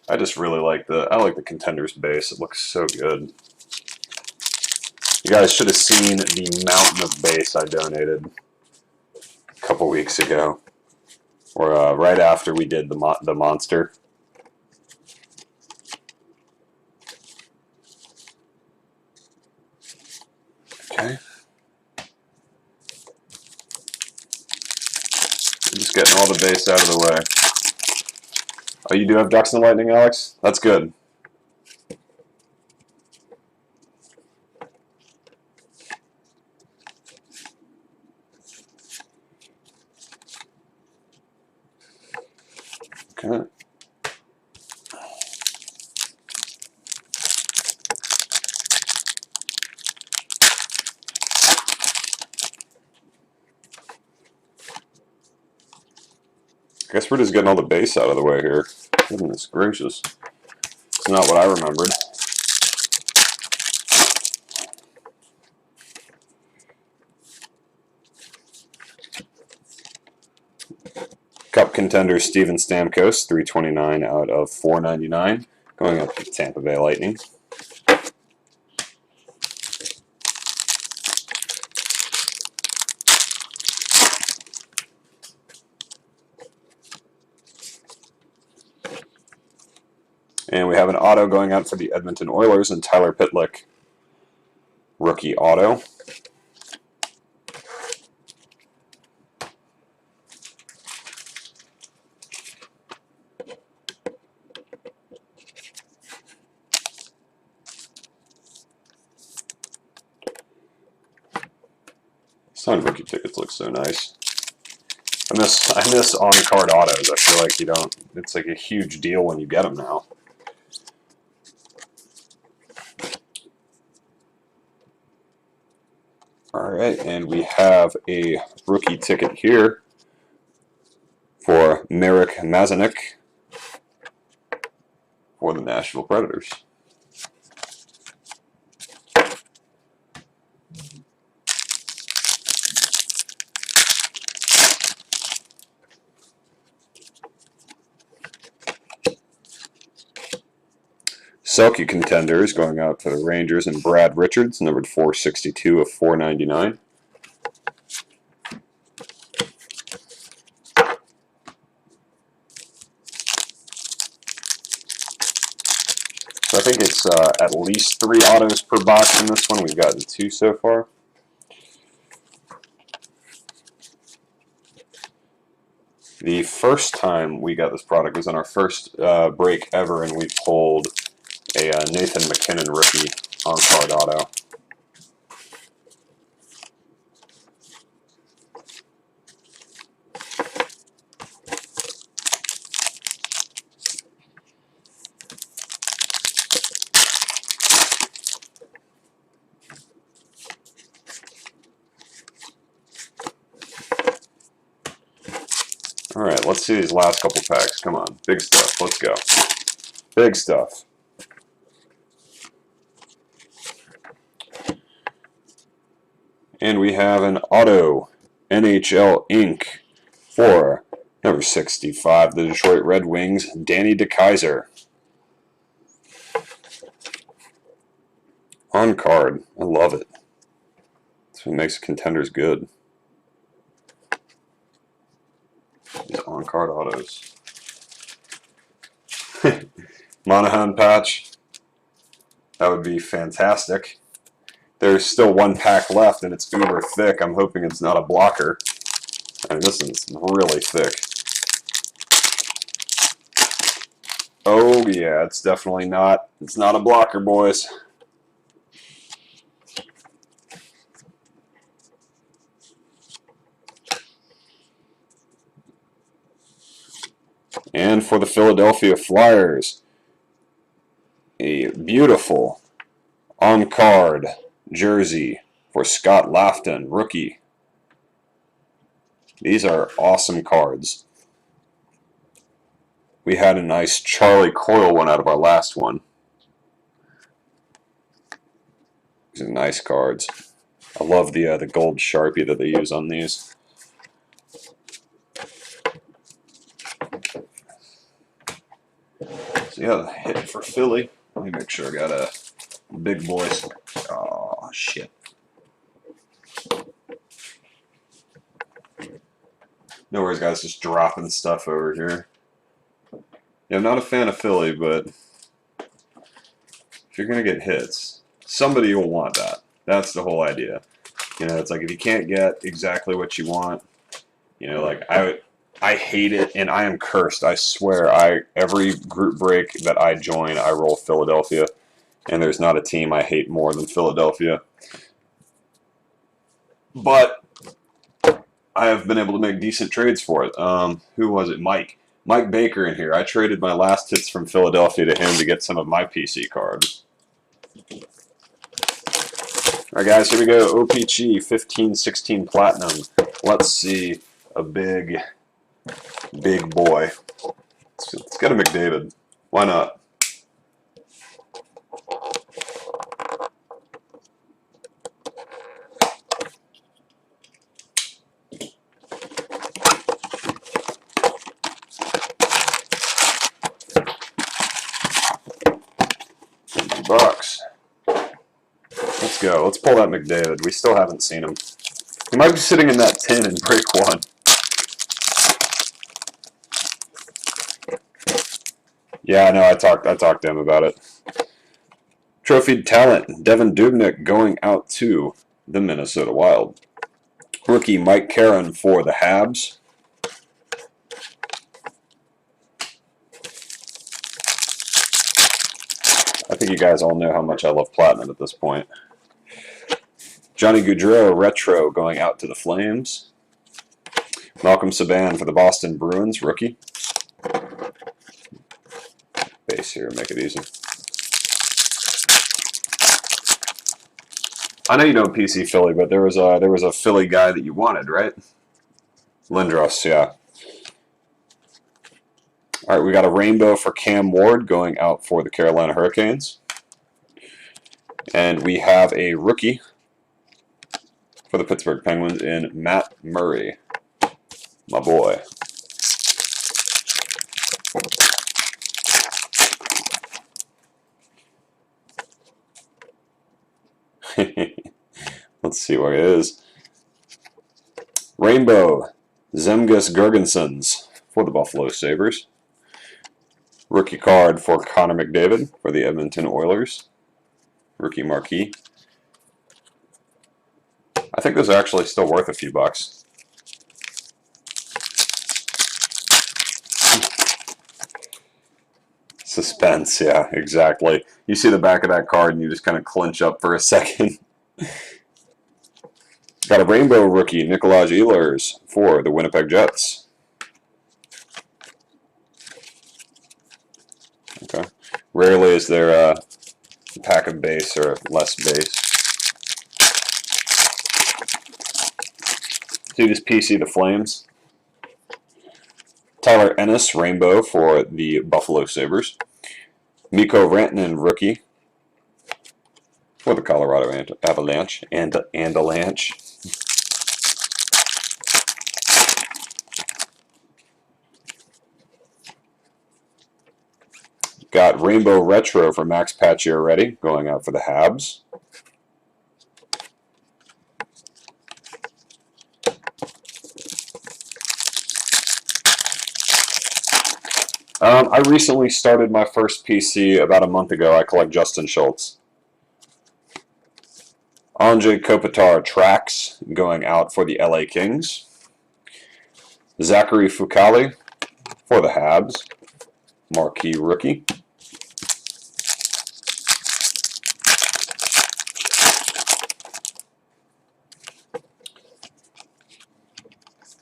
I just really like the Contenders base. It looks so good. You guys should have seen the mountain of base I donated a couple weeks ago, or right after we did the monster. Okay. I'm just getting all the base out of the way. Oh, you do have Ducks and Lightning, Alex? That's good. Okay. I guess we're just getting all the base out of the way here. Goodness gracious. It's not what I remembered. Cup contender Steven Stamkos, 329 out of 499, going up to Tampa Bay Lightning. And we have an auto going out for the Edmonton Oilers and Tyler Pitlick. Rookie auto. Signed rookie tickets look so nice. I miss on-card autos. I feel like you don't. It's like a huge deal when you get them now. All right, and we have a rookie ticket here for Marek Mazanek for the Nashville Predators. Selke Contenders going out to the Rangers and Brad Richards, numbered 462 of 499. So I think it's at least 3 autos per box in this one. We've gotten 2 so far. The first time we got this product was on our first break ever, and we pulled a Nathan McKinnon rookie on-card auto. All right, let's see these last couple packs. Come on, big stuff. Let's go. Big stuff. And we have an auto NHL Inc. for number 65, the Detroit Red Wings, Danny DeKeyser. On card. I love it. That's what makes Contenders good. These on card autos. Monahan patch. That would be fantastic. There's still 1 pack left, and it's uber thick. I'm hoping it's not a blocker. I mean, this is really thick. Oh, yeah, it's definitely not. It's not a blocker, boys. And for the Philadelphia Flyers, a beautiful on-card jersey for Scott Laughton, rookie. These are awesome cards. We had a nice Charlie Coyle one out of our last one. These are nice cards. I love the gold Sharpie that they use on these. So yeah, the hit for Philly. Let me make sure I got a big boys. Oh shit. No worries, guys. Just dropping stuff over here. Yeah, I'm not a fan of Philly, but if you're gonna get hits, somebody will want that. That's the whole idea. You know, it's like if you can't get exactly what you want, you know, like I hate it, and I am cursed. I swear, every group break that I join, I roll Philadelphia, and there's not a team I hate more than Philadelphia. But I have been able to make decent trades for it. Who was it? Mike Baker in here. I traded my last hits from Philadelphia to him to get some of my PC cards. All right, guys, here we go. OPG 15-16 Platinum. Let's see a big boy. Let's get a McDavid. Why not? $50. Let's go. Let's pull that McDavid. We still haven't seen him. He might be sitting in that tin in break one. Yeah, I know. I talked to him about it. Trophied talent, Devin Dubnyk going out to the Minnesota Wild. Rookie Mike Caron for the Habs. I think you guys all know how much I love Platinum at this point. Johnny Gaudreau Retro going out to the Flames. Malcolm Subban for the Boston Bruins, rookie. Base here, make it easy. I know you don't PC Philly, but there was a Philly guy that you wanted, right? Lindros, yeah. All right, we got a rainbow for Cam Ward going out for the Carolina Hurricanes. And we have a rookie for the Pittsburgh Penguins in Matt Murray, my boy. Let's see what it is. Rainbow, Zemgus Girgensons for the Buffalo Sabres. Rookie card for Connor McDavid for the Edmonton Oilers. Rookie marquee. I think those are actually still worth a few bucks. Suspense, yeah, exactly. You see the back of that card and you just kind of clench up for a second. Got a rainbow rookie, Nikolaj Ehlers for the Winnipeg Jets. Okay. Rarely is there a pack of base or less base. See this PC, the Flames. Tyler Ennis, rainbow for the Buffalo Sabres. Mikko Rantanen, rookie for the Colorado Avalanche. Avalanche. Got rainbow retro for Max Pacioretty going out for the Habs. I recently started my first PC about a month ago. I collect Justin Schultz. Andrei Kopitar tracks going out for the LA Kings. Zachary Fucale for the Habs. Marquee rookie.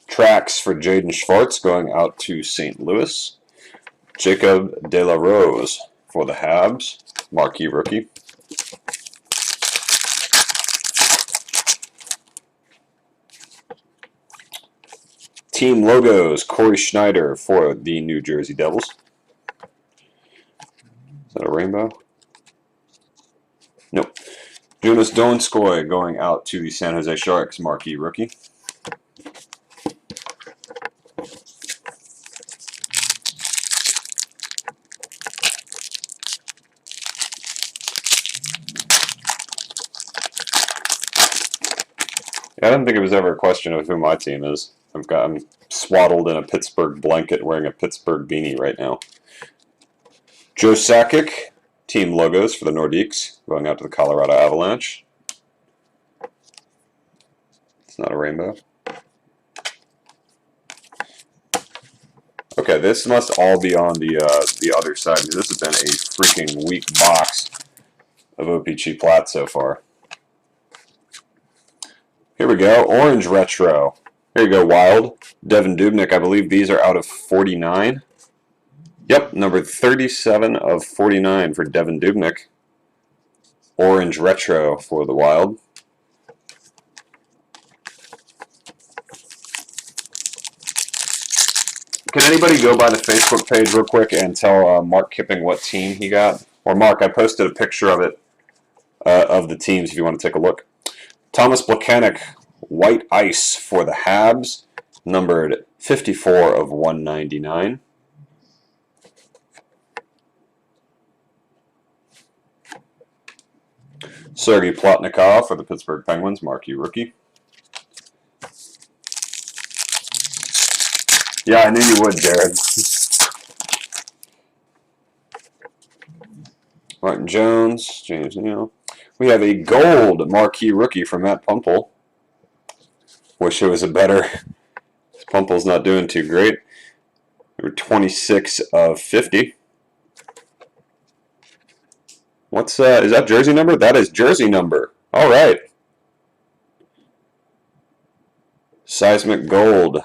Tracks for Jaden Schwartz going out to St. Louis. Jacob De La Rose for the Habs, marquee rookie. Team logos, Corey Schneider for the New Jersey Devils. Is that a rainbow? Nope. Jonas Donskoy going out to the San Jose Sharks, marquee rookie. I don't think it was ever a question of who my team is. I'm swaddled in a Pittsburgh blanket wearing a Pittsburgh beanie right now. Joe Sakic, team logos for the Nordiques, going out to the Colorado Avalanche. It's not a rainbow. Okay, this must all be on the other side, because this has been a freaking weak box of OPG Plat so far. Here we go, orange retro. Here you go, Wild. Devin Dubnyk, I believe these are out of 49. Yep, number 37 of 49 for Devin Dubnyk. Orange retro for the Wild. Can anybody go by the Facebook page real quick and tell Mark Kipping what team he got? Or Mark, I posted a picture of it, of the teams if you want to take a look. Thomas Plekanec, white ice for the Habs, numbered 54 of 199. Sergei Plotnikov for the Pittsburgh Penguins, marquee rookie. Yeah, I knew you would, Jared. Martin Jones, James Neal. We have a gold marquee rookie for Matt Pumple. Wish it was a better. Pumple's not doing too great. Number 26 of 50. What's is that jersey number? That is jersey number. All right. Seismic gold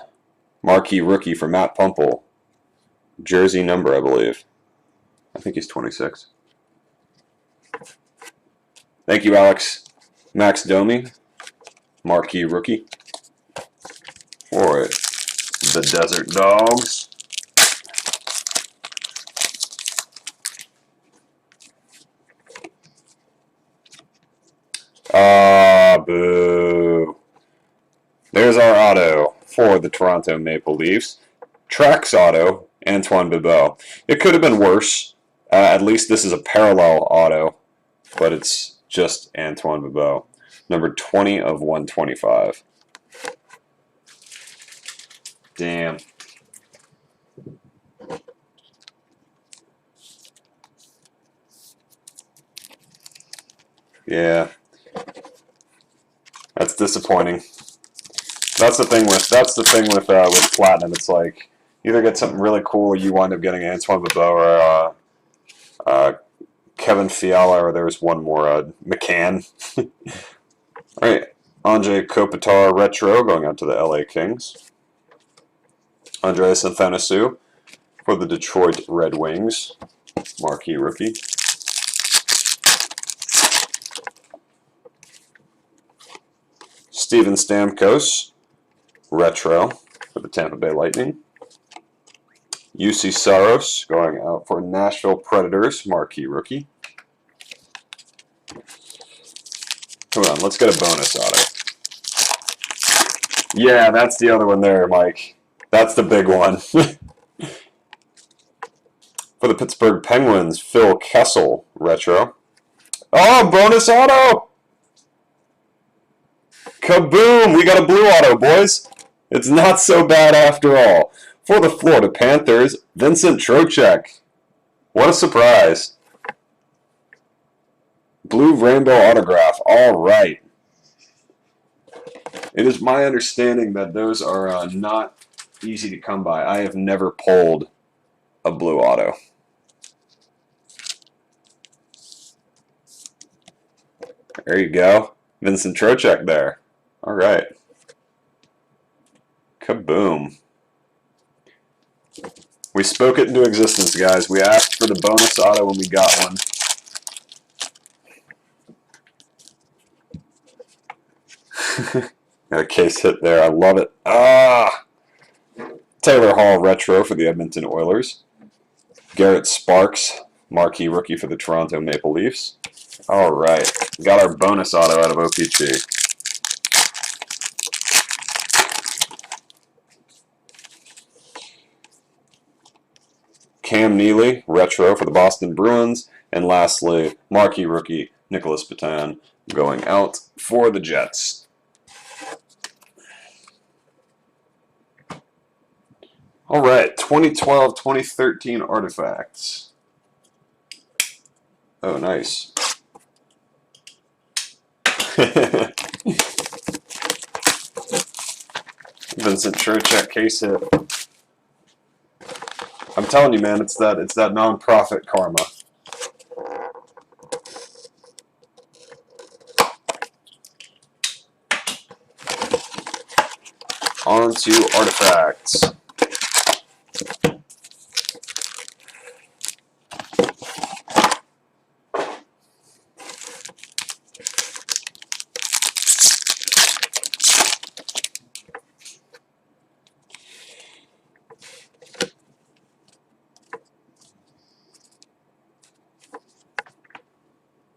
marquee rookie for Matt Pumple. Jersey number, I believe. I think he's 26. Thank you, Alex. Max Domi, marquee rookie for the Desert Dogs. Ah, boo. There's our auto for the Toronto Maple Leafs. Trax auto, Antoine Bibeau. It could have been worse. At least this is a parallel auto, but it's just Antoine Bibeau. Number 20 of 125. Damn. Yeah. That's disappointing. That's the thing with Platinum. It's like you either get something really cool or you wind up getting Antoine Bibeau or Kevin Fiala, or there's one more, McCann. All right, Andre Kopitar retro going out to the LA Kings. Andreas Athanasiou for the Detroit Red Wings, marquee rookie. Steven Stamkos, retro for the Tampa Bay Lightning. UC Saros going out for Nashville Predators, marquee rookie. Come on, let's get a bonus auto. Yeah, that's the other one there, Mike. That's the big one. For the Pittsburgh Penguins, Phil Kessel, retro. Oh, bonus auto! Kaboom! We got a blue auto, boys. It's not so bad after all. For the Florida Panthers, Vincent Trocheck. What a surprise. Blue rainbow autograph. All right. It is my understanding that those are not easy to come by. I have never pulled a blue auto. There you go. Vincent Trocheck there. All right. Kaboom. We spoke it into existence, guys. We asked for the bonus auto and we got one. Got a case hit there. I love it. Ah! Taylor Hall retro for the Edmonton Oilers. Garrett Sparks, marquee rookie for the Toronto Maple Leafs. All right. Got our bonus auto out of OPG. Cam Neely, retro for the Boston Bruins. And lastly, marquee rookie Nicholas Baton going out for the Jets. All right, 2012-2013 artifacts. Oh, nice. Vincent Trocheck case hit. I'm telling you, man, it's that non-profit karma. On to artifacts.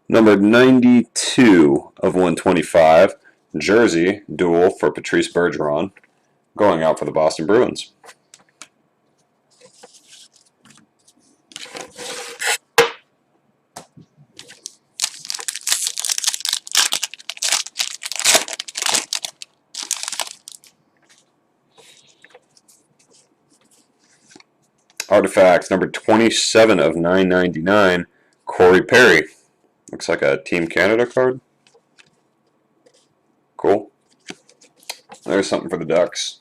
Numbered 92 of 125, jersey duel for Patrice Bergeron, going out for the Boston Bruins. Artifacts number 27 of 999, Corey Perry. Looks like a Team Canada card. Cool. There's something for the Ducks.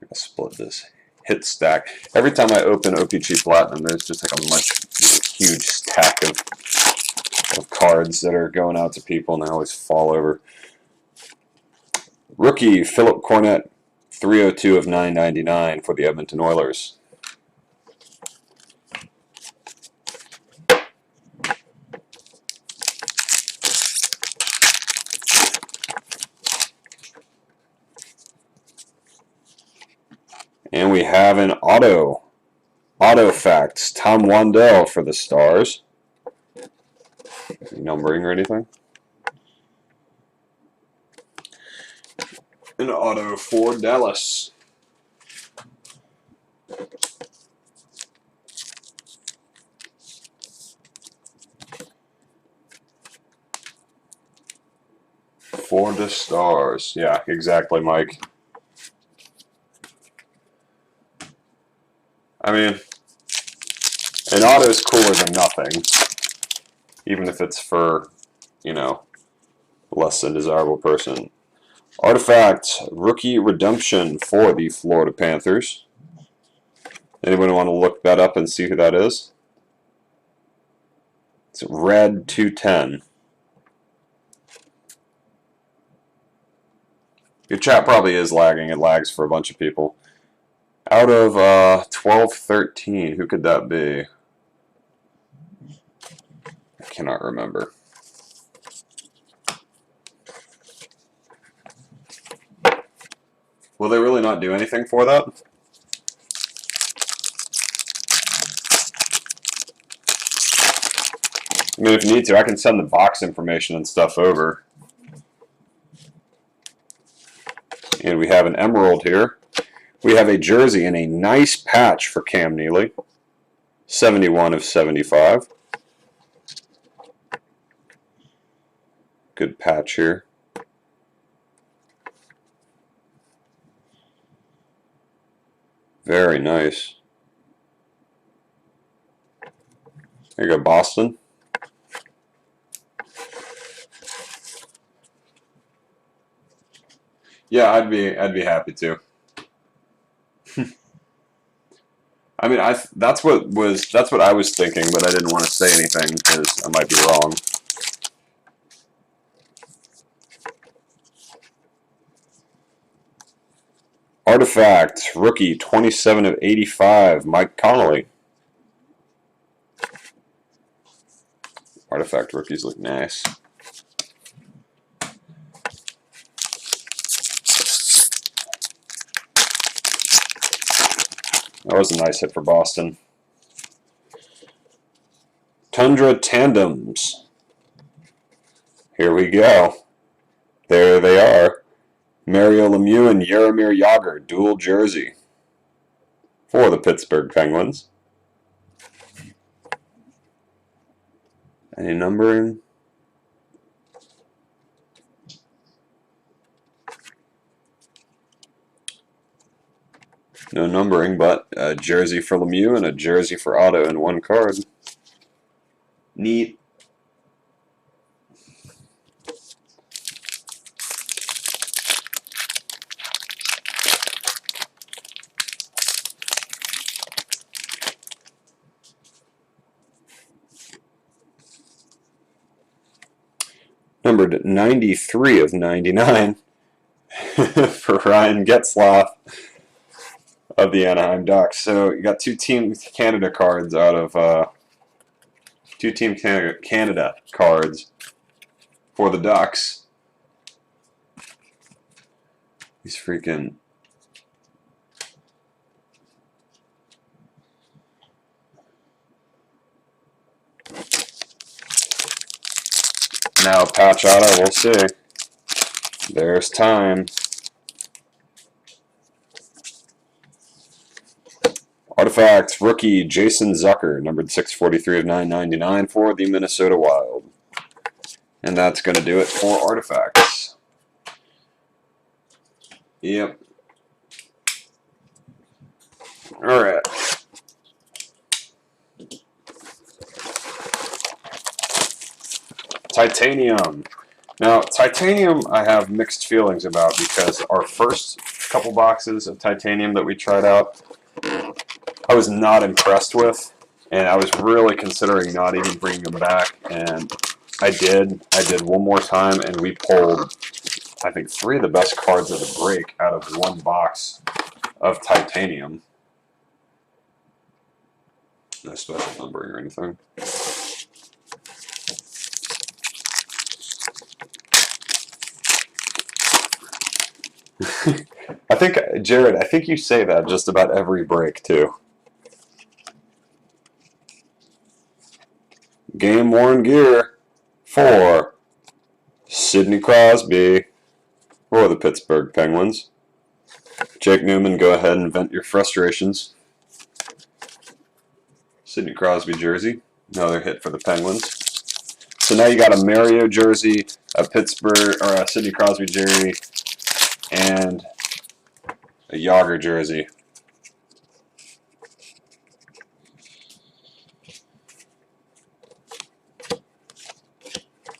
I'll split this hit stack. Every time I open OPG Platinum, there's just like a huge stack of cards that are going out to people, and they always fall over. Rookie Philip Cornett, 302 of 999 for the Edmonton Oilers. And we have an auto facts, Tom Wandell for the Stars. Any numbering or anything? An auto for Dallas. For the Stars. Yeah, exactly, Mike. I mean, an auto is cooler than nothing, even if it's for, you know, less than desirable person. Artifact rookie redemption for the Florida Panthers. Anyone want to look that up and see who that is? It's red 210. Your chat probably is lagging. It lags for a bunch of people. Out of 12-13, who could that be? I cannot remember. Will they really not do anything for that? I mean, if you need to, I can send the box information and stuff over. And we have an emerald here. We have a jersey and a nice patch for Cam Neely. 71 of 75. Good patch here. Very nice. There you go, Boston. Yeah, I'd be happy to. I mean, that's what I was thinking, but I didn't want to say anything because I might be wrong. Artifact, rookie, 27 of 85, Mike Connolly. Artifact rookies look nice. That was a nice hit for Boston. Tundra Tandems. Here we go. There they are. Mario Lemieux and Jaromir Jagr, dual jersey for the Pittsburgh Penguins. Any numbering? No numbering, but a jersey for Lemieux and a jersey for Otto in one card. Neat. Numbered 93 of 99 for Ryan Getzlaf of the Anaheim Ducks. So you got two Team Canada cards out of two Team Canada cards for the Ducks. He's freaking. Now patch auto, we'll see. There's time. Artifacts, rookie Jason Zucker, numbered 643 of 999 for the Minnesota Wild. And that's going to do it for Artifacts. Yep. Alright. Titanium. Now, Titanium I have mixed feelings about because our first couple boxes of Titanium that we tried out, I was not impressed with, and I was really considering not even bringing them back, and I did. I did one more time, and we pulled, I think, 3 of the best cards of the break out of one box of Titanium. No special numbering or anything. I think, Jared, I think you say that just about every break, too. Game-worn gear for Sidney Crosby for the Pittsburgh Penguins. Jake Newman, go ahead and vent your frustrations. Sidney Crosby jersey, another hit for the Penguins. So now you got a Mario jersey, a Pittsburgh, or a Sidney Crosby jersey, and a Jagr jersey.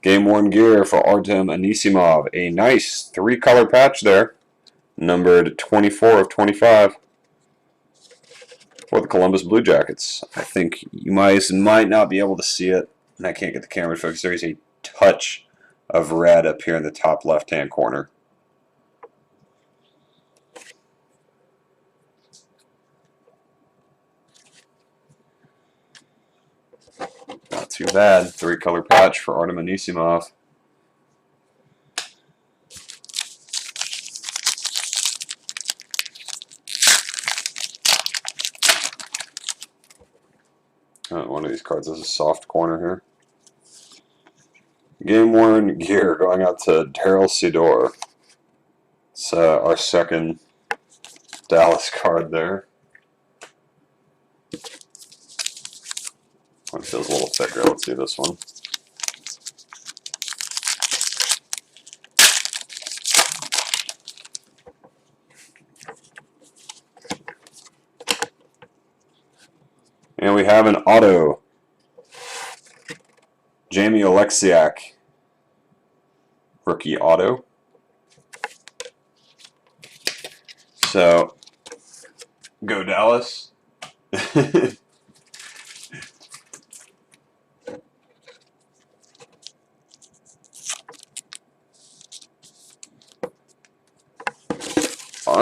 Game-worn gear for Artem Anisimov. A nice 3-color patch there, numbered 24 of 25 for the Columbus Blue Jackets. I think you might not be able to see it, and I can't get the camera to focus. There is a touch of red up here in the top left-hand corner. Not too bad. 3-color patch for Artem Anisimov. One of these cards has a soft corner here. Game-worn gear going out to Daryl Sidor. It's our second Dallas card there. One feels a little thicker. Let's do this one. And we have an auto. Jamie Oleksiak. Rookie auto. So, go Dallas.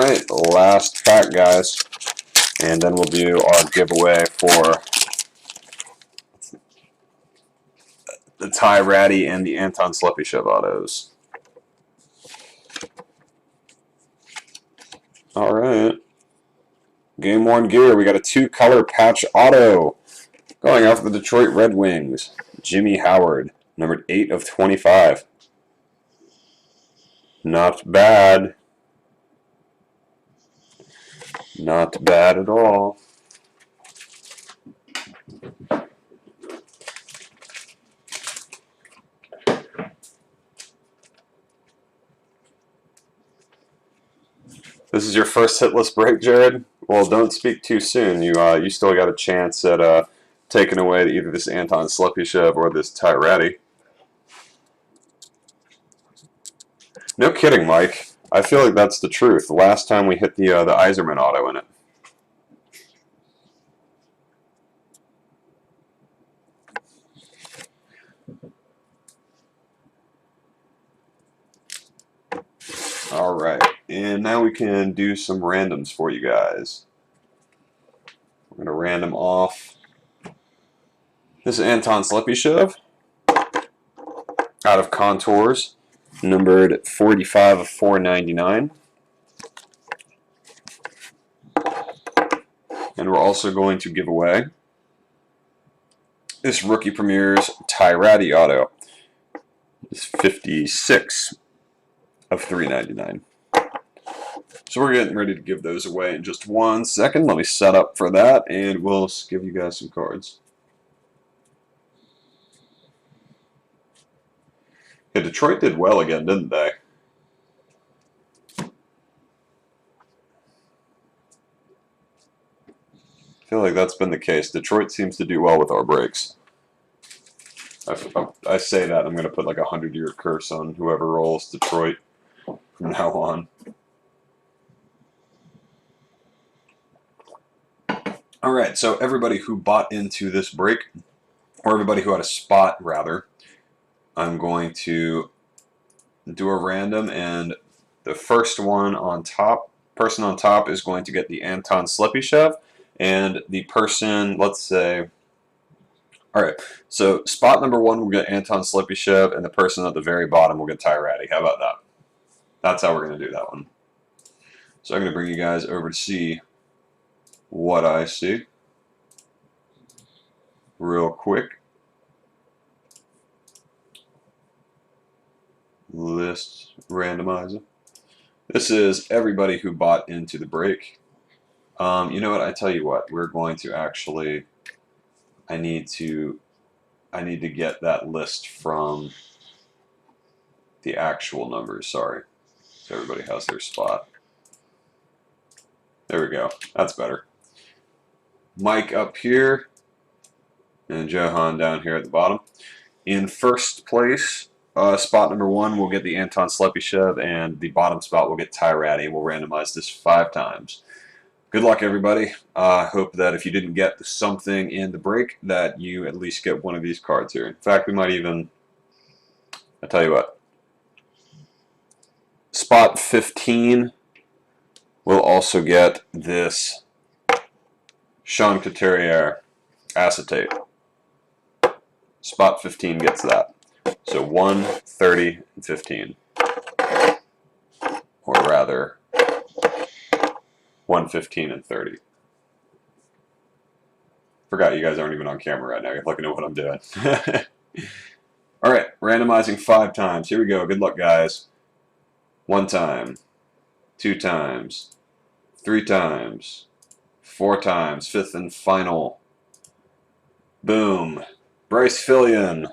right, last pack, guys. And then we'll do our giveaway for the Ty Ratty and the Anton Slepyshev autos. All right. Game worn gear. We got a 2-color patch auto going off the Detroit Red Wings. Jimmy Howard, numbered 8/25. Not bad. Not bad at all. This is your first hitless break, Jared? Well, don't speak too soon. You still got a chance at taking away either this Anton Slepyshev or this Ty Ratty. No kidding, Mike. I feel like that's the truth. The last time we hit the Yzerman auto in it. All right, and now we can do some randoms for you guys. We're going to random off this is Anton Slepyshev out of Contours, numbered 45/499. And we're also going to give away this Rookie Premier's Ty Ratty auto. It's 56/399. So we're getting ready to give those away in just 1 second. Let me set up for that, and we'll give you guys some cards. Yeah, Detroit did well again, didn't they? I feel like that's been the case. Detroit seems to do well with our breaks. I say that, I'm going to put like a 100-year curse on whoever rolls Detroit from now on. All right, so everybody who bought into this break, or everybody who had a spot, rather, I'm going to do a random, and the first one on top, person on top is going to get the Anton Slepyshev, and the person, let's say, all right, so spot number 1 will get Anton Slepyshev, and the person at the very bottom will get Ty Ratty. How about that? That's how we're going to do that one. So I'm going to bring you guys over to see what I see real quick. List randomizer. This is everybody who bought into the break. You know what? I tell you what. We're going to actually. I need to get that list from the actual numbers. Sorry. So everybody has their spot. There we go. That's better. Mike up here, and Johan down here at the bottom. In first place. Spot number 1 will get the Anton Slepyshev, and the bottom spot will get Ty Ratty. We'll randomize this 5 times. Good luck, everybody. Hope that if you didn't get something in the break, that you at least get one of these cards here. In fact, we might even, I'll tell you what, spot 15 will also get this Sean Couturier acetate. Spot 15 gets that. So 1, 30, and 15. Or rather, 1, 15, and 30. Forgot you guys aren't even on camera right now. You're looking at what I'm doing. Alright, randomizing 5 times. Here we go. Good luck, guys. 1 time. 2 times. 3 times. 4 times. 5th and final. Boom. Bryce Fillion.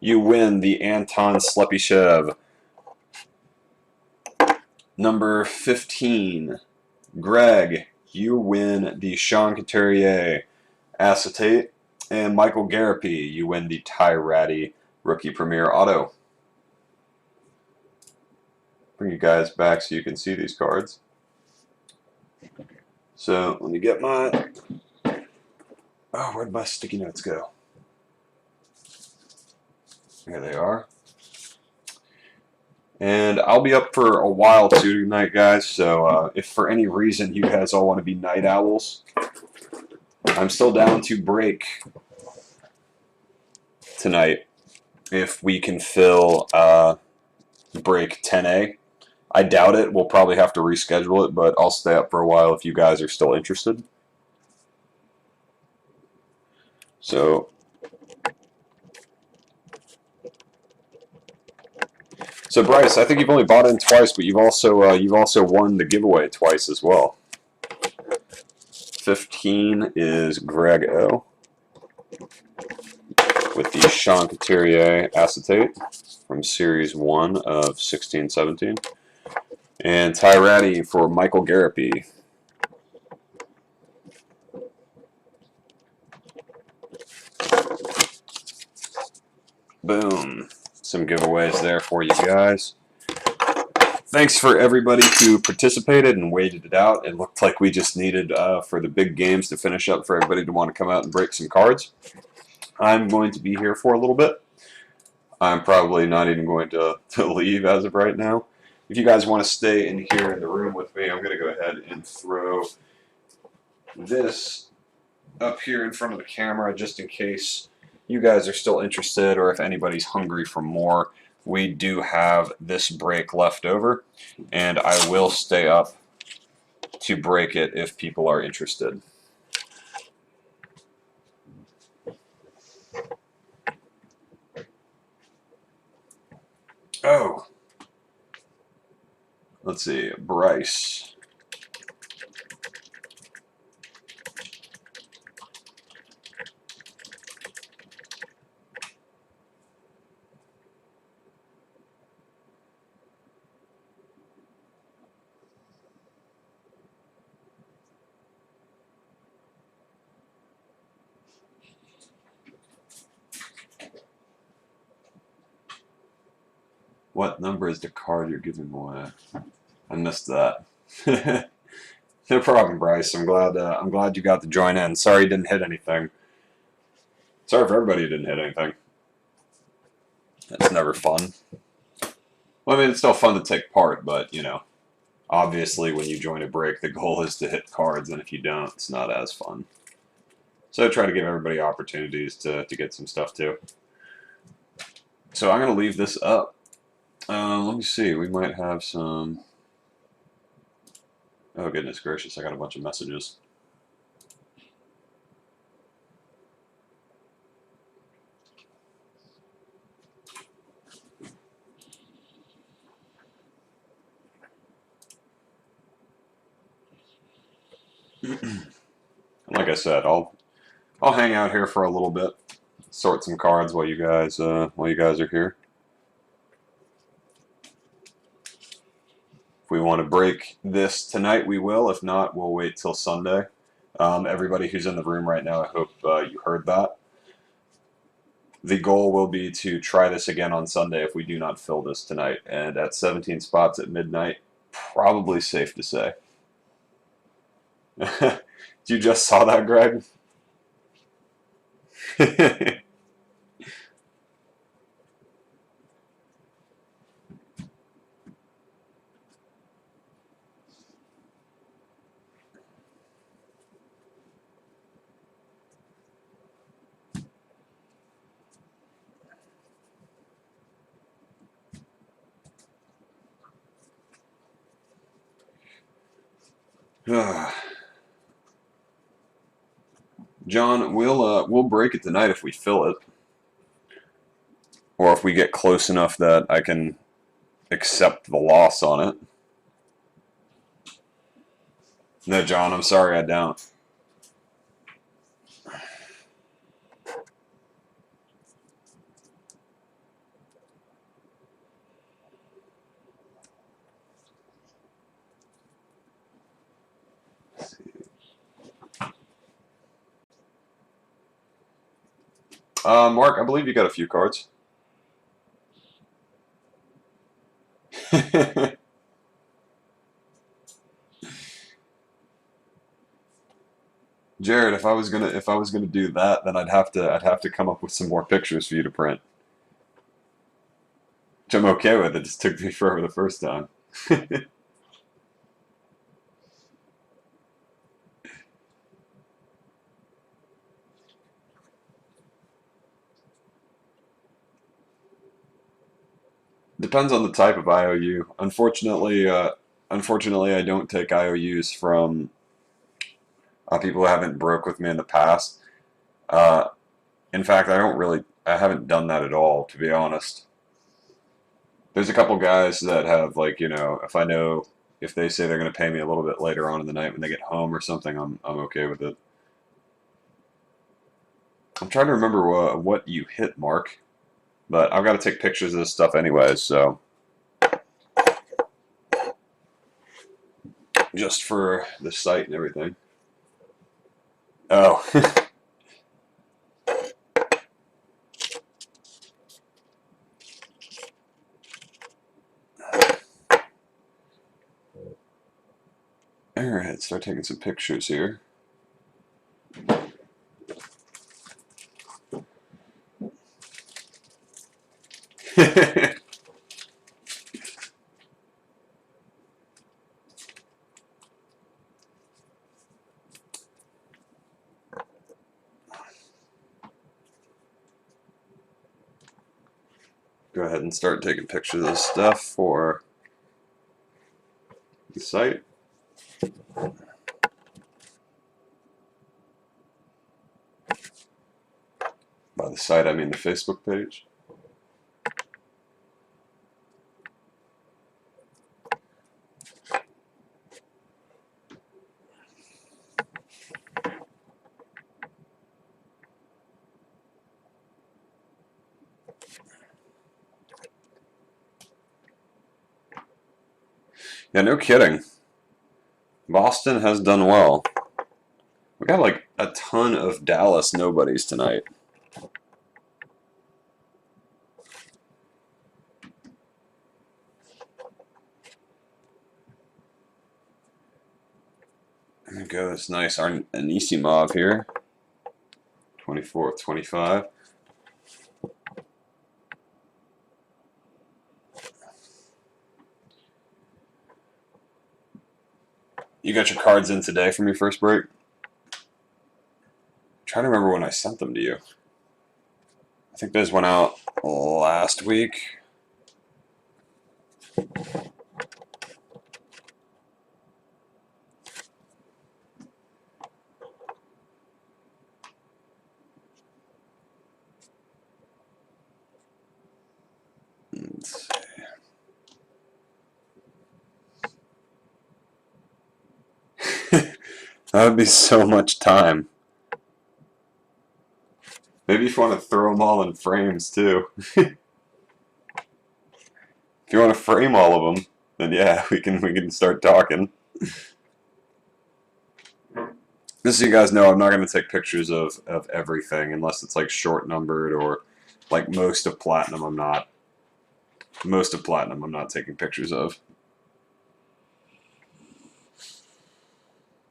You win the Anton Slepyshev. Number 15, Greg, you win the Sean Couturier acetate. And Michael Garapy, you win the Ty Ratty Rookie Premier Auto. Bring you guys back so you can see these cards. So let me get my, oh, where'd my sticky notes go? Here they are. And I'll be up for a while too tonight, guys. So if for any reason you guys all want to be night owls, I'm still down to break tonight if we can fill break 10A. I doubt it. We'll probably have to reschedule it, but I'll stay up for a while if you guys are still interested. So Bryce, I think you've only bought in twice, but you've also won the giveaway twice as well. 15 is Greg O with the Sean Couturier acetate from Series 1 of 16-17. And Ty Ratty for Michael Garapy. Boom. Some giveaways there for you guys. Thanks for everybody who participated and waited it out. It looked like we just needed for the big games to finish up for everybody to want to come out and break some cards. I'm going to be here for a little bit. I'm probably not even going to leave as of right now. If you guys want to stay in here in the room with me, I'm going to go ahead and throw this up here in front of the camera just in case you guys are still interested or if anybody's hungry for more. We do have this break left over, and I will stay up to break it if people are interested. Oh, let's see, Bryce. What number is the card you're giving away? I missed that. No problem, Bryce. I'm glad you got to join in. Sorry you didn't hit anything. Sorry for everybody who didn't hit anything. That's never fun. Well, I mean, it's still fun to take part, but, you know, obviously when you join a break, the goal is to hit cards, and if you don't, it's not as fun. So I try to give everybody opportunities to get some stuff, too. So I'm going to leave this up. Let me see. We might have some... Oh, goodness gracious. I got a bunch of messages. Like I said, I'll hang out here for a little bit, sort some cards while you guys are here. If we want to break this tonight, we will. If not, we'll wait till Sunday. Everybody who's in the room right now, I hope you heard that. The goal will be to try this again on Sunday if we do not fill this tonight. And at 17 spots at midnight, probably safe to say. You just saw that, Greg? John, we'll break it tonight if we fill it, or if we get close enough that I can accept the loss on it. No, John, I'm sorry, I don't. Mark, I believe you got a few cards. Jared, if I was gonna do that, then I'd have to come up with some more pictures for you to print. Which I'm okay with. It just took me forever the first time. Depends on the type of IOU. Unfortunately, I don't take IOUs from people who haven't broke with me in the past. Uh, in fact, I haven't done that at all, to be honest. There's a couple guys that have, like, if I know if they say they're going to pay me a little bit later on in the night when they get home or something, I'm okay with it. I'm trying to remember what you hit, Mark, but I've got to take pictures of this stuff anyways, so just for the site and everything. Oh. Alright, start taking some pictures here. Go ahead and start taking pictures of this stuff for the site. By the site, I mean the Facebook page. Yeah, no kidding. Boston has done well. We got like a ton of Dallas nobodies tonight. There we go. That's nice. Our Anisimov here. 24 of 25. You got your cards in today from your first break? I'm trying to remember when I sent them to you. I think those went out last week. Let's see. That would be so much time. Maybe if you want to throw them all in frames too. If you want to frame all of them, then yeah, we can start talking. Just so you guys know, I'm not going to take pictures of everything unless it's like short numbered or like most of platinum. I'm not taking pictures of.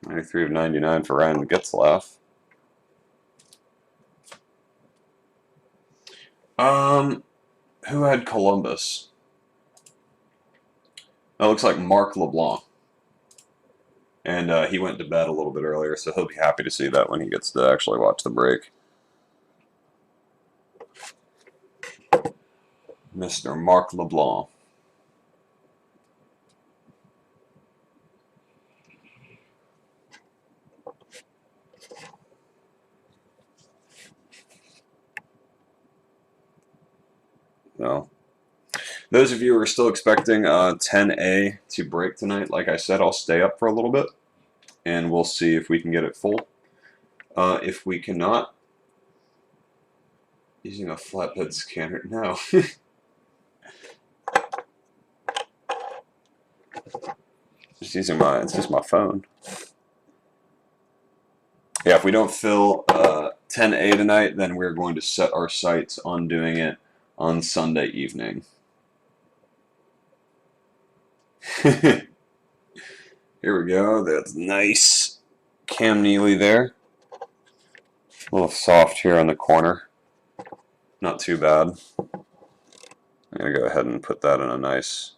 93 of 99 for Ryan Getzlaff. Who had Columbus? That looks like Mark LeBlanc. And he went to bed a little bit earlier, so he'll be happy to see that when he gets to actually watch the break. Mr. Mark LeBlanc. So, those of you who are still expecting 10A to break tonight, like I said, I'll stay up for a little bit, and we'll see if we can get it full. If we cannot, using a flatbed scanner, no. It's just my phone. Yeah, if we don't fill 10A tonight, then we're going to set our sights on doing it on Sunday evening. Here we go. That's nice. Cam Neely there. A little soft here on the corner. Not too bad. I'm going to go ahead and put that in a nice...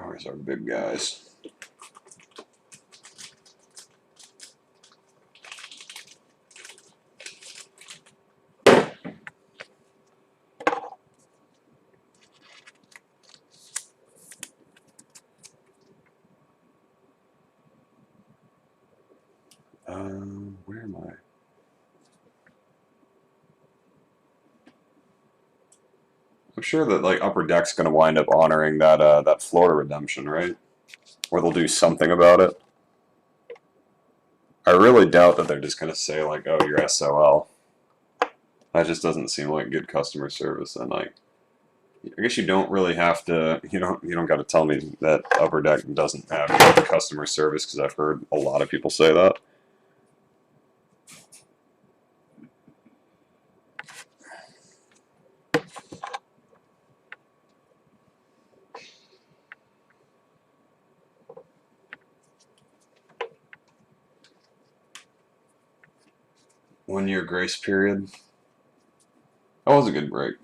Where's our big guys? Where am I? I'm sure that like Upper Deck's going to wind up honoring that that Florida redemption, right? Or they'll do something about it. I really doubt that they're just going to say like, "Oh, you're SOL." That just doesn't seem like good customer service. And like, I guess you don't really have to. You don't got to tell me that Upper Deck doesn't have good customer service, because I've heard a lot of people say that. One-year grace period. That was a good break.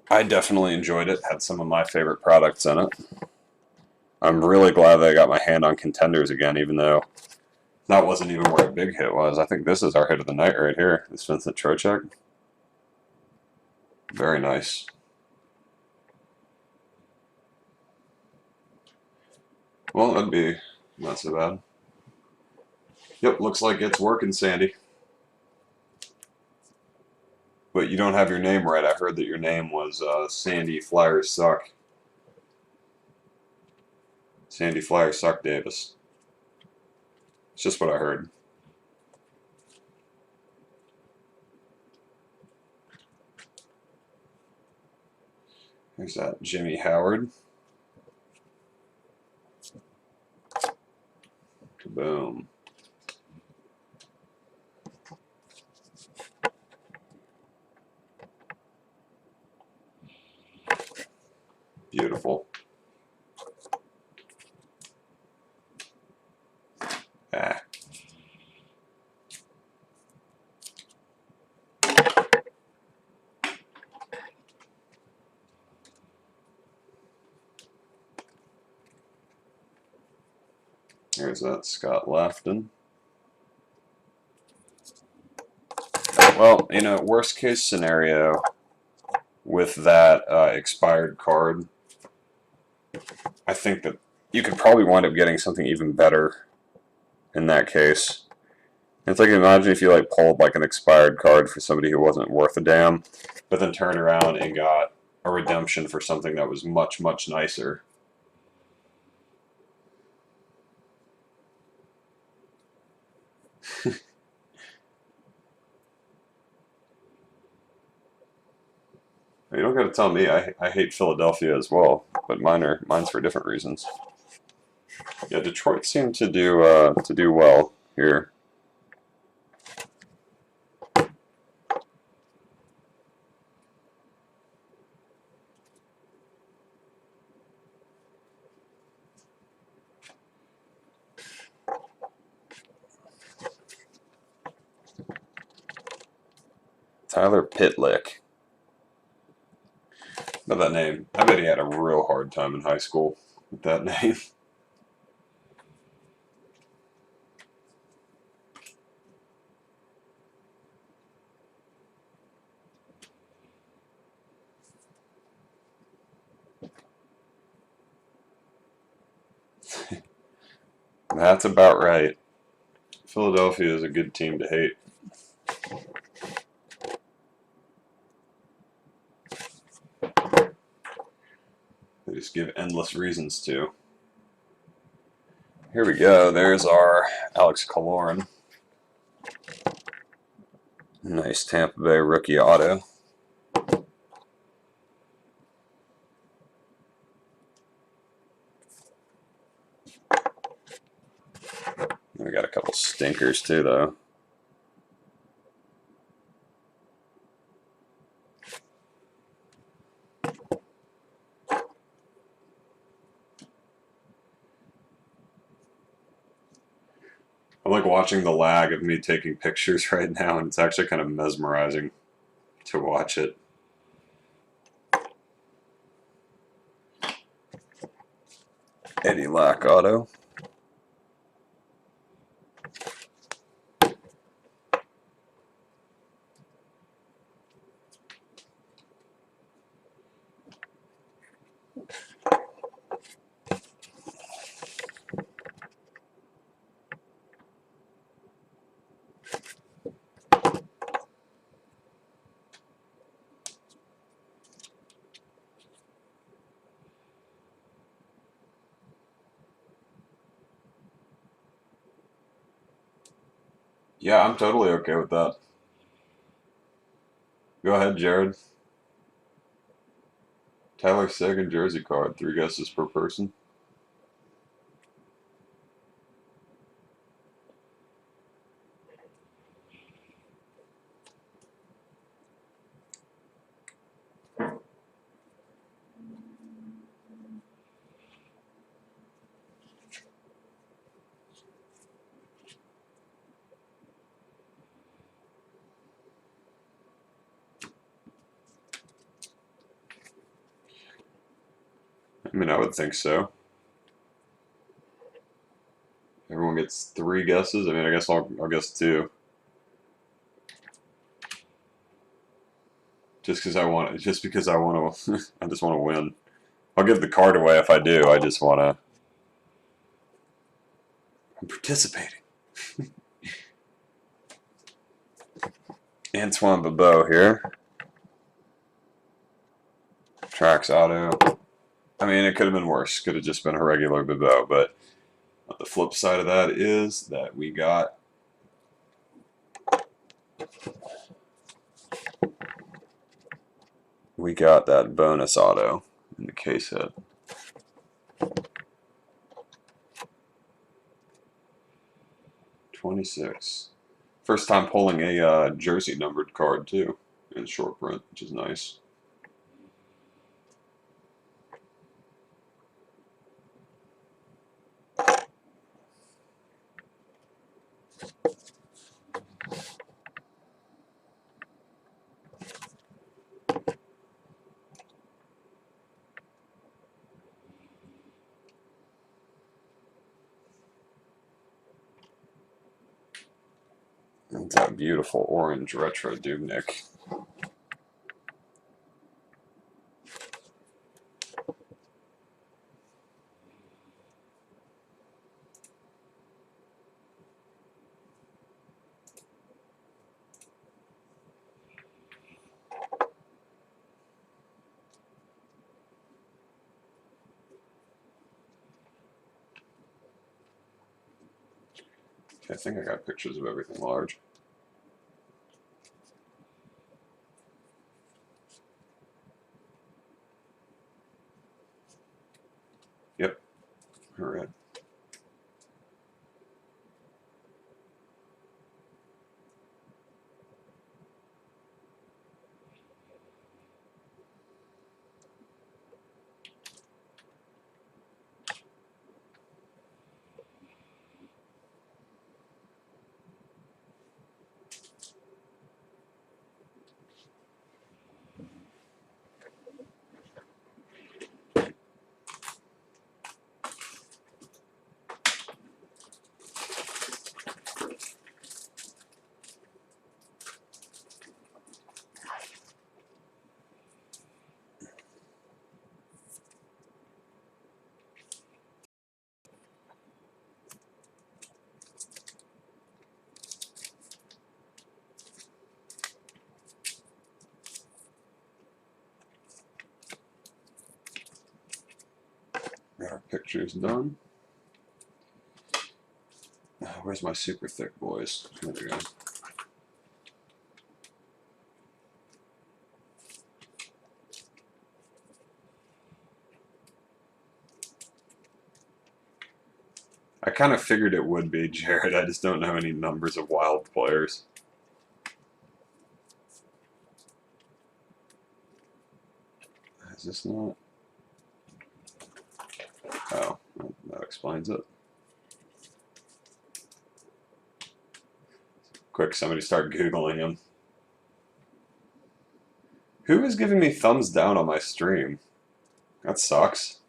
I definitely enjoyed it. Had some of my favorite products in it. I'm really glad that I got my hand on Contenders again, even though that wasn't even where a big hit was. I think this is our hit of the night right here. This Vincent Trocheck. Very nice. Well, that'd be not so bad. Yep, looks like it's working, Sandy. But you don't have your name right. I heard that your name was Sandy Flyers Suck. Sandy Flyers Suck Davis. It's just what I heard. There's that Jimmy Howard. Boom. Beautiful. Ah. There's that Scott Lafton. Well, you know, worst case scenario with that expired card, I think that you could probably wind up getting something even better in that case. It's like, imagine if you like pulled like an expired card for somebody who wasn't worth a damn, but then turned around and got a redemption for something that was much, much nicer. You don't got to tell me. I hate Philadelphia as well, but mine's for different reasons. Yeah, Detroit seemed to do well here. Tyler Pitlick. But that name, I bet he had a real hard time in high school with that name. That's about right. Philadelphia is a good team to hate. They just give endless reasons to. Here we go. There's our Alex Killorn. Nice Tampa Bay rookie auto. We got a couple stinkers too, though. I like watching the lag of me taking pictures right now, and it's actually kind of mesmerizing to watch it. Eddie Lack auto. Yeah, I'm totally okay with that. Go ahead, Jared. Tyler Seguin jersey card. 3 guesses per person. I mean, I would think so. Everyone gets 3 guesses. I mean, I guess I'll guess 2. Just because I want to. I just want to win. I'll give the card away if I do. I just want to. I'm participating. Antoine Bebeau here. Trax auto. I mean, it could have been worse. Could have just been a regular Bebeau, but the flip side of that is that we got that bonus auto in the case hit. $26. First time pulling a jersey numbered card too in short print, which is nice. It's that beautiful orange retro Dubnik. I think I got pictures of everything large. Yep. All right. Got our pictures done. Where's my super thick boys? There we go. I kind of figured it would be, Jared. I just don't know any numbers of wild players. Is this not? Oh, well, that explains it. Quick, somebody start Googling him. Who is giving me thumbs down on my stream? That sucks.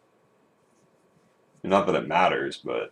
Not that it matters, but...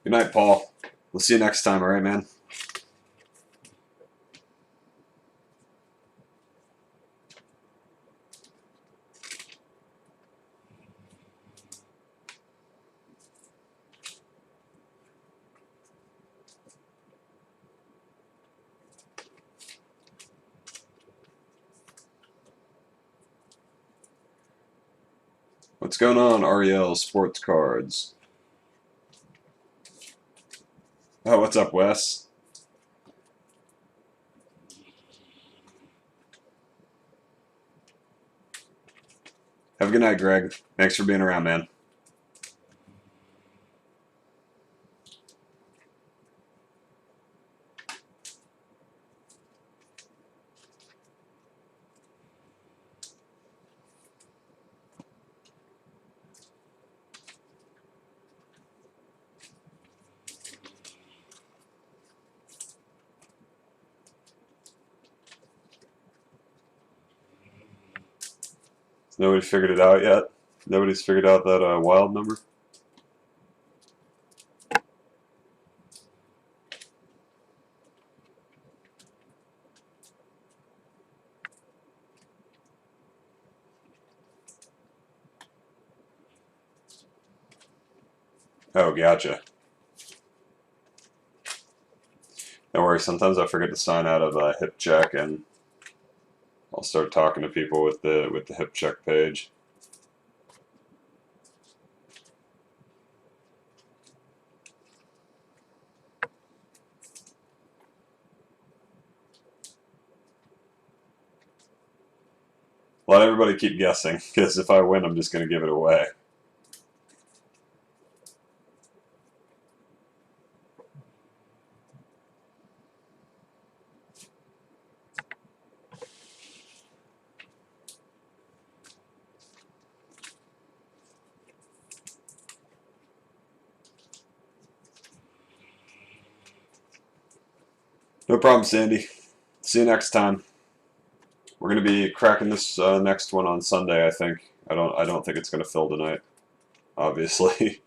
Good night, Paul. We'll see you next time, alright, man? What's going on, Ariel Sports Cards? Oh, what's up, Wes? Have a good night, Greg. Thanks for being around, man. Nobody figured it out yet? Nobody's figured out that wild number? Oh, gotcha. Don't worry, sometimes I forget to sign out of hip check, and I'll start talking to people with the hip check page. Let everybody keep guessing, because if I win, I'm just going to give it away. No problem, Sandy. See you next time. We're going to be cracking this next one on Sunday, I think. I don't think it's going to fill tonight, obviously.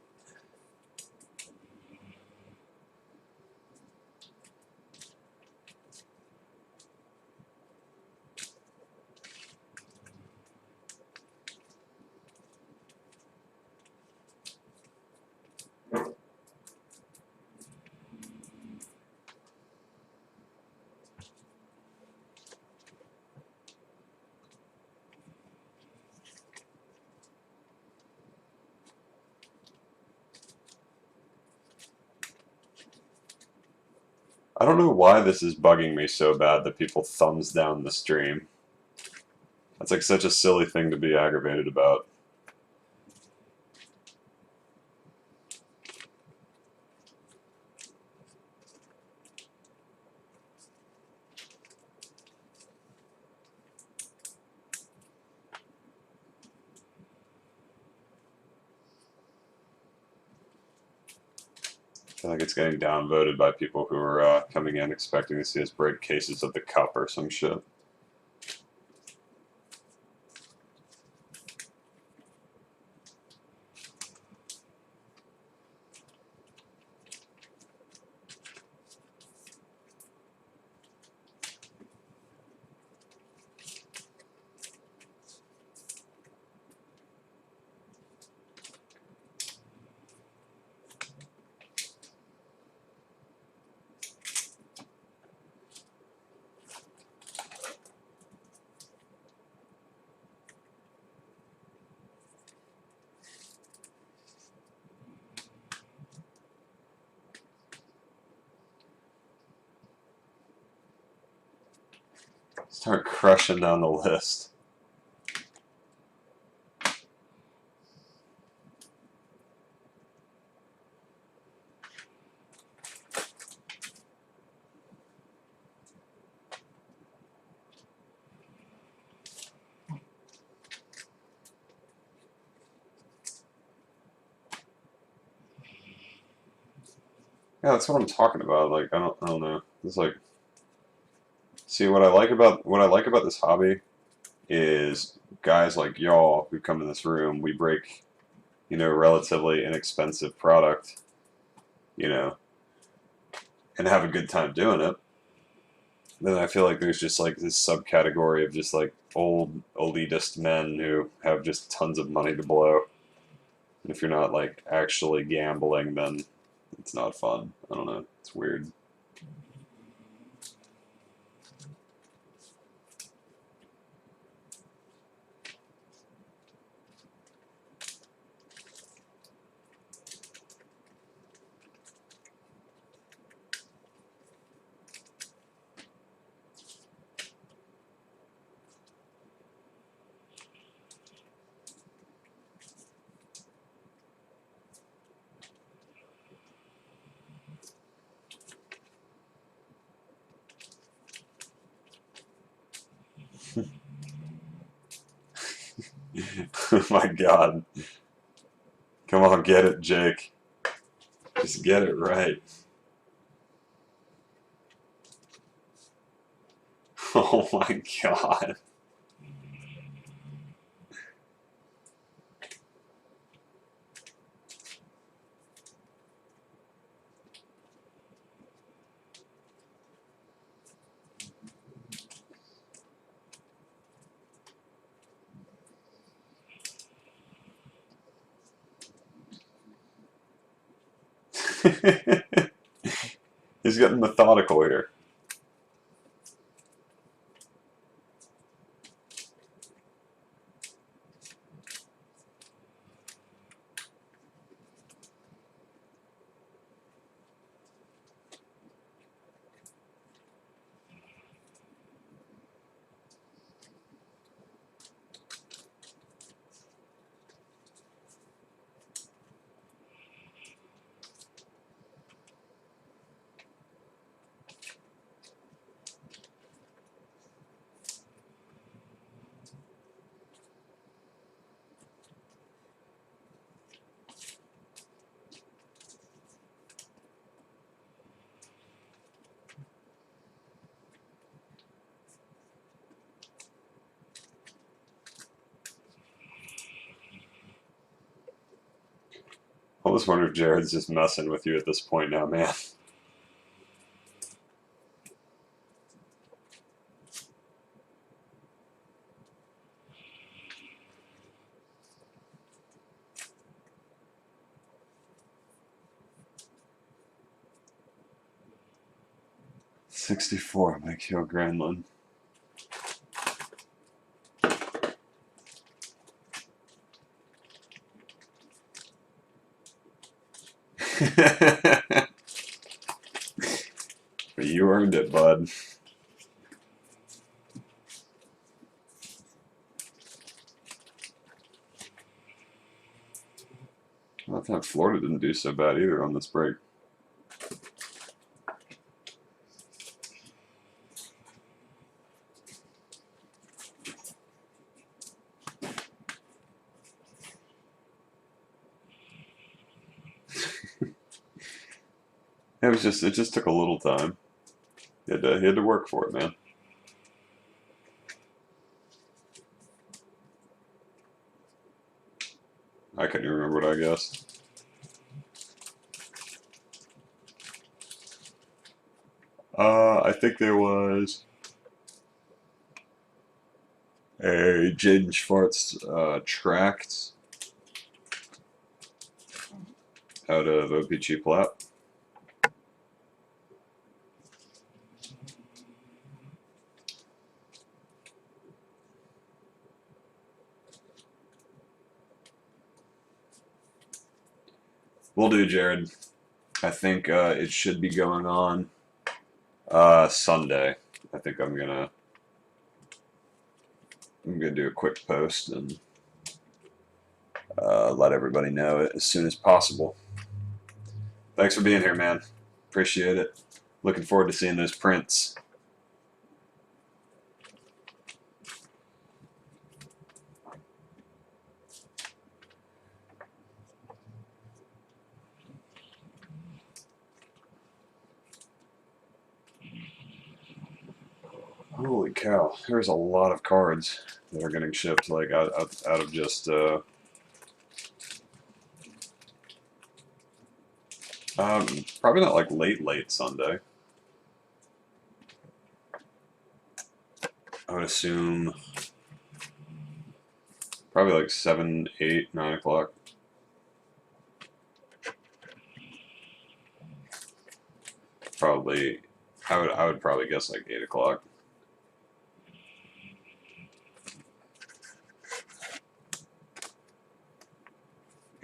I don't know why this is bugging me so bad that people thumbs down the stream. That's like such a silly thing to be aggravated about. I feel like it's getting downvoted by people who are coming in expecting to see us break cases of the cup or some shit. Start crushing down the list. Yeah, that's what I'm talking about. Like, I don't know. It's like, see, what I like about this hobby is guys like y'all who come in this room. We break, relatively inexpensive product, and have a good time doing it. Then I feel like there's just like this subcategory of just like old elitist men who have just tons of money to blow. And if you're not like actually gambling, then it's not fun. I don't know. It's weird. Oh my God. Come on, get it, Jake. Just get it right. Oh my God. He's getting methodical here. I almost wonder if Jared's just messing with you at this point now, man. $64, Mikhail Granlund. But you earned it, bud. I thought Florida didn't do so bad either on this break. It just took a little time. He had to work for it, man. I couldn't even remember what I guessed. I think there was a Jaden Schwartz tract out of OPG Plat. Will do, Jared. I think it should be going on Sunday. I think I'm gonna I'm going to do a quick post and let everybody know it as soon as possible. Thanks for being here, man. Appreciate it. Looking forward to seeing those prints. Holy cow, there's a lot of cards that are getting shipped, like out of just probably not like late Sunday. I would assume probably like 7, 8, 9 o'clock. Probably, I would probably guess like 8 o'clock.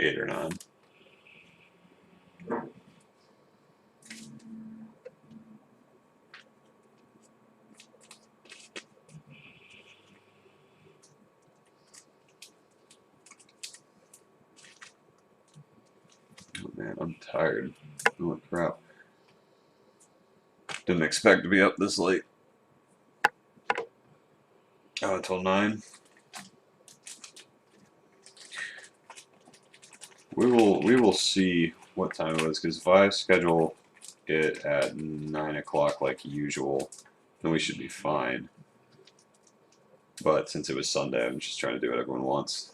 Eight or 9. Oh man, I'm tired. Holy crap. Didn't expect to be up this late. Oh, until 9. We will see what time it was, because if I schedule it at 9 o'clock like usual, then we should be fine. But since it was Sunday, I'm just trying to do what everyone wants.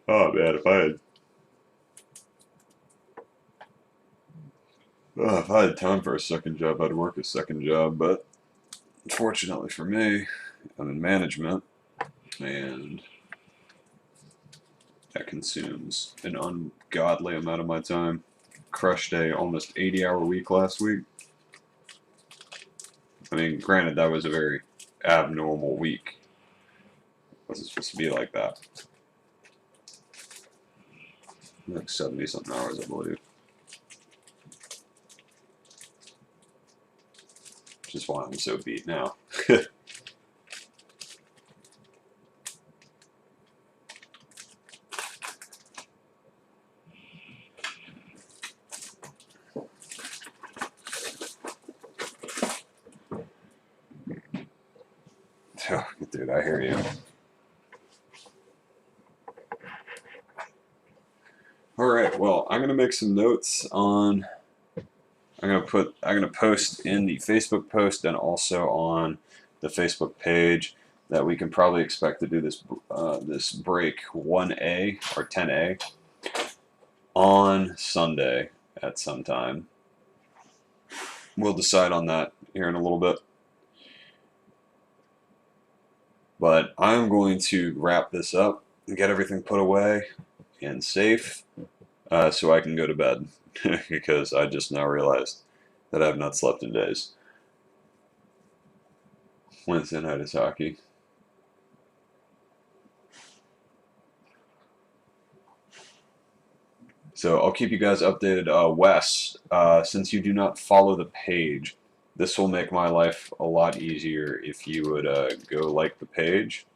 Oh man, if I had time for a second job, I'd work a second job, but unfortunately for me, I'm in management, and that consumes an ungodly amount of my time. Crushed a almost 80-hour week last week. I mean, granted, that was a very abnormal week. It wasn't supposed to be like that. Like 70-something hours, I believe. Which is why I'm so beat now. Oh, dude, I hear you. All right, well, I'm gonna make some notes on. I'm gonna post in the Facebook post and also on the Facebook page that we can probably expect to do this this break 1A or 10A on Sunday at some time. We'll decide on that here in a little bit. But I'm going to wrap this up and get everything put away and safe so I can go to bed because I just now realized that I have not slept in days. Wednesday night is hockey. So I'll keep you guys updated. Wes, since you do not follow the page, this will make my life a lot easier if you would go like the page.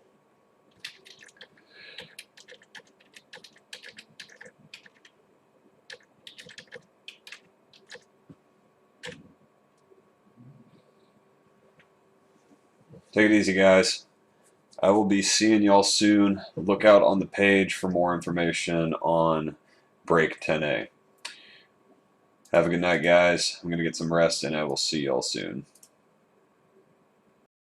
Take it easy, guys. I will be seeing y'all soon. Look out on the page for more information on Break 10A. Have a good night, guys. I'm going to get some rest, and I will see y'all soon.